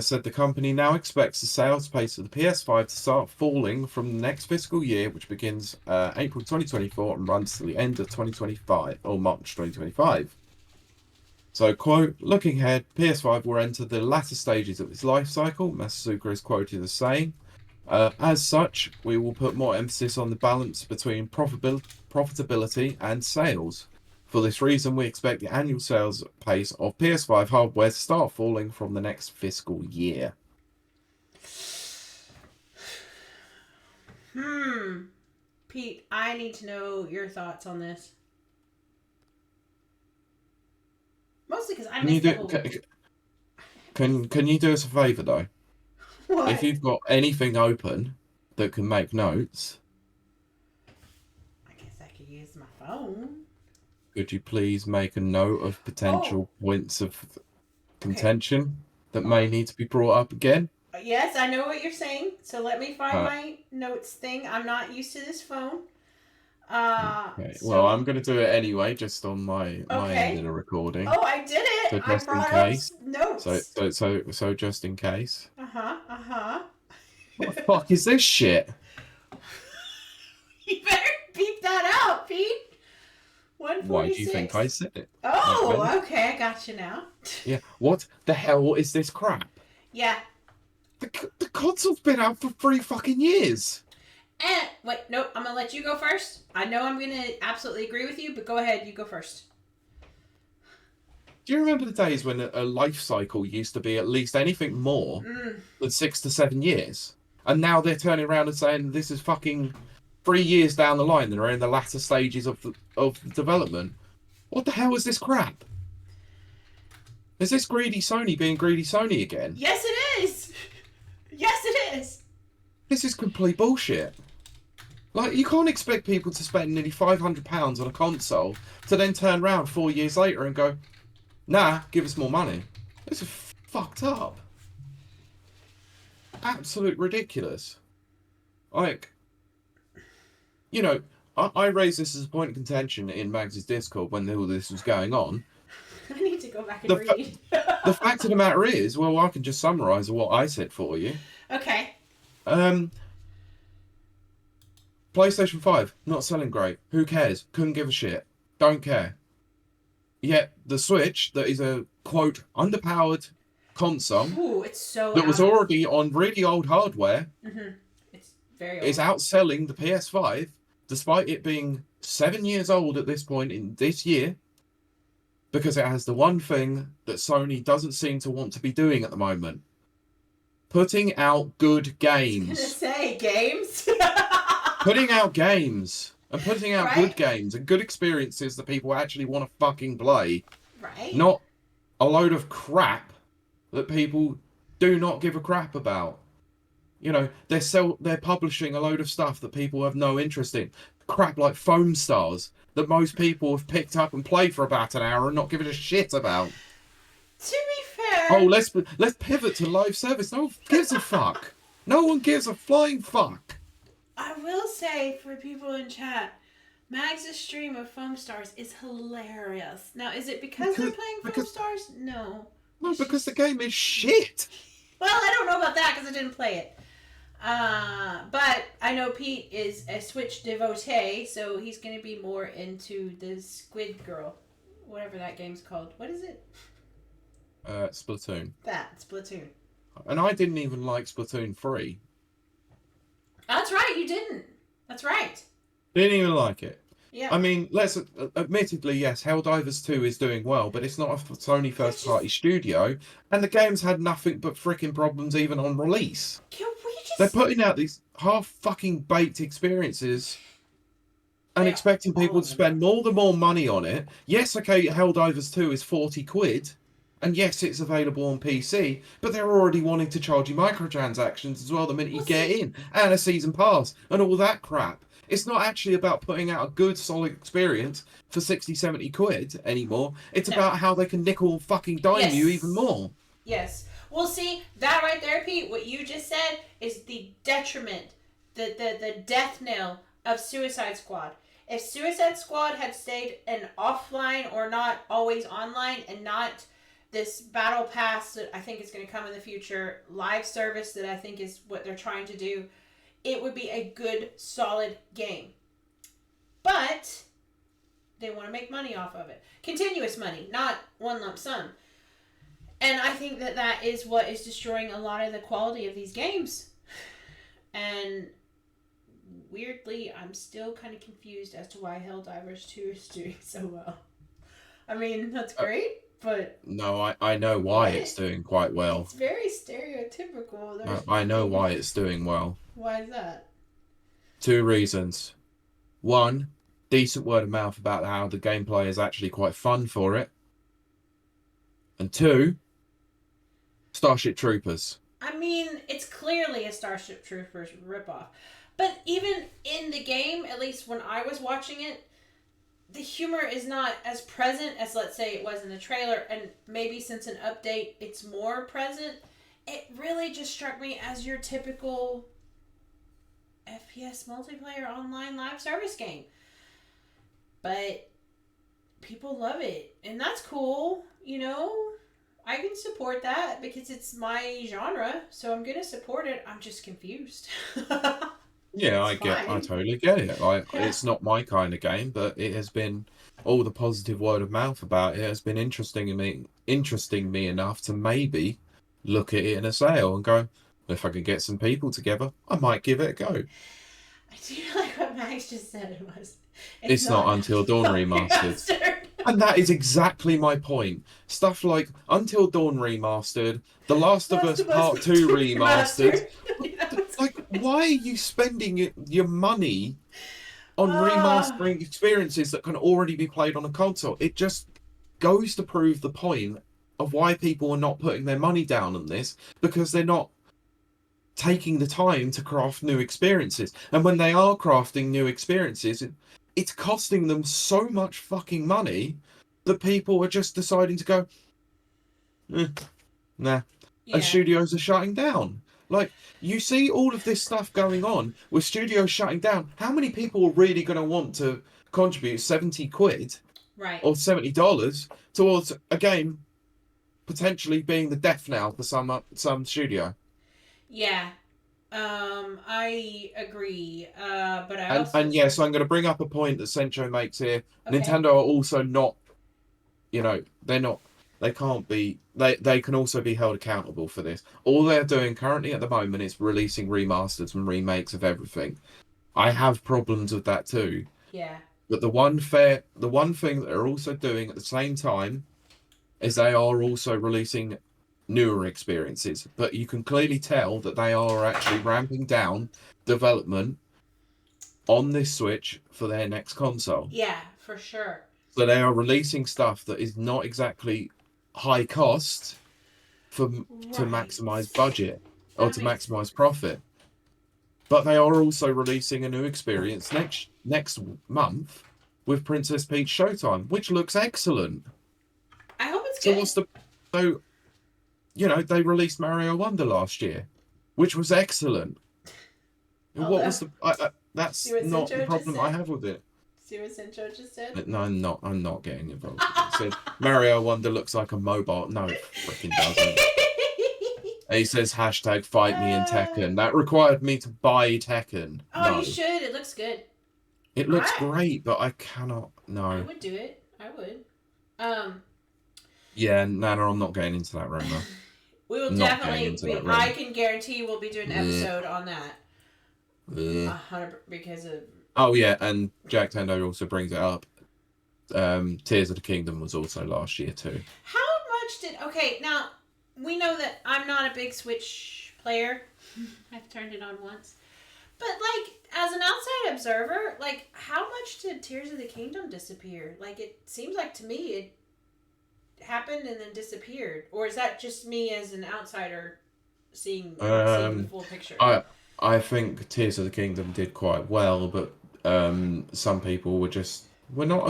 said the company now expects the sales pace of the PS5 to start falling from the next fiscal year, which begins April 2024 and runs to the end of 2025 or March 2025. So, quote, looking ahead, PS5 will enter the latter stages of its life cycle, Masuka is quoted as saying. As such, we will put more emphasis on the balance between profitability and sales. For this reason, we expect the annual sales pace of PS5 hardware to start falling from the next fiscal year. Pete, I need to know your thoughts on this. Mostly because I Can you missed the do whole. can you do us a favour though? If What? you've got anything open that can make notes, I guess I could use my phone. could you please make a note of Oh, potential points of okay. contention that Oh, may need to be brought up again? yes, I know what you're saying. So let me find Uh, my notes thing. I'm not used to this phone. okay. Well, So I'm going to do it anyway, just on my end of okay. the recording. Oh, I did it. So I just in brought up case. So notes. so so so just in case. Uh huh. Uh huh. What the fuck is this shit? You better beep that out, Pete. Why do you think 146. I said it? Okay. Oh, okay. I got you now. Yeah. What the hell is this crap? Yeah. The console's been out for 3 fucking years. And wait, nope. I'm gonna let you go first. I know I'm gonna absolutely agree with you, but go ahead. You go first. Do you remember the days when a life cycle used to be at least anything more Mm. than 6 to 7 years? And now they're turning around and saying this is fucking 3 years down the line. They're in the latter stages of the development. What the hell is this crap? Is this greedy Sony being greedy Sony again? Yes, it is. Yes, it is. This is complete bullshit. Like, you can't expect people to spend nearly £500 on a console to then turn around 4 years later and go, nah, give us more money. This is fucked up. Absolute ridiculous. Like, you know, I raised this as a point of contention in Mags's Discord when all this was going on. I need to go back and The, read. the fact of the matter is, well, I can just summarise what I said for you. Okay. Um, PlayStation 5, not selling great. Who cares? Couldn't give a shit. Don't care. Yet the Switch, that is a, quote, underpowered console Ooh, it's so that was out of. already on really old hardware, Mm-hmm. It's very is old. outselling the PS5, despite it being 7 years old at this point in this year, because it has the one thing that Sony doesn't seem to want to be doing at the moment. Putting out good I was gonna games. say games. Putting out games. And putting out good Right. games and good experiences that people actually want to fucking play. Right. Not a load of crap that people do not give a crap about. You know, they're publishing a load of stuff that people have no interest in. Crap like Foam Stars that most people have picked up and played for about an hour and not given a shit about. To be fair. Oh, let's pivot to live service. No one gives a fuck. No one gives a flying fuck. I will say for people in chat, Mags' stream of Foam Stars is hilarious. Now, is it because they're playing Foam Stars? No. No, because the game is shit. Well, I don't know about that because I didn't play it. But I know Pete is a Switch devotee, so he's going to be more into the Squid Girl, whatever that game's called. What is it? Splatoon. That, Splatoon. And I didn't even like Splatoon 3. That's right, you didn't. That's right. Didn't even like it. Yeah. I mean, let's admittedly, yes, Helldivers 2 is doing well, but it's not a Sony first-party studio, and the game's had nothing but freaking problems even on release. Can we just... They're putting out these half-fucking-baked experiences and expecting people to spend more money on it. Yes, okay, Helldivers 2 is 40 quid, and yes, it's available on PC, but they're already wanting to charge you microtransactions as well the minute you get in, and a season pass, and all that crap. It's not actually about putting out a good, solid experience for 60, 70 quid anymore. It's about how they can nickel fucking dime you even more. Yes. Well, see, that right there, Pete, what you just said is the detriment, the death knell of Suicide Squad. If Suicide Squad had stayed an offline or not always online and not this battle pass that I think is going to come in the future, live service that I think is what they're trying to do, it would be a good, solid game. But they want to make money off of it. Continuous money, not one lump sum. And I think that is what is destroying a lot of the quality of these games. And weirdly, I'm still kind of confused as to why Helldivers 2 is doing so well. I mean, that's great, but... No, I know why it's doing quite well. It's very stereotypical. I know why it's doing well. Why is that? 2 reasons. 1, decent word of mouth about how the gameplay is actually quite fun for it. And 2, Starship Troopers. I mean, it's clearly a Starship Troopers ripoff. But even in the game, at least when I was watching it, the humor is not as present as, let's say, it was in the trailer. And maybe since an update, it's more present. It really just struck me as your typical FPS multiplayer online live service game. But people love it. And that's cool, you know? I can support that because it's my genre, so I'm going to support it. I'm just confused. Yeah, I totally get it. It's not my kind of game, but it has been, all the positive word of mouth about it has been interesting me enough to maybe look at it in a sale and go, if I could get some people together, I might give it a go. I do like what Max just said. It was. It's not Until Dawn Remastered. And that is exactly my point. Stuff like Until Dawn Remastered, The Last of Us Part 2 Remastered. Like, why are you spending your money on remastering experiences that can already be played on a console? It just goes to prove the point of why people are not putting their money down on this, because they're not taking the time to craft new experiences. And when they are crafting new experiences, it's costing them so much fucking money that people are just deciding to go, nah. Yeah. And studios are shutting down. Like, you see all of this stuff going on with studios shutting down. How many people are really going to want to contribute 70 quid or $70 towards a game potentially being the death knell for some studio? Yeah. I agree. But I also... And yes, I'm going to bring up a point that Sencho makes here. Okay. Nintendo are also not, they can also be held accountable for this. All they're doing currently at the moment is releasing remasters and remakes of everything. I have problems with that too. Yeah. But the one thing that they're also doing at the same time is they are also releasing newer experiences. But you can clearly tell that they are actually ramping down development on this Switch for their next console. Yeah, for sure. So they are releasing stuff that is not exactly high cost to maximize budget or to maximize profit. But they are also releasing a new experience next month with Princess Peach Showtime, which looks excellent. I hope it's good. They released Mario Wonder last year, which was excellent. That's not the problem I have with it. See what Centro just said? No, I'm not getting involved. It said Mario Wonder looks like a mobile. No, it freaking doesn't. He says hashtag fight me in Tekken. That required me to buy Tekken. Oh, No. you should. It looks good. It looks great, but I cannot. No. I would do it. I would. Yeah, Nana, I'm not getting into that rumor. We will Not definitely. I can guarantee we'll be doing an episode on that. 100 because of. Oh yeah, and Jack Tendo also brings it up. Tears of the Kingdom was also last year too. How much did? Okay, now we know that I'm not a big Switch player. I've turned it on once, but like as an outside observer, like how much did Tears of the Kingdom disappear? Like it seems like to me it happened and then disappeared, or is that just me as an outsider seeing the full picture? I think Tears of the Kingdom did quite well, but some people were not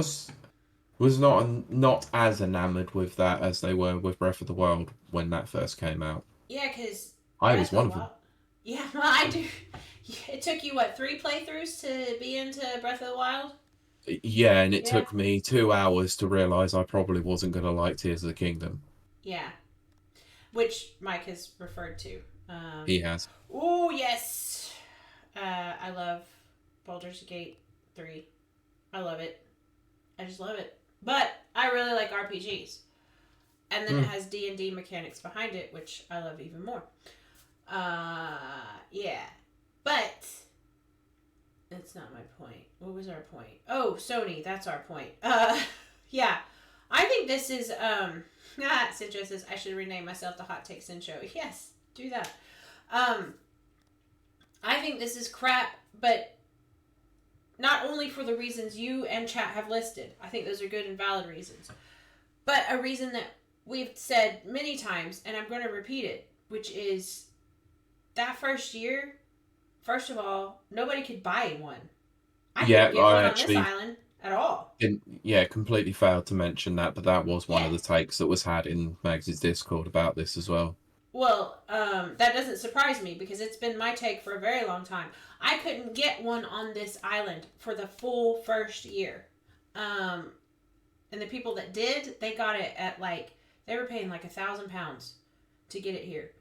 as enamored with that as they were with Breath of the Wild when that first came out. Yeah, because I was one of them. Yeah, well, I do. It took you, what, 3 playthroughs to be into Breath of the Wild? Yeah, and it took me 2 hours to realise I probably wasn't going to like Tears of the Kingdom. Yeah. Which Mike has referred to. He has. Oh, yes. I love Baldur's Gate 3. I love it. I just love it. But I really like RPGs. And then it has D&D mechanics behind it, which I love even more. Yeah. But that's not my point. What was our point? Oh, Sony, that's our point. Yeah. I think this is Sincho says I should rename myself the Hot Take Sincho. Yes, do that. I think this is crap, but not only for the reasons you and chat have listed. I think those are good and valid reasons. But a reason that we've said many times, and I'm going to repeat it, which is that first year, first of all, nobody could buy one. I couldn't get one on this island at all. Completely failed to mention that, but that was one of the takes that was had in Mags' Discord about this as well. Well, that doesn't surprise me because it's been my take for a very long time. I couldn't get one on this island for the full first year. And the people that did, they got it at they were paying £1,000 to get it here.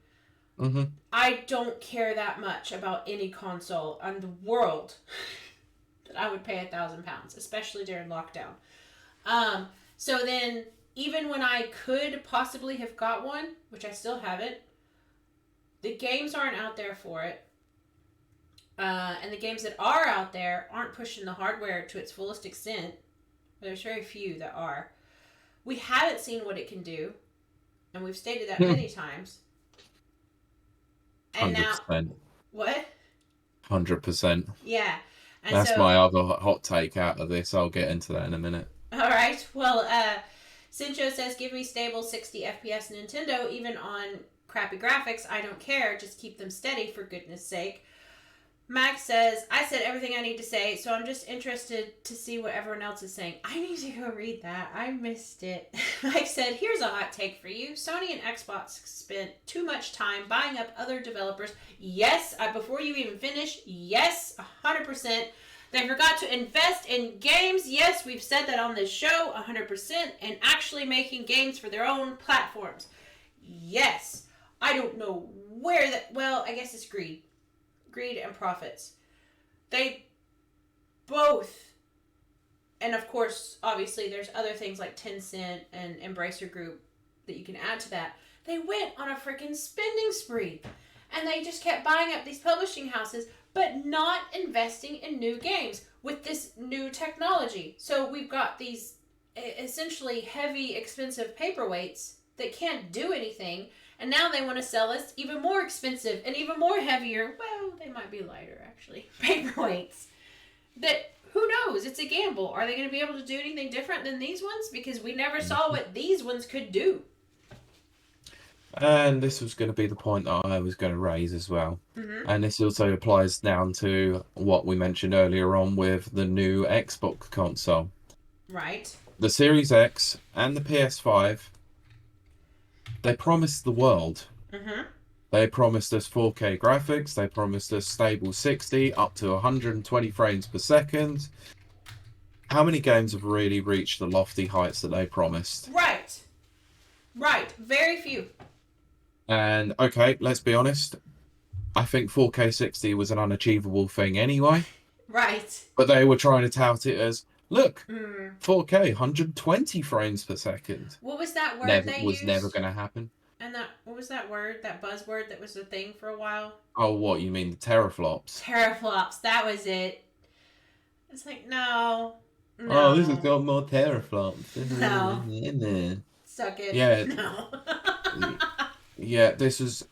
Mm-hmm. I don't care that much about any console in the world that I would pay £1,000, especially during lockdown. So then, even when I could possibly have got one, which I still haven't, the games aren't out there for it. And the games that are out there aren't pushing the hardware to its fullest extent. There's very few that are. We haven't seen what it can do, and we've stated that many times. And 100%. Now, what? 100%. Yeah. And that's my other hot take out of this. I'll get into that in a minute. All right. Well, Sincho says, give me stable 60 FPS Nintendo, even on crappy graphics. I don't care. Just keep them steady, for goodness sake. Max says, I said everything I need to say, so I'm just interested to see what everyone else is saying. I need to go read that. I missed it. Mike said, here's a hot take for you. Sony and Xbox spent too much time buying up other developers. Yes, before you even finish, yes, 100%. They forgot to invest in games. Yes, we've said that on this show, 100%. And actually making games for their own platforms. Yes. I don't know where that... Well, I guess it's greed. Greed and profits. They both... And of course, obviously, there's other things like Tencent and Embracer Group that you can add to that. They went on a freaking spending spree. And they just kept buying up these publishing houses, but not investing in new games with this new technology. So we've got these essentially heavy, expensive paperweights that can't do anything. And now they want to sell us even more expensive and even more heavier. Well, they might be lighter, actually. Paperweights. That, who knows? It's a gamble. Are they going to be able to do anything different than these ones? Because we never saw what these ones could do. And this was going to be the point that I was going to raise as well. Mm-hmm. And this also applies down to what we mentioned earlier on with the new Xbox console. Right. The Series X and the PS5, they promised the world. Mm-hmm. They promised us 4K graphics. They promised us stable 60, up to 120 frames per second. How many games have really reached the lofty heights that they promised? Right. Right. Very few. And okay, let's be honest. I think 4K 60 was an unachievable thing anyway. Right. But they were trying to tout it as, look, Mm. 4K, 120 frames per second. What was that word Never they was never used? going to happen. And what was that word? That buzzword that was a thing for a while? Oh, what you mean the teraflops? Teraflops. That was it. It's like no, Oh, this has no, got more teraflops. no. Suck it. Yeah, No. yeah. This was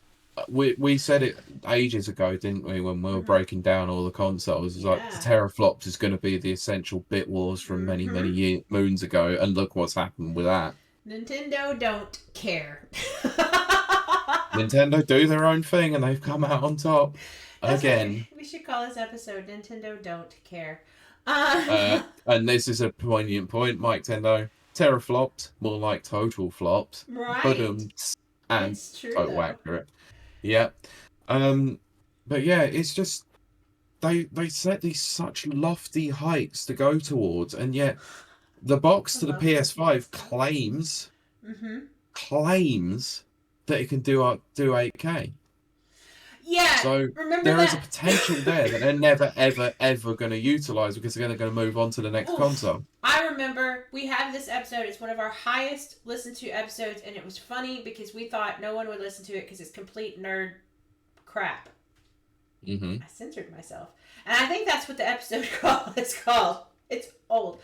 we said it ages ago, didn't we? When we were Mm-hmm. breaking down all the consoles, it's like the Yeah. teraflops is going to be the essential bit wars from Mm-hmm. many moons ago, and look what's happened with that. Nintendo don't care. Nintendo do their own thing, and they've come out on top That's what again. we should call this episode. Nintendo don't care. And this is a poignant point, Mike Tendo. Teraflops, more like total flops. But Right. and It's true total though. accurate. Yeah. But yeah, it's just they set these such lofty heights to go towards, and yet the box to the PS5 claims that it can do 8K. Yeah. So there is a potential there that they're never, ever going to utilize because they're going to move on to the next console. I remember we have this episode. It's one of our highest listened to episodes, and it was funny because we thought no one would listen to it because it's complete nerd crap. Mm-hmm. I censored myself. And I think that's what the episode is called. It's old.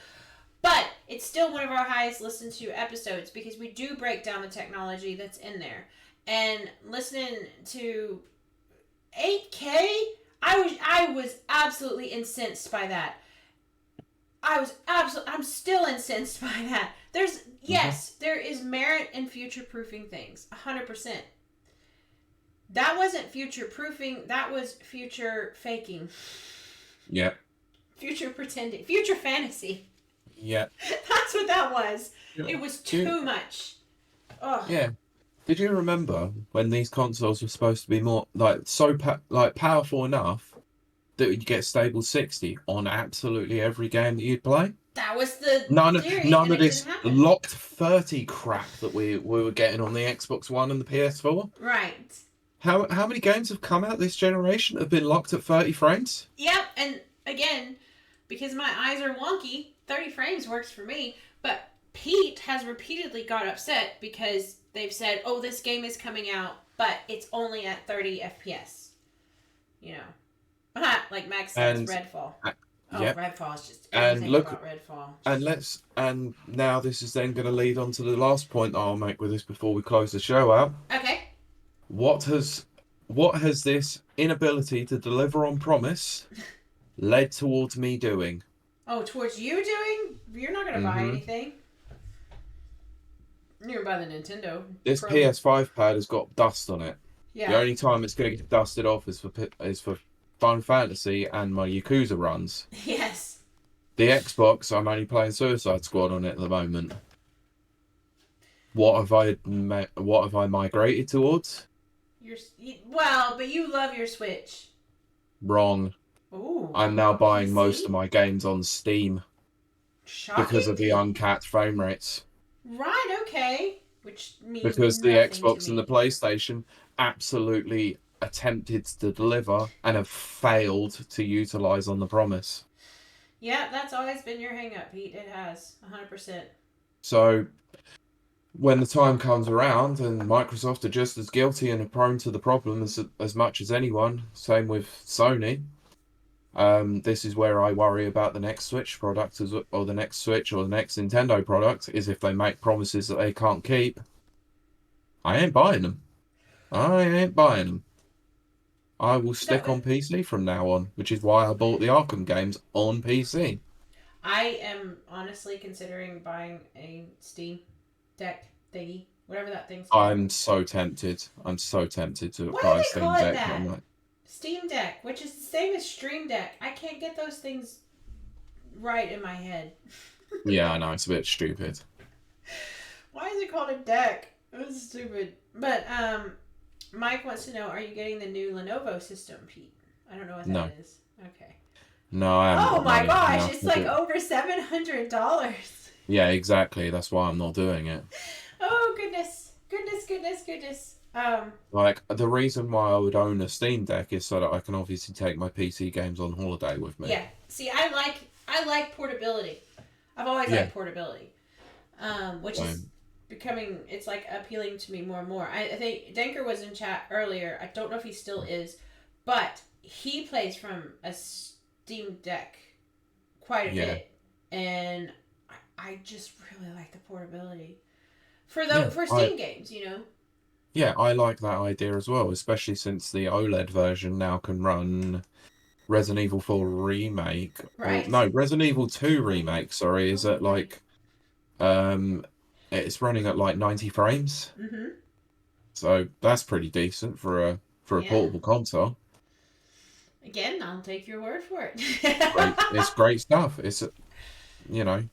But it's still one of our highest listened to episodes because we do break down the technology that's in there. And listening to 8K, I was absolutely incensed by that. I'm still incensed by that. There is merit in future-proofing things. 100%. That wasn't future-proofing, that was future faking. Yeah. Future pretending. Future fantasy. Yeah. That's what that was. Yeah. It was too much. Oh. Yeah. Did you remember when these consoles were supposed to be more powerful enough that you'd get stable 60 on absolutely every game that you'd play? That was the none theory, of this locked 30 crap that we were getting on the Xbox One and the PS4. Right. How many games have come out this generation that have been locked at 30 frames? Yep, and again, because my eyes are wonky, 30 frames works for me, but Pete has repeatedly got upset because they've said, oh, this game is coming out, but it's only at 30 FPS. You know. Like Max says, Redfall. Yep. Redfall is just anything about Redfall. And now this is then going to lead on to the last point I'll make with this before we close the show out. Okay. What has this inability to deliver on promise led towards me doing? Oh, towards you doing? You're not going to buy anything. You're going to buy the Nintendo. This PS5 pad has got dust on it. Yeah. The only time it's going to get dusted off is for Final Fantasy and my Yakuza runs. Yes. The Xbox, I'm only playing Suicide Squad on it at the moment. What have I migrated towards? But you love your Switch. Wrong. Ooh. I'm now buying most of my games on Steam. Shocking. Because of the uncapped frame rates. Right, okay. Which means because the Xbox and the PlayStation absolutely attempted to deliver and have failed to utilize on the promise. Yeah, that's always been your hang-up, Pete. It has. 100%. So when the time comes around and Microsoft are just as guilty and are prone to the problem as much as anyone, same with Sony, this is where I worry about the next Switch product or the next Switch or the next Nintendo product, is if they make promises that they can't keep. I ain't buying them. I will stick on PC from now on, which is why I bought the Arkham games on PC. I am honestly considering buying a Steam Deck thingy, whatever that thing's called. I'm so tempted to buy a Steam Deck. I'm like, Steam Deck, which is the same as Stream Deck. I can't get those things right in my head. Yeah, I know, it's a bit stupid. Why is it called a deck? It was stupid. But Mike wants to know, are you getting the new Lenovo system, Pete? I don't know what that is. Okay. No, I haven't. Oh my gosh, it's like over $700. Yeah, exactly. That's why I'm not doing it. Oh, goodness. Um, Like, the reason why I would own a Steam Deck is so that I can obviously take my PC games on holiday with me. yeah. See, I like portability. I've always Yeah. liked portability. Which is Um, becoming, it's like appealing to me more and more. I think Denker was in chat earlier. I don't know if he still is, but he plays from a Steam Deck quite a yeah. bit, and I just really like the portability Yeah. for Steam games. You know. Yeah, I like that idea as well, especially since the OLED version now can run Resident Evil 4 Remake, or Right. no, Resident Evil 2 Remake, sorry, is Oh, at right. like um it's running at like 90 frames. Mm-hmm. So that's pretty decent for a Yeah. portable console. Again, I'll take your word for it. Great, it's great stuff. It's you know,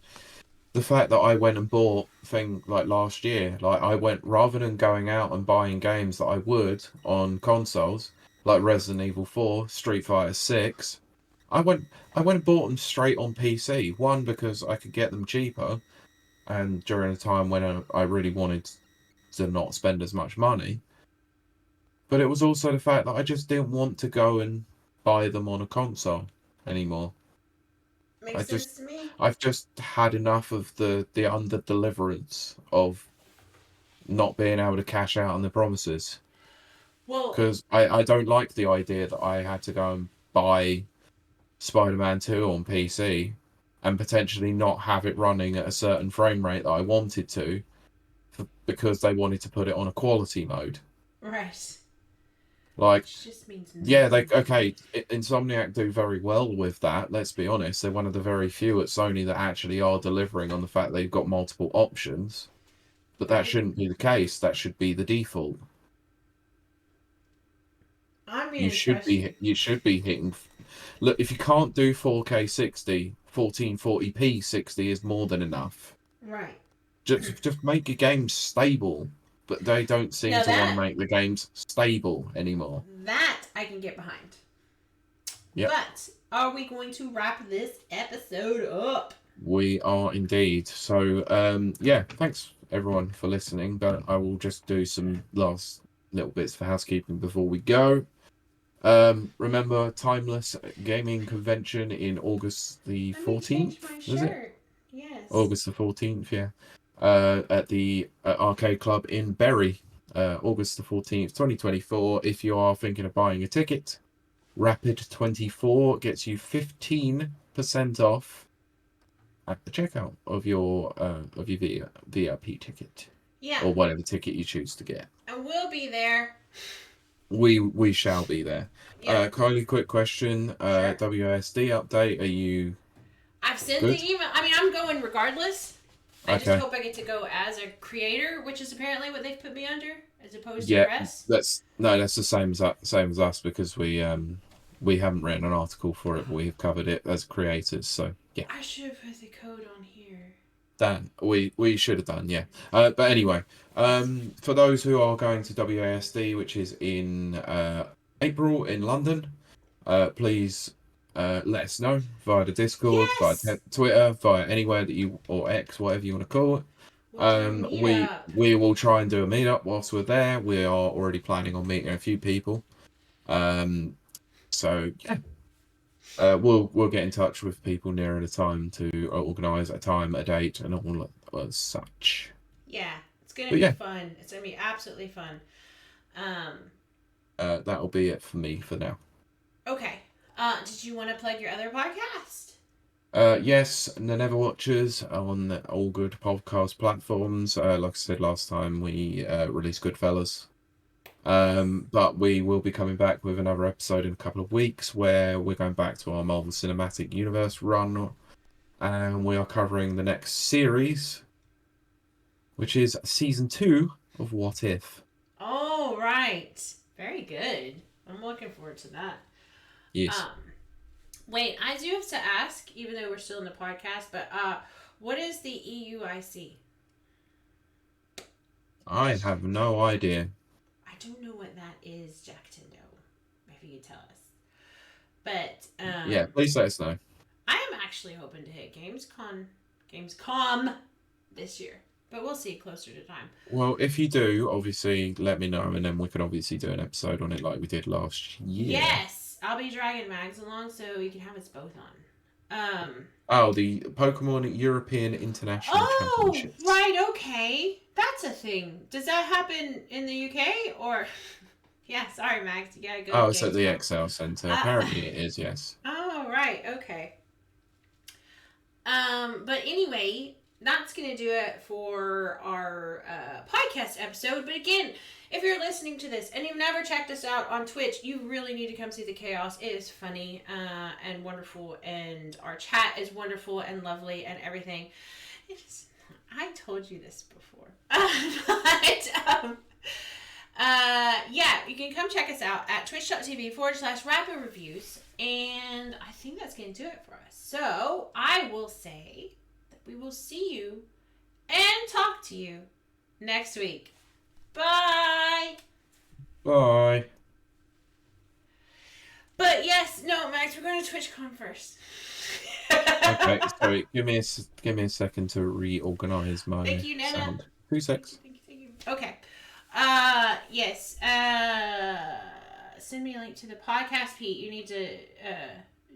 the fact that I went and bought thing like last year, like I went rather than going out and buying games that I would on consoles, like Resident Evil 4, Street Fighter 6, I went I went and bought them straight on PC. One, because I could get them cheaper, and during a time when I really wanted to not spend as much money. But it was also the fact that I just didn't want to go and buy them on a console anymore. I Makes just sense to me. I've just had enough of the under deliverance of not being able to cash out on the promises. Well, Because I don't like the idea that I had to go and buy Spider-Man 2 on PC and potentially not have it running at a certain frame rate that I wanted to because they wanted to put it on a quality mode. right. Like, Which just means yeah, they nothing to okay. me. Insomniac do very well with that. Let's be honest; they're one of the very few at Sony that actually are delivering on the fact they've got multiple options. But that Right. shouldn't be the case. That should be the default. I'm being frustrated. You should be hitting. Look, if you can't do 4K 60, 1440p 60 is more than enough. Right. Just make your games stable. But they don't seem Now to want to that make the games stable anymore. that I can get behind. Yep. But are we going to wrap this episode up? We are indeed. So, yeah, thanks everyone for listening. But I will just do some last little bits for housekeeping before we go. Remember Timeless Gaming Convention in August the Let me change 14th, my is it? shirt. Yes. August the 14th, yeah. At the Arcade Club in Bury, August the 14th, 2024. If you are thinking of buying a ticket, Rapid24 gets you 15% off at the checkout of your VIP ticket Yeah. or whatever ticket you choose to get. And we'll be there. We shall be there. Yeah. Kylie, quick question. Sure. WSD update. Are you I've sent the good? email. I mean, I'm going regardless. I just Okay. hope I get to go as a creator, which is apparently what they've put me under, as opposed to Yeah, press. that's the same as us because we haven't written an article for it, but we've covered it as creators. So yeah, I should have put the code on here. Dan, we should have done, yeah. But anyway, for those who are going to WASD, which is in April in London, please let us know via the Discord, via Yes! Twitter, via anywhere that you or X, whatever you want to call it. We'll do a meetup. We will try and do a meetup whilst we're there. We are already planning on meeting a few people. So yeah, we'll get in touch with people nearer the time to organise a time, a date, and all as such. Yeah, it's gonna But be yeah, fun. It's gonna be absolutely fun. Um, that'll be it for me for now. okay. Did you want to plug your other podcast? Yes, the Never Watchers on all good podcast platforms. Like I said last time, we released Goodfellas. But we will be coming back with another episode in a couple of weeks where we're going back to our Marvel Cinematic Universe run, and we are covering the next series, which is season 2 of What If. Oh, right. Very good. I'm looking forward to that. Yes. Wait, I do have to ask, even though we're still in the podcast, but what is the EUIC? I have no idea. I don't know what that is, Jack Tindo. Maybe you tell us. But Yeah, please let us know. I am actually hoping to hit Gamescom this year. But we'll see closer to time. Well, if you do, obviously let me know, and then we can obviously do an episode on it like we did last year. Yes, I'll be dragging Mags along so we can have us both on. Oh, the Pokemon European International Championships. Right, okay. That's a thing. Does that happen in the UK or? Yeah, sorry, Max. You gotta go. Oh, it's at the Excel Centre. Apparently, it is. Yes. Oh, right. Okay. But anyway, that's gonna do it for our podcast episode. But again, if you're listening to this and you've never checked us out on Twitch, you really need to come see the chaos. It is funny and wonderful, and our chat is wonderful and lovely and everything. It's, I told you this before, but yeah, you can come check us out at twitch.tv/rapid reviews, and I think that's going to do it for us. So I will say that we will see you and talk to you next week. Bye. Bye. But yes, no, Max, we're going to TwitchCon first. Okay, sorry. Give me a second to reorganize my Thank you, Nana. sound. 2 secs. Thank you. Okay. Yes. Send me a link to the podcast, Pete. You need to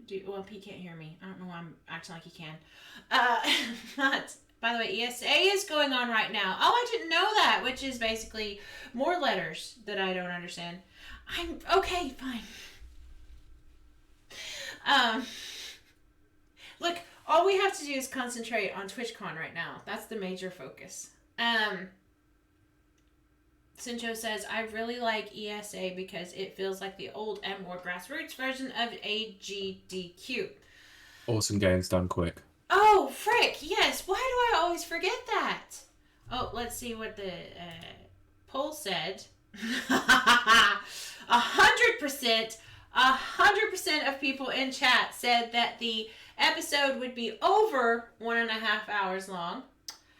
do. Well, Pete can't hear me. I don't know why I'm acting like he can. But by the way, ESA is going on right now. Oh, I didn't know that. Which is basically more letters that I don't understand. I'm okay. Fine. Look, all we have to do is concentrate on TwitchCon right now. That's the major focus. Sincho says, I really like ESA because it feels like the old and more grassroots version of AGDQ. Awesome games done quick. Oh, frick, yes. Why do I always forget that? Oh, let's see what the poll said. 100% of people in chat said that the episode would be over 1.5 hours long.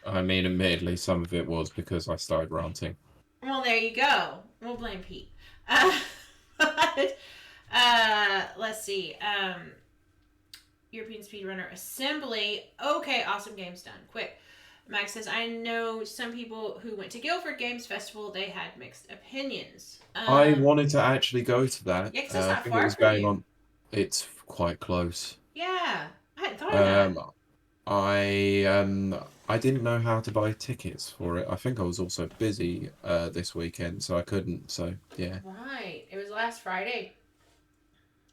I mean, admittedly, some of it was because I started ranting. Well, there you go. We'll blame Pete. But, let's see. European Speedrunner Assembly. Okay, awesome games done. Quick. Max says, I know some people who went to Guildford Games Festival. They had mixed opinions. I wanted to actually go to that. Yeah, because it's not I think far it was from going you. on. It's quite close. Yeah, I hadn't thought of that. I didn't know how to buy tickets for it. I think I was also busy this weekend, so I couldn't. So yeah. Right. It was last Friday.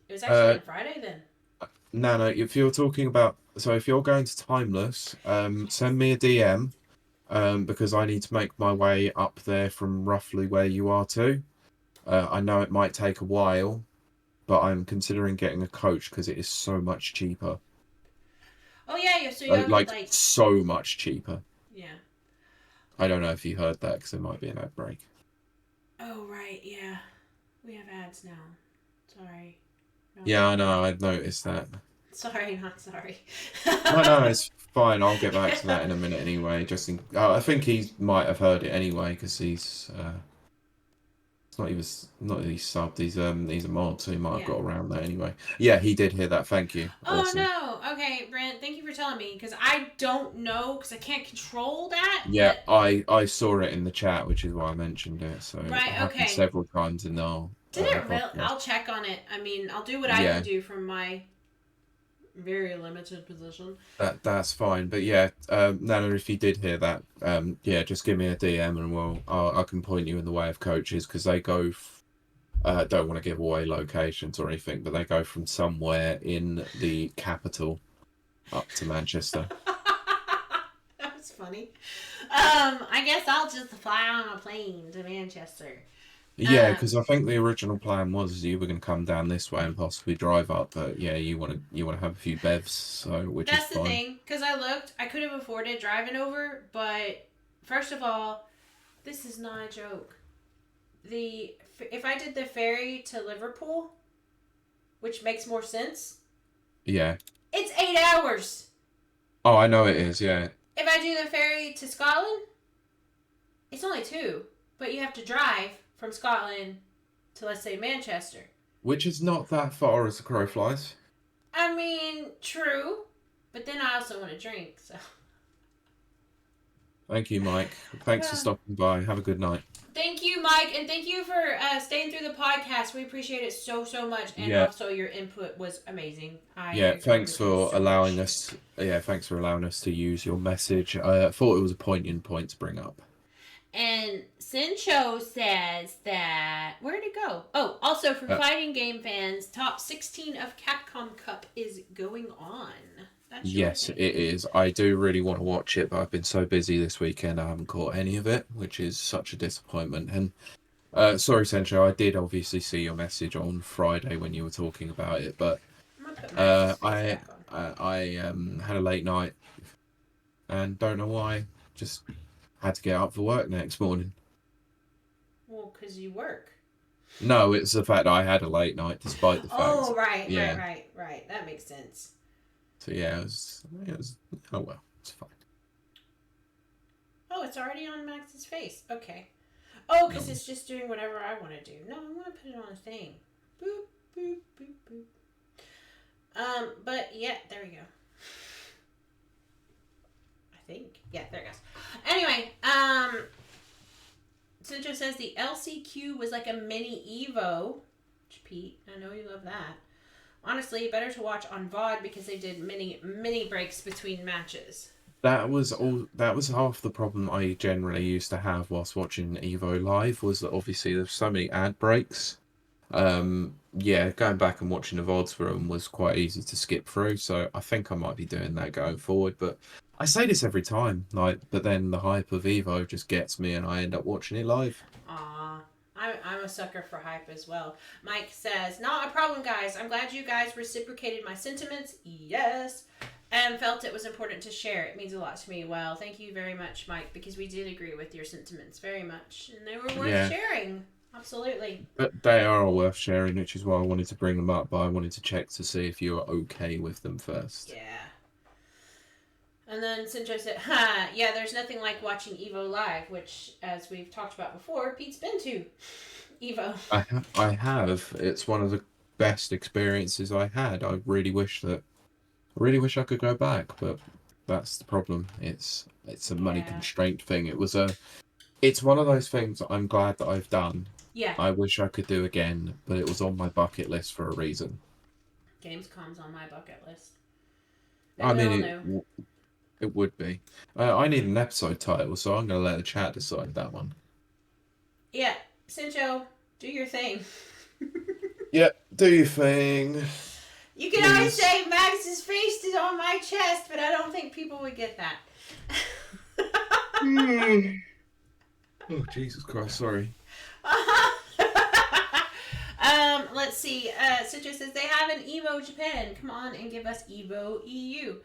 It was actually on Friday then. No. If you're talking about, so if you're going to Timeless, send me a DM, because I need to make my way up there from roughly where you are too. I know it might take a while, but I'm considering getting a coach because it is so much cheaper. Oh yeah, so you like so much cheaper. Yeah. I don't know if you heard that because there might be an ad break. Oh right, yeah. We have ads now. Sorry. No. Yeah, I know. I'd noticed that. Sorry, not sorry. No, it's fine. I'll get back to that in a minute anyway. I think he might have heard it anyway because he's it's not that he's subbed. He's a mod, so he might have got around that anyway. Yeah, he did hear that. Thank you. Oh Awesome. no. Okay, Brent. Thank you for telling me because I don't know because I can't control that. Yeah, I saw it in the chat, which is why I mentioned it. So right. It happened several times in the. Did it really? I'll check on it. I mean, I'll do what I can do from my very limited position. That's fine, but yeah, Nana, if you did hear that, yeah, just give me a DM and I can point you in the way of coaches because they go. Don't want to give away locations or anything, but they go from somewhere in the capital up to Manchester. That was funny. I guess I'll just fly on a plane to Manchester. Yeah, because I think the original plan was you were going to come down this way and possibly drive up, but yeah, you want to have a few bevs, so which That's is fine. The thing, because I looked, I could have afforded driving over, but first of all, this is not a joke. If I did the ferry to Liverpool, which makes more sense. Yeah. It's 8 hours. Oh, I know it is. Yeah. If I do the ferry to Scotland, it's only 2, but you have to drive from Scotland to, let's say, Manchester. Which is not that far as the crow flies. I mean, true. But then I also want to drink, so. Thank you, Mike. Thanks for stopping by. Have a good night. Thank you, Mike, and thank you for staying through the podcast. We appreciate it so, so much, and Yeah. also your input was amazing. I Yeah, agree thanks with you for so allowing much. us. Yeah, thanks for allowing us to use your message. I thought it was a poignant point to bring up. And Sincho says that where'd it go? Oh, also for fighting game fans, top 16 of Capcom Cup is going on. That's Yes, it is. I do really want to watch it, but I've been so busy this weekend I haven't caught any of it, which is such a disappointment. And sorry, Sencho, I did obviously see your message on Friday when you were talking about it, but I had a late night and don't know why. Just had to get up for work next morning. Well, because you work. No, it's the fact that I had a late night, despite the fact. Oh, right. That makes sense. So yeah, it was. Oh well, it's fine. Oh, it's already on Max's face. Okay. Oh, because it's just doing whatever I want to do. No, I want to put it on a thing. Boop, boop, boop, boop. But yeah, there we go. I think. Yeah, there it goes. Anyway, Cincho says the LCQ was like a mini Evo. Pete, I know you love that. Honestly, better to watch on VOD because they did mini breaks between matches. That was all. That was half the problem I generally used to have whilst watching Evo live. Was that obviously there's so many ad breaks. Yeah, going back and watching the VODs for them was quite easy to skip through. So I think I might be doing that going forward. But I say this every time, like, but then the hype of Evo just gets me, and I end up watching it live. Aw. I'm a sucker for hype as well. Mike says, not a problem, guys. I'm glad you guys reciprocated my sentiments. Yes. And felt it was important to share. It means a lot to me. Well, thank you very much, Mike, because we did agree with your sentiments very much. And they were worth sharing. Absolutely. But they are worth sharing, which is why I wanted to bring them up, but I wanted to check to see if you were okay with them first. Yeah. And then Sincho said, yeah, there's nothing like watching Evo live, which, as we've talked about before, Pete's been to Evo. I have. It's one of the best experiences I had. I really wish I could go back, but that's the problem. It's a money constraint thing. It's one of those things that I'm glad that I've done. Yeah. I wish I could do again, but it was on my bucket list for a reason. Gamescom's on my bucket list. I mean, it would be. I need an episode title, so I'm going to let the chat decide that one. Yeah. Sincho, do your thing. Yeah, do your thing. You can always say Max's face is on my chest, but I don't think people would get that. Oh, Jesus Christ, sorry. Let's see. Citra says they have an Evo Japan. Come on and give us Evo EU.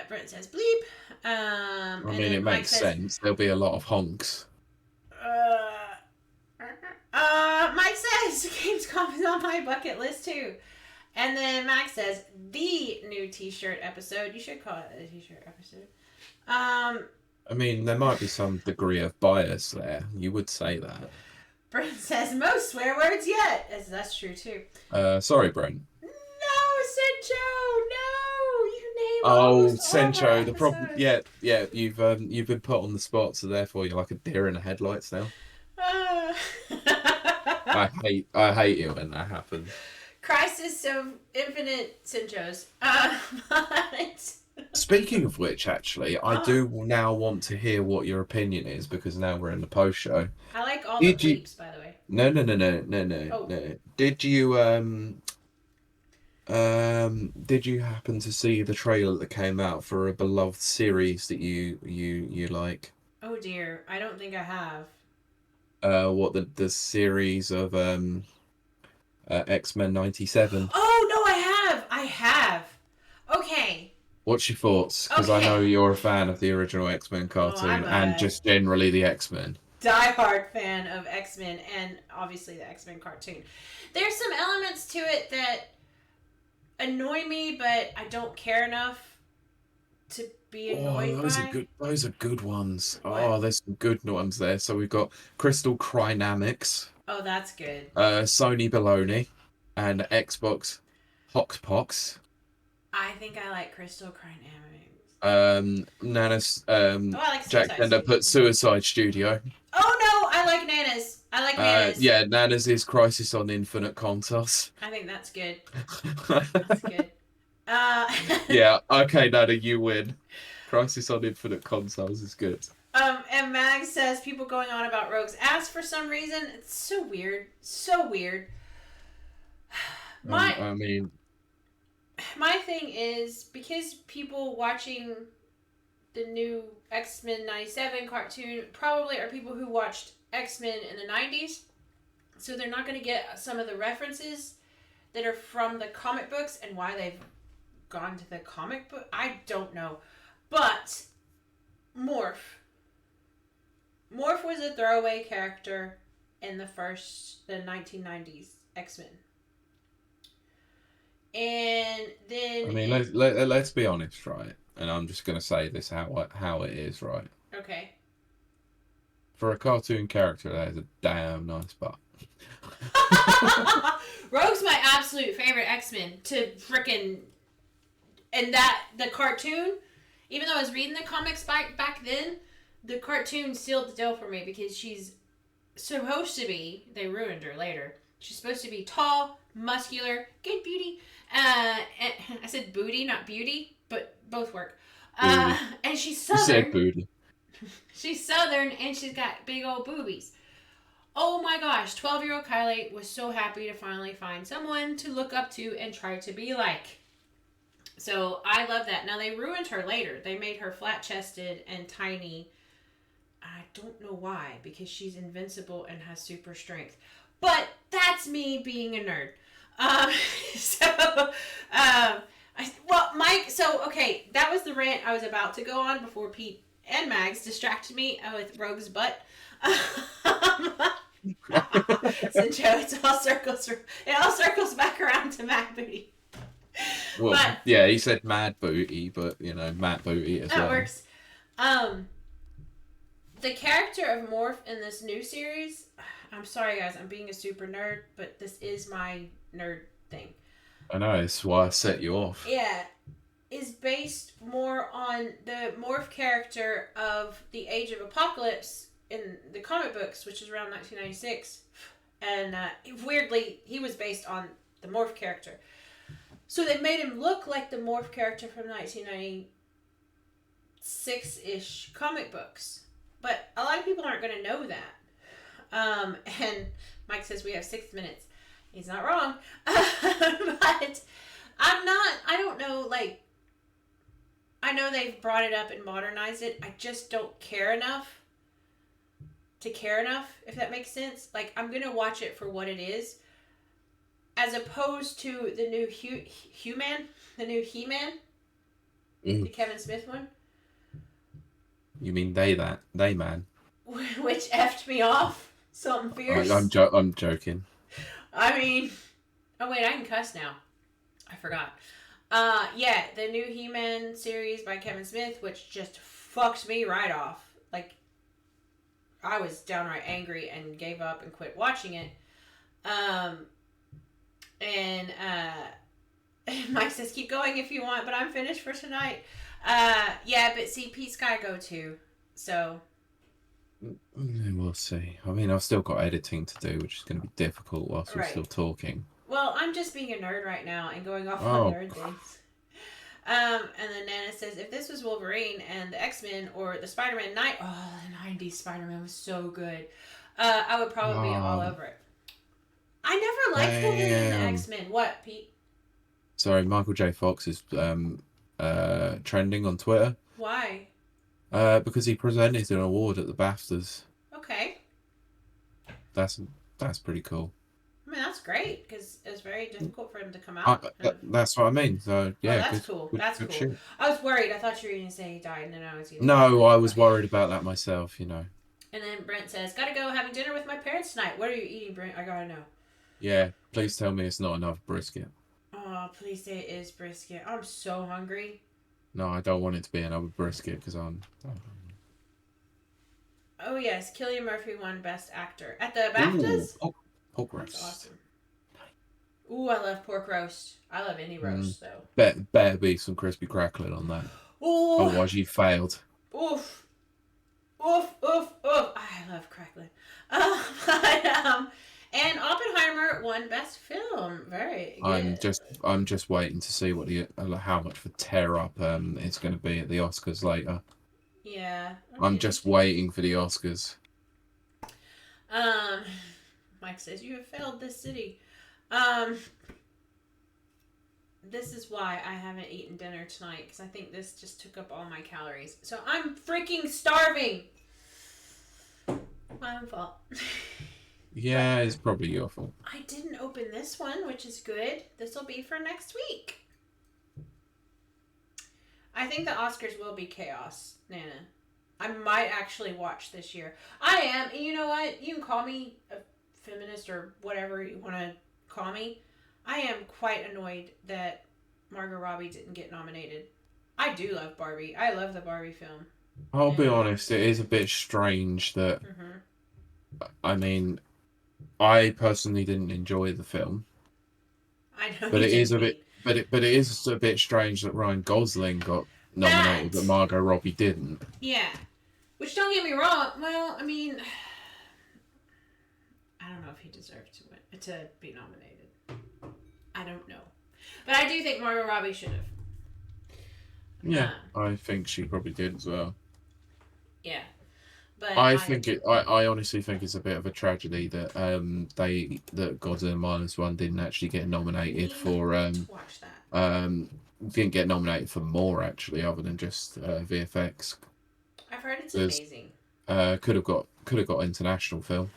Brent says bleep. I mean, it makes sense. There'll be a lot of honks. Mike says Gamescom is on my bucket list too. And then Max says the new t-shirt episode. You should call it a t-shirt episode. I mean, there might be some degree of bias there. You would say that. Brent says most swear words yet. That's true too. Sorry, Brent. No, Sencho, no. You name. Oh, Sencho. The problem. Yeah. You've been put on the spot, so therefore you're like a deer in the headlights now. I hate it when that happens. Crisis of Infinite Senchos. Speaking of which, actually, I do now want to hear what your opinion is because now we're in the post show. I like all the bleeps, by the way. No. Oh. No. Did you happen to see the trailer that came out for a beloved series that you like? Oh dear, I don't think I have. What the series of X-Men 97? Oh no, I have. Okay. What's your thoughts? Because I know you're a fan of the original X-Men cartoon and just generally the X-Men. Die-hard fan of X-Men and obviously the X-Men cartoon. There's some elements to it that annoy me, but I don't care enough to be annoyed by. Those are good ones. What? Oh, there's some good ones there. So we've got Crystal Crynamics. Oh, that's good. Sony Baloney and Xbox Hoxpox. I think I like Crystal Crynamics. Nana's Oh, I like Jack Suicide Bender Studio. put Suicide Studio. Oh no, I like Nana's. I like Nana's. Yeah, Nana's is Crisis on Infinite Consoles. I think that's good. That's good. Uh, Yeah, okay, Nana, you win. Crisis on Infinite Consoles is good. and Mag says people going on about Rogue's ass for some reason. It's so weird. So weird. My I mean, my thing is because people watching the new X-Men 97 cartoon probably are people who watched X-Men in the 90s. So they're not going to get some of the references that are from the comic books and why they've gone to the comic book. I don't know. But Morph was a throwaway character in the 1990s X-Men. And then I mean, let's be honest, right? And I'm just gonna say this how it is, right? okay. For a cartoon character, that is a damn nice butt. Rogue's my absolute favorite X-Men to frickin' and that the cartoon, even though I was reading the comics back then, the cartoon sealed the deal for me because she's supposed to be, they ruined her later, she's supposed to be tall, muscular, good beauty. And I said booty, not beauty, but both work. And she's southern. You said booty. She's southern and she's got big old boobies. Oh my gosh, 12-year-old Kiley was so happy to finally find someone to look up to and try to be like. So I love that. Now they ruined her later. They made her flat-chested and tiny. I don't know why, because she's invincible and has super strength. But that's me being a nerd. Mike, okay, that was the rant I was about to go on before Pete and Mags distracted me with Rogue's butt. So Joe, it all circles back around to Matt Booty. Well, but, yeah, he said Mad Booty, but Matt Booty as well. That works. The character of Morph in this new series, I'm sorry guys, I'm being a super nerd, but this is my nerd thing. I know, it's why I set you off. Yeah, is based more on the Morph character of the Age of Apocalypse in the comic books, which is around 1996. And weirdly, he was based on the Morph character. So they made him look like the Morph character from 1996-ish comic books. But a lot of people aren't going to know that. And Mike says we have 6 minutes. He's not wrong. But I don't know, I know they've brought it up and modernized it. I just don't care enough to care enough, if that makes sense. I'm going to watch it for what it is. As opposed to the new He-Man, the Kevin Smith one. You mean they man? Which effed me off. Something fierce. I'm joking. I mean, oh wait, I can cuss now. I forgot. Yeah, the new He-Man series by Kevin Smith, which just fucked me right off. I was downright angry and gave up and quit watching it. And Mike says, keep going if you want, but I'm finished for tonight. Yeah, but see, Pete's gotta go too. So. We'll see. I mean, I've still got editing to do, which is going to be difficult whilst we're still talking. Well, I'm just being a nerd right now and going off on nerd things. And then Nana says, if this was Wolverine and the X-Men or the Spider-Man the 90s Spider-Man was so good. I would probably be all over it. I never liked Wolverine and the X-Men. What, Pete? Sorry, Michael J. Fox is trending on Twitter. Why? Because he presented an award at the BAFTAs. Okay. That's pretty cool. I mean, that's great, because it's very difficult for him to come out. That's what I mean. So, yeah. That's cool. That's cool. Shit. I was worried. I thought you were going to say he died, and then I was going to No, I was worried about that myself, And then Brent says, gotta go having dinner with my parents tonight. What are you eating, Brent? I gotta know. Yeah, please tell me it's not enough brisket. Oh, please say it is brisket. I'm so hungry. No, I don't want it to be another brisket, because Oh, yes. Cillian Murphy won Best Actor. At the BAFTAs? Pork roast. That's awesome. Ooh, I love pork roast. I love any roast, though. Better be some crispy crackling on that. Ooh. Otherwise, you failed. Oof. Oof, oof, oof. I love crackling. And Oppenheimer won Best Film. Very good. I'm just waiting to see how much of a tear up it's going to be at the Oscars later. Yeah. I'm just waiting for the Oscars. Mike says you have failed this city. This is why I haven't eaten dinner tonight, because I think this just took up all my calories. So I'm freaking starving. My own fault. Yeah, it's probably your fault. I didn't open this one, which is good. This will be for next week. I think the Oscars will be chaos, Nana. I might actually watch this year. I am, and you know what? You can call me a feminist or whatever you want to call me. I am quite annoyed that Margot Robbie didn't get nominated. I do love Barbie. I love the Barbie film. I'll be honest, it is a bit strange that... I mean, I personally didn't enjoy the film. I know, but it is a bit... But it is a bit strange that Ryan Gosling got nominated, but Margot Robbie didn't. Yeah. Which, don't get me wrong, well, I mean... I don't know if he deserved to be nominated. I don't know. But I do think Margot Robbie should have. Yeah, I think she probably did as well. Yeah. But I honestly think it's a bit of a tragedy that that Godzilla -1 didn't actually get nominated for watch that. Didn't get nominated for more actually, other than just VFX. I've heard it's amazing. Could have got international film.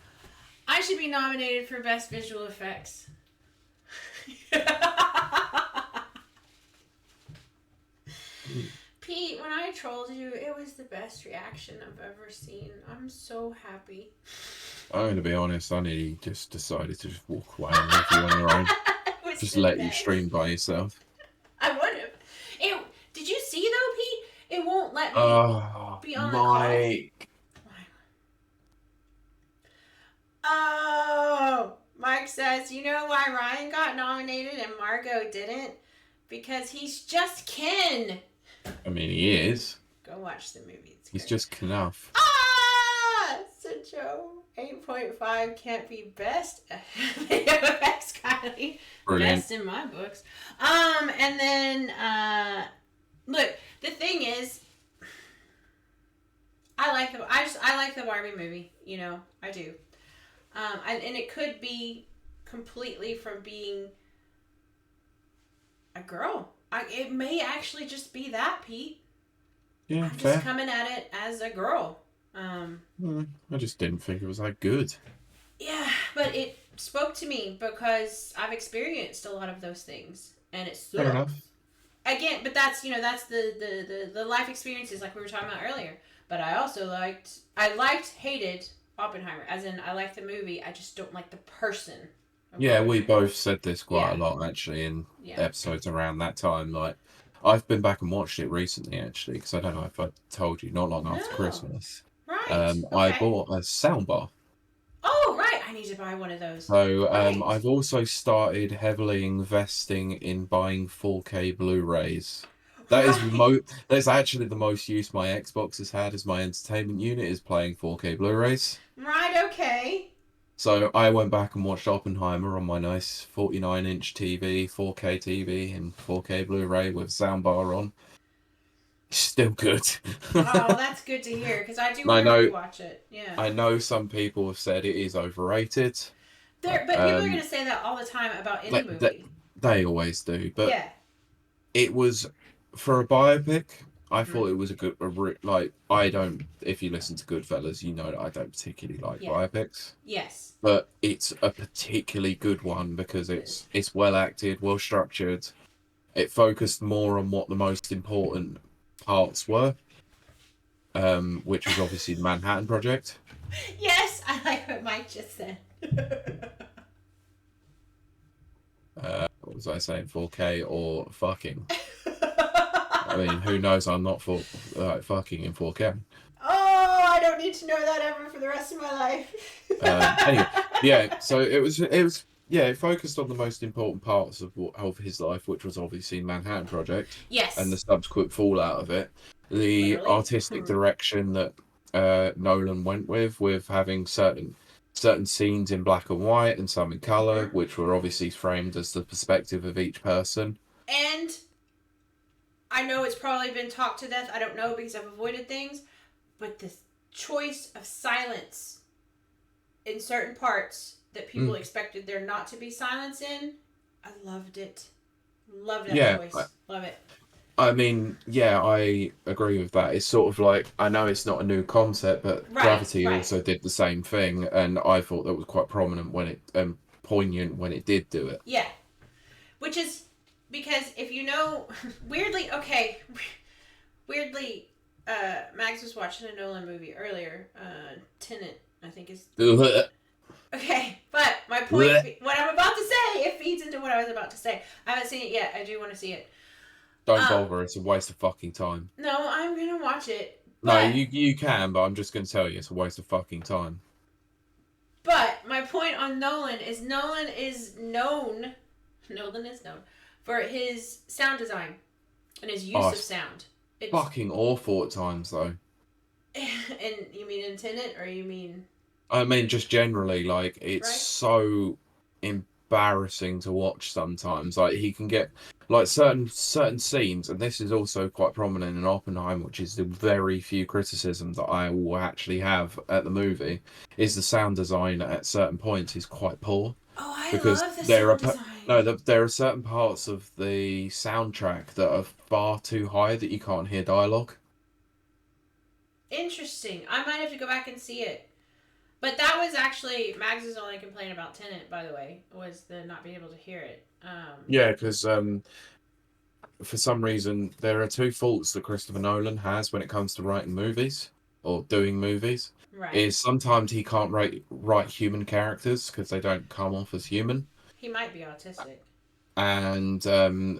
I should be nominated for Best Visual Effects. Pete, when I trolled you, it was the best reaction I've ever seen. I'm so happy. I'm going to be honest, I nearly just decided to just walk away and leave you on your own. Just let you stream by yourself. I would have. Did you see though, Pete? It won't let me be on the call. Oh, Mike says, you know why Ryan got nominated and Margot didn't? Because he's just Ken. I mean, he is. Go watch the movie. He's just Knuff. So Joe, 8.5 can't be best. Effects, Kylie. Brilliant. Best in my books. And then, look, the thing is, I like the Barbie movie. You know, I do. And it could be completely from being a girl. It may actually just be that, Pete. Yeah, I'm just coming at it as a girl. I just didn't think it was that good. Yeah, but it spoke to me because I've experienced a lot of those things, and it's fair enough. Again, but that's the life experiences like we were talking about earlier. But I also hated Oppenheimer, as in I liked the movie, I just don't like the person. Yeah, we both said this quite a lot actually in episodes around that time. Like, I've been back and watched it recently actually, because I don't know if I told you, not long after Christmas. Right. I bought a soundbar. Oh, right. I need to buy one of those. So I've also started heavily investing in buying 4K Blu-rays. That's actually the most use my Xbox has had as my entertainment unit, is playing 4K Blu-rays. Right, okay. So I went back and watched Oppenheimer on my nice 49-inch TV, 4K TV, and 4K Blu-ray with soundbar on. Still good. Oh, that's good to hear, because I do want to watch it. Yeah. I know some people have said it is overrated. But people are going to say that all the time about any movie. They always do, but it was, for a biopic, I thought it was a good, if you listen to Goodfellas, you know that I don't particularly like biopics. Yes. But it's a particularly good one because it's well acted, well structured. It focused more on what the most important parts were, which was obviously the Manhattan Project. Yes, I like what Mike just said. What was I saying? 4K or fucking? I mean, who knows? I'm not for fucking in 4K. Oh, I don't need to know that ever for the rest of my life. Anyway, yeah. So it was Yeah, it focused on the most important parts of his life, which was obviously Manhattan Project and the Yes. subsequent fallout of it. The Literally. artistic direction that Nolan went with having certain scenes in black and white and some in color, which were obviously framed as the perspective of each person. And I know it's probably been talked to death. I don't know because I've avoided things. But the choice of silence in certain parts that people expected there not to be silence in, I loved it. Love that Yeah, choice. Love it. I mean, yeah, I agree with that. It's sort of like, I know it's not a new concept, but Right, Gravity right. also did the same thing, and I thought that was quite prominent when it poignant when it did do it. Yeah. Which is because if you know, weirdly, Max was watching a Nolan movie earlier. Tenet, I think is. Okay, but my point, what I'm about to say, it feeds into what I was about to say. I haven't seen it yet. I do want to see it. Don't bother, it's a waste of fucking time. No, I'm gonna watch it. No, But you can, but I'm just going to tell you, it's a waste of fucking time. but my point on Nolan is Nolan is known for his sound design and his use of sound. It's fucking awful at times, though. And you mean in Tenet, or you mean? I mean, just generally, like, it's Right? so embarrassing to watch sometimes. Like, he can get, like, certain scenes, and this is also quite prominent in Oppenheimer, which is the very few criticism that I will actually have at the movie, is the sound design at certain points is quite poor. Oh, I Because love the there are sound design. there are certain parts of the soundtrack that are far too high that you can't hear dialogue. Interesting. I might have to go back and see it. But that was actually Mags's only complaint about Tenet, by the way, was the not being able to hear it. Yeah, because for some reason there are two faults that Christopher Nolan has when it comes to writing movies or doing movies. Right. Is sometimes he can't write human characters because they don't come off as human. He might be autistic. And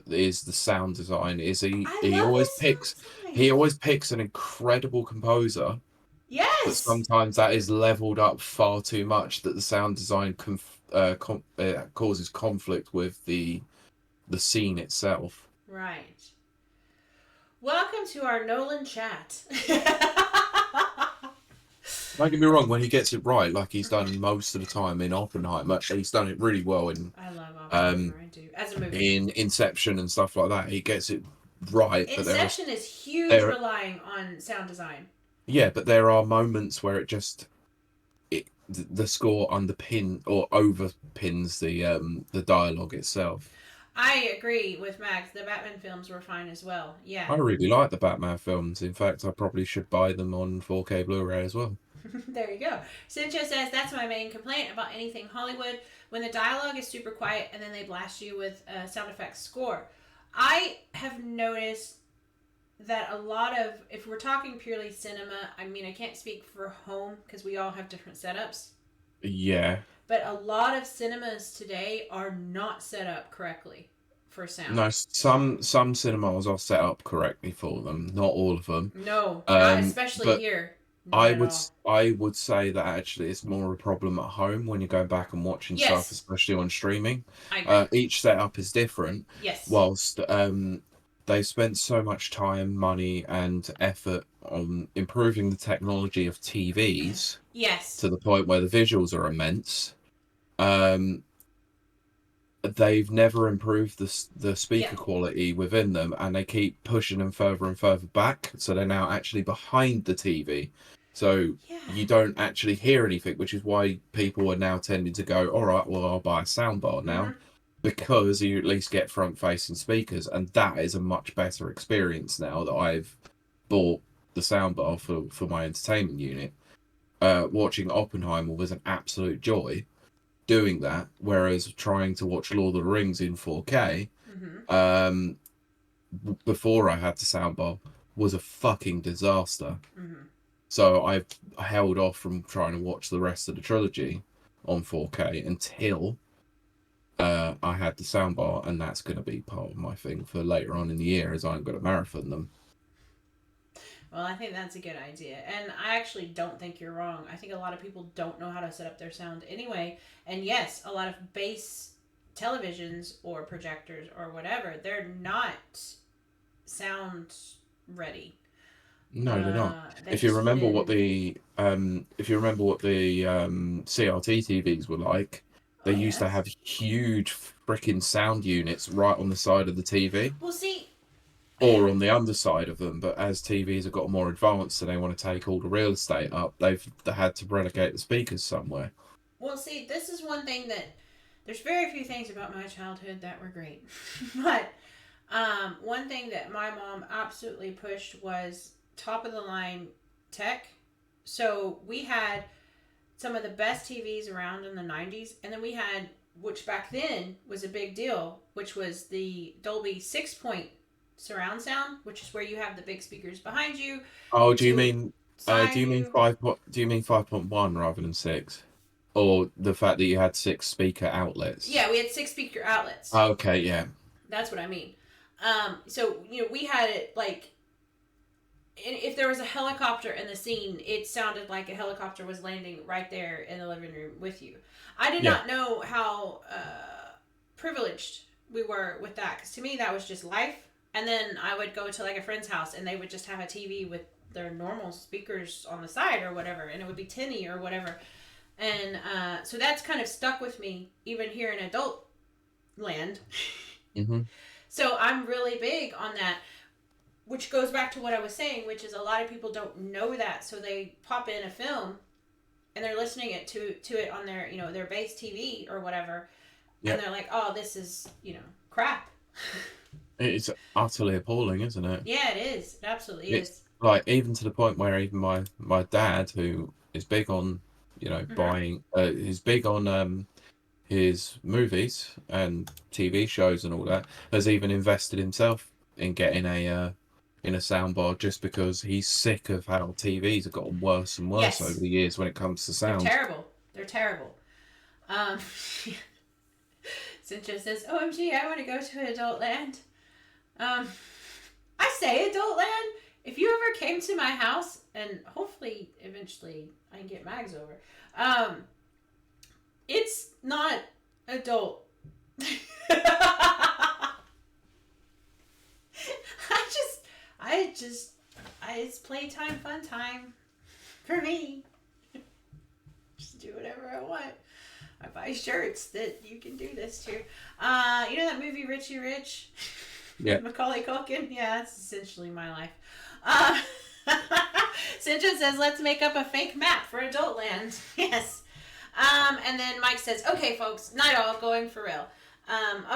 is the sound design. Is I he love always his picks sound design. he always picks an incredible composer. But Yes. sometimes that is leveled up far too much that the sound design causes conflict with the scene itself. Right. Welcome to our Nolan chat. Don't get me wrong, when he gets it right, like he's done most of the time in Oppenheimer, he's done it really well in I love Oppenheimer, I do. As a movie. in Inception and stuff like that. He gets it right. Inception is huge relying on sound design. Yeah, but there are moments where the score overpins the dialogue itself. I agree with Max. The Batman films were fine as well. Yeah. I really like the Batman films. In fact, I probably should buy them on 4K Blu-ray as well. There you go. Cincho says, that's my main complaint about anything Hollywood, when the dialogue is super quiet and then they blast you with a sound effects score. I have noticed that a lot of, if we're talking purely cinema, I mean, I can't speak for home because we all have different setups. Yeah. But a lot of cinemas today are not set up correctly for sound. No, some cinemas are set up correctly for them. Not all of them. No, not especially here. I would say that actually it's more a problem at home when you're going back and watching stuff, especially on streaming. I agree. Each setup is different. Yes. Whilst they spent so much time, money, and effort on improving the technology of TVs. Yes. To the point where the visuals are immense. They've never improved the speaker quality within them, and they keep pushing them further and further back. So they're now actually behind the TV. So you don't actually hear anything, which is why people are now tending to go, all right, well, I'll buy a soundbar now. Because you at least get front-facing speakers, and that is a much better experience now that I've bought the soundbar for my entertainment unit. Watching Oppenheimer was an absolute joy doing that, whereas trying to watch Lord of the Rings in 4K before I had the soundbar was a fucking disaster. So I've held off from trying to watch the rest of the trilogy on 4K until I had the soundbar, and that's going to be part of my thing for later on in the year, as I'm going to marathon them. Well, I think that's a good idea. And I actually don't think you're wrong. I think a lot of people don't know how to set up their sound anyway. And yes, a lot of base televisions or projectors or whatever, they're not sound ready. No, they're not. They just put in. If you remember what the CRT TVs were like, they Oh, used to yes. have huge freaking sound units right on the side of the TV Well, see, or on the underside of them. But as TVs have got more advanced and they want to take all the real estate up, they've had to relegate the speakers somewhere. this is one thing that there's very few things about my childhood that were great. But one thing that my mom absolutely pushed was top of the line tech. So we had some of the best TVs around in the 90s. And then we had, which back then was a big deal, which was the Dolby 6-point surround sound, which is where you have the big speakers behind you, Oh, to do side you mean you. five? Do you mean 5.1 rather than six, or the fact that you had six speaker outlets? Yeah, we had 6 speaker outlets. Okay, yeah, That's what I mean. So, we had it like, if there was a helicopter in the scene, it sounded like a helicopter was landing right there in the living room with you. I did yeah, not know how privileged we were with that, because to me that was just life. And then I would go to like a friend's house and they would just have a TV with their normal speakers on the side or whatever, and it would be tinny or whatever. And so that's kind of stuck with me even here in adult land. hmm So I'm really big on that, which goes back to what I was saying, which is a lot of people don't know that, so they pop in a film and they're listening to it on their their base TV or whatever, and yeah. they're like, oh, this is crap. It's utterly appalling, isn't it? Yeah, it is. It absolutely It's is. like even to the point where even my dad, who is big on Mm-hmm. buying, is big on his movies and TV shows and all that, has even invested himself in getting a soundbar just because he's sick of how TVs have gotten worse and worse over Yes, the years when it comes to they're sound. terrible. They're terrible. Um, Cincha says, "OMG, I want to go to Adult Land." Um, I say Adult Land. If you ever came to my house, and hopefully eventually I can get Mags over, it's not adult. I just, I just, it's playtime, fun time for me. Just do whatever I want. I buy shirts that you can do this to. You know that movie Richie Rich? Yeah. Macaulay Culkin? Yeah, that's essentially my life. Uh, Cincha says, let's make up a fake map for Adult Land. Yes. And then Mike says, okay, folks, night all, going for real.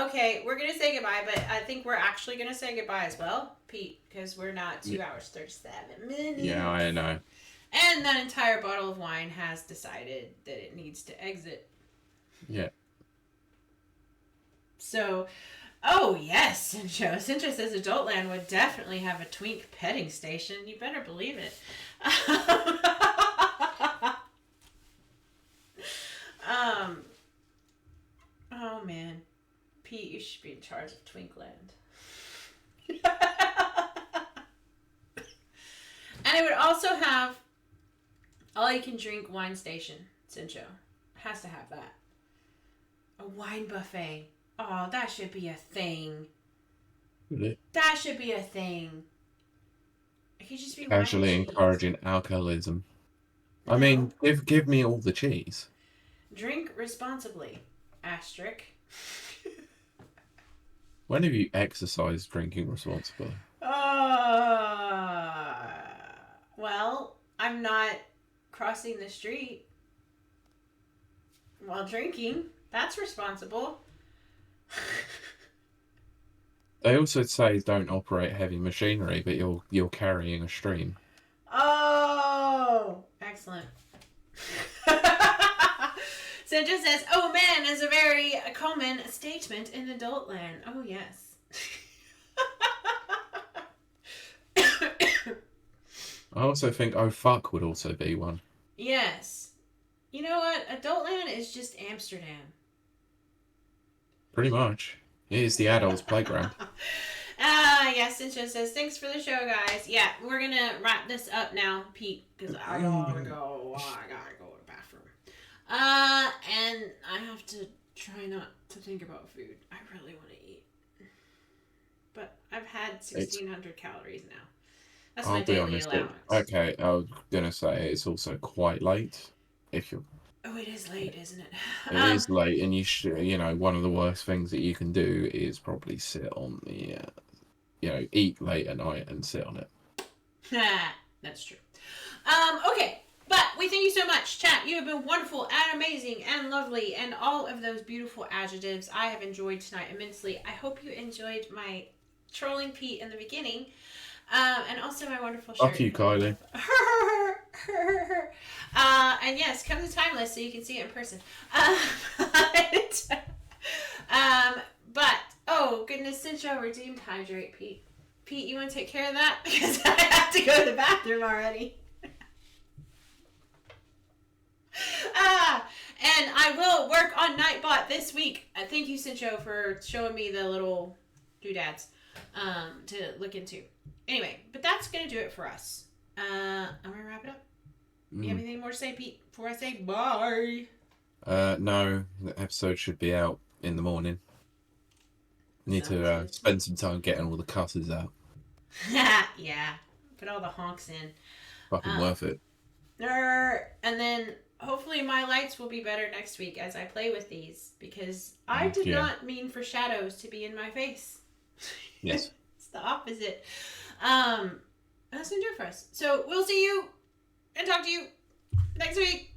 Okay, we're going to say goodbye, but I think we're actually going to say goodbye as well, Pete, because we're not 2 hours, 37 minutes. Yeah, I know. And that entire bottle of wine has decided that it needs to exit. Yeah. So, oh yes, Cincha. Cincha says Adultland would definitely have a twink petting station. You better believe it. Oh man, Pete, you should be in charge of Twinkland. And it would also have all you can drink wine station. Cincha has to have that. A wine buffet. Oh, that should be a thing. Really? That should be a thing. It could just be wine and Casually cheese. encouraging alcoholism. I No. mean, give me all the cheese. Drink responsibly. Asterisk. When have you exercised drinking responsibly? Well, I'm not crossing the street while drinking. That's responsible. They also say don't operate heavy machinery, but you're carrying a stream. Oh, excellent. Sandra says, "Oh man," is a very common statement in adult land. Oh yes. I also think oh fuck would also be one. Yes. You know what? Adult land is just Amsterdam. Pretty much. It is the adults' playground. Yes, Cincha says, thanks for the show, guys. Yeah, we're going to wrap this up now, Pete, because I gotta go. I gotta go to the bathroom. And I have to try not to think about food. I really want to eat. But I've had 1,600 calories now. That's my daily allowance. Okay, I was going to say it's also quite late. If you're... Oh, it is late, isn't it? It is late, and you should, one of the worst things that you can do is probably sit on the, eat late at night and sit on it. That's true. Okay, but we thank you so much, chat. You have been wonderful and amazing and lovely and all of those beautiful adjectives. I have enjoyed tonight immensely. I hope you enjoyed my trolling Pete in the beginning, and also my wonderful shirt. Fuck you, Kiley. And yes, come to Timeless so you can see it in person. But oh goodness, Cincha redeemed hydrate, Pete. Pete, you want to take care of that because I have to go to the bathroom already. And I will work on Nightbot this week. Thank you, Cincho, for showing me the little doodads to look into. Anyway, but that's gonna do it for us. I'm gonna wrap it up. You have anything more to say, Pete, before I say bye? No, the episode should be out in the morning. Need to spend some time getting all the cutters out. Yeah, put all the honks in. Fucking worth it. And then hopefully my lights will be better next week as I play with these, because I did not mean for shadows to be in my face. Yes. It's the opposite. That's gonna do it for us. So we'll see you and talk to you next week.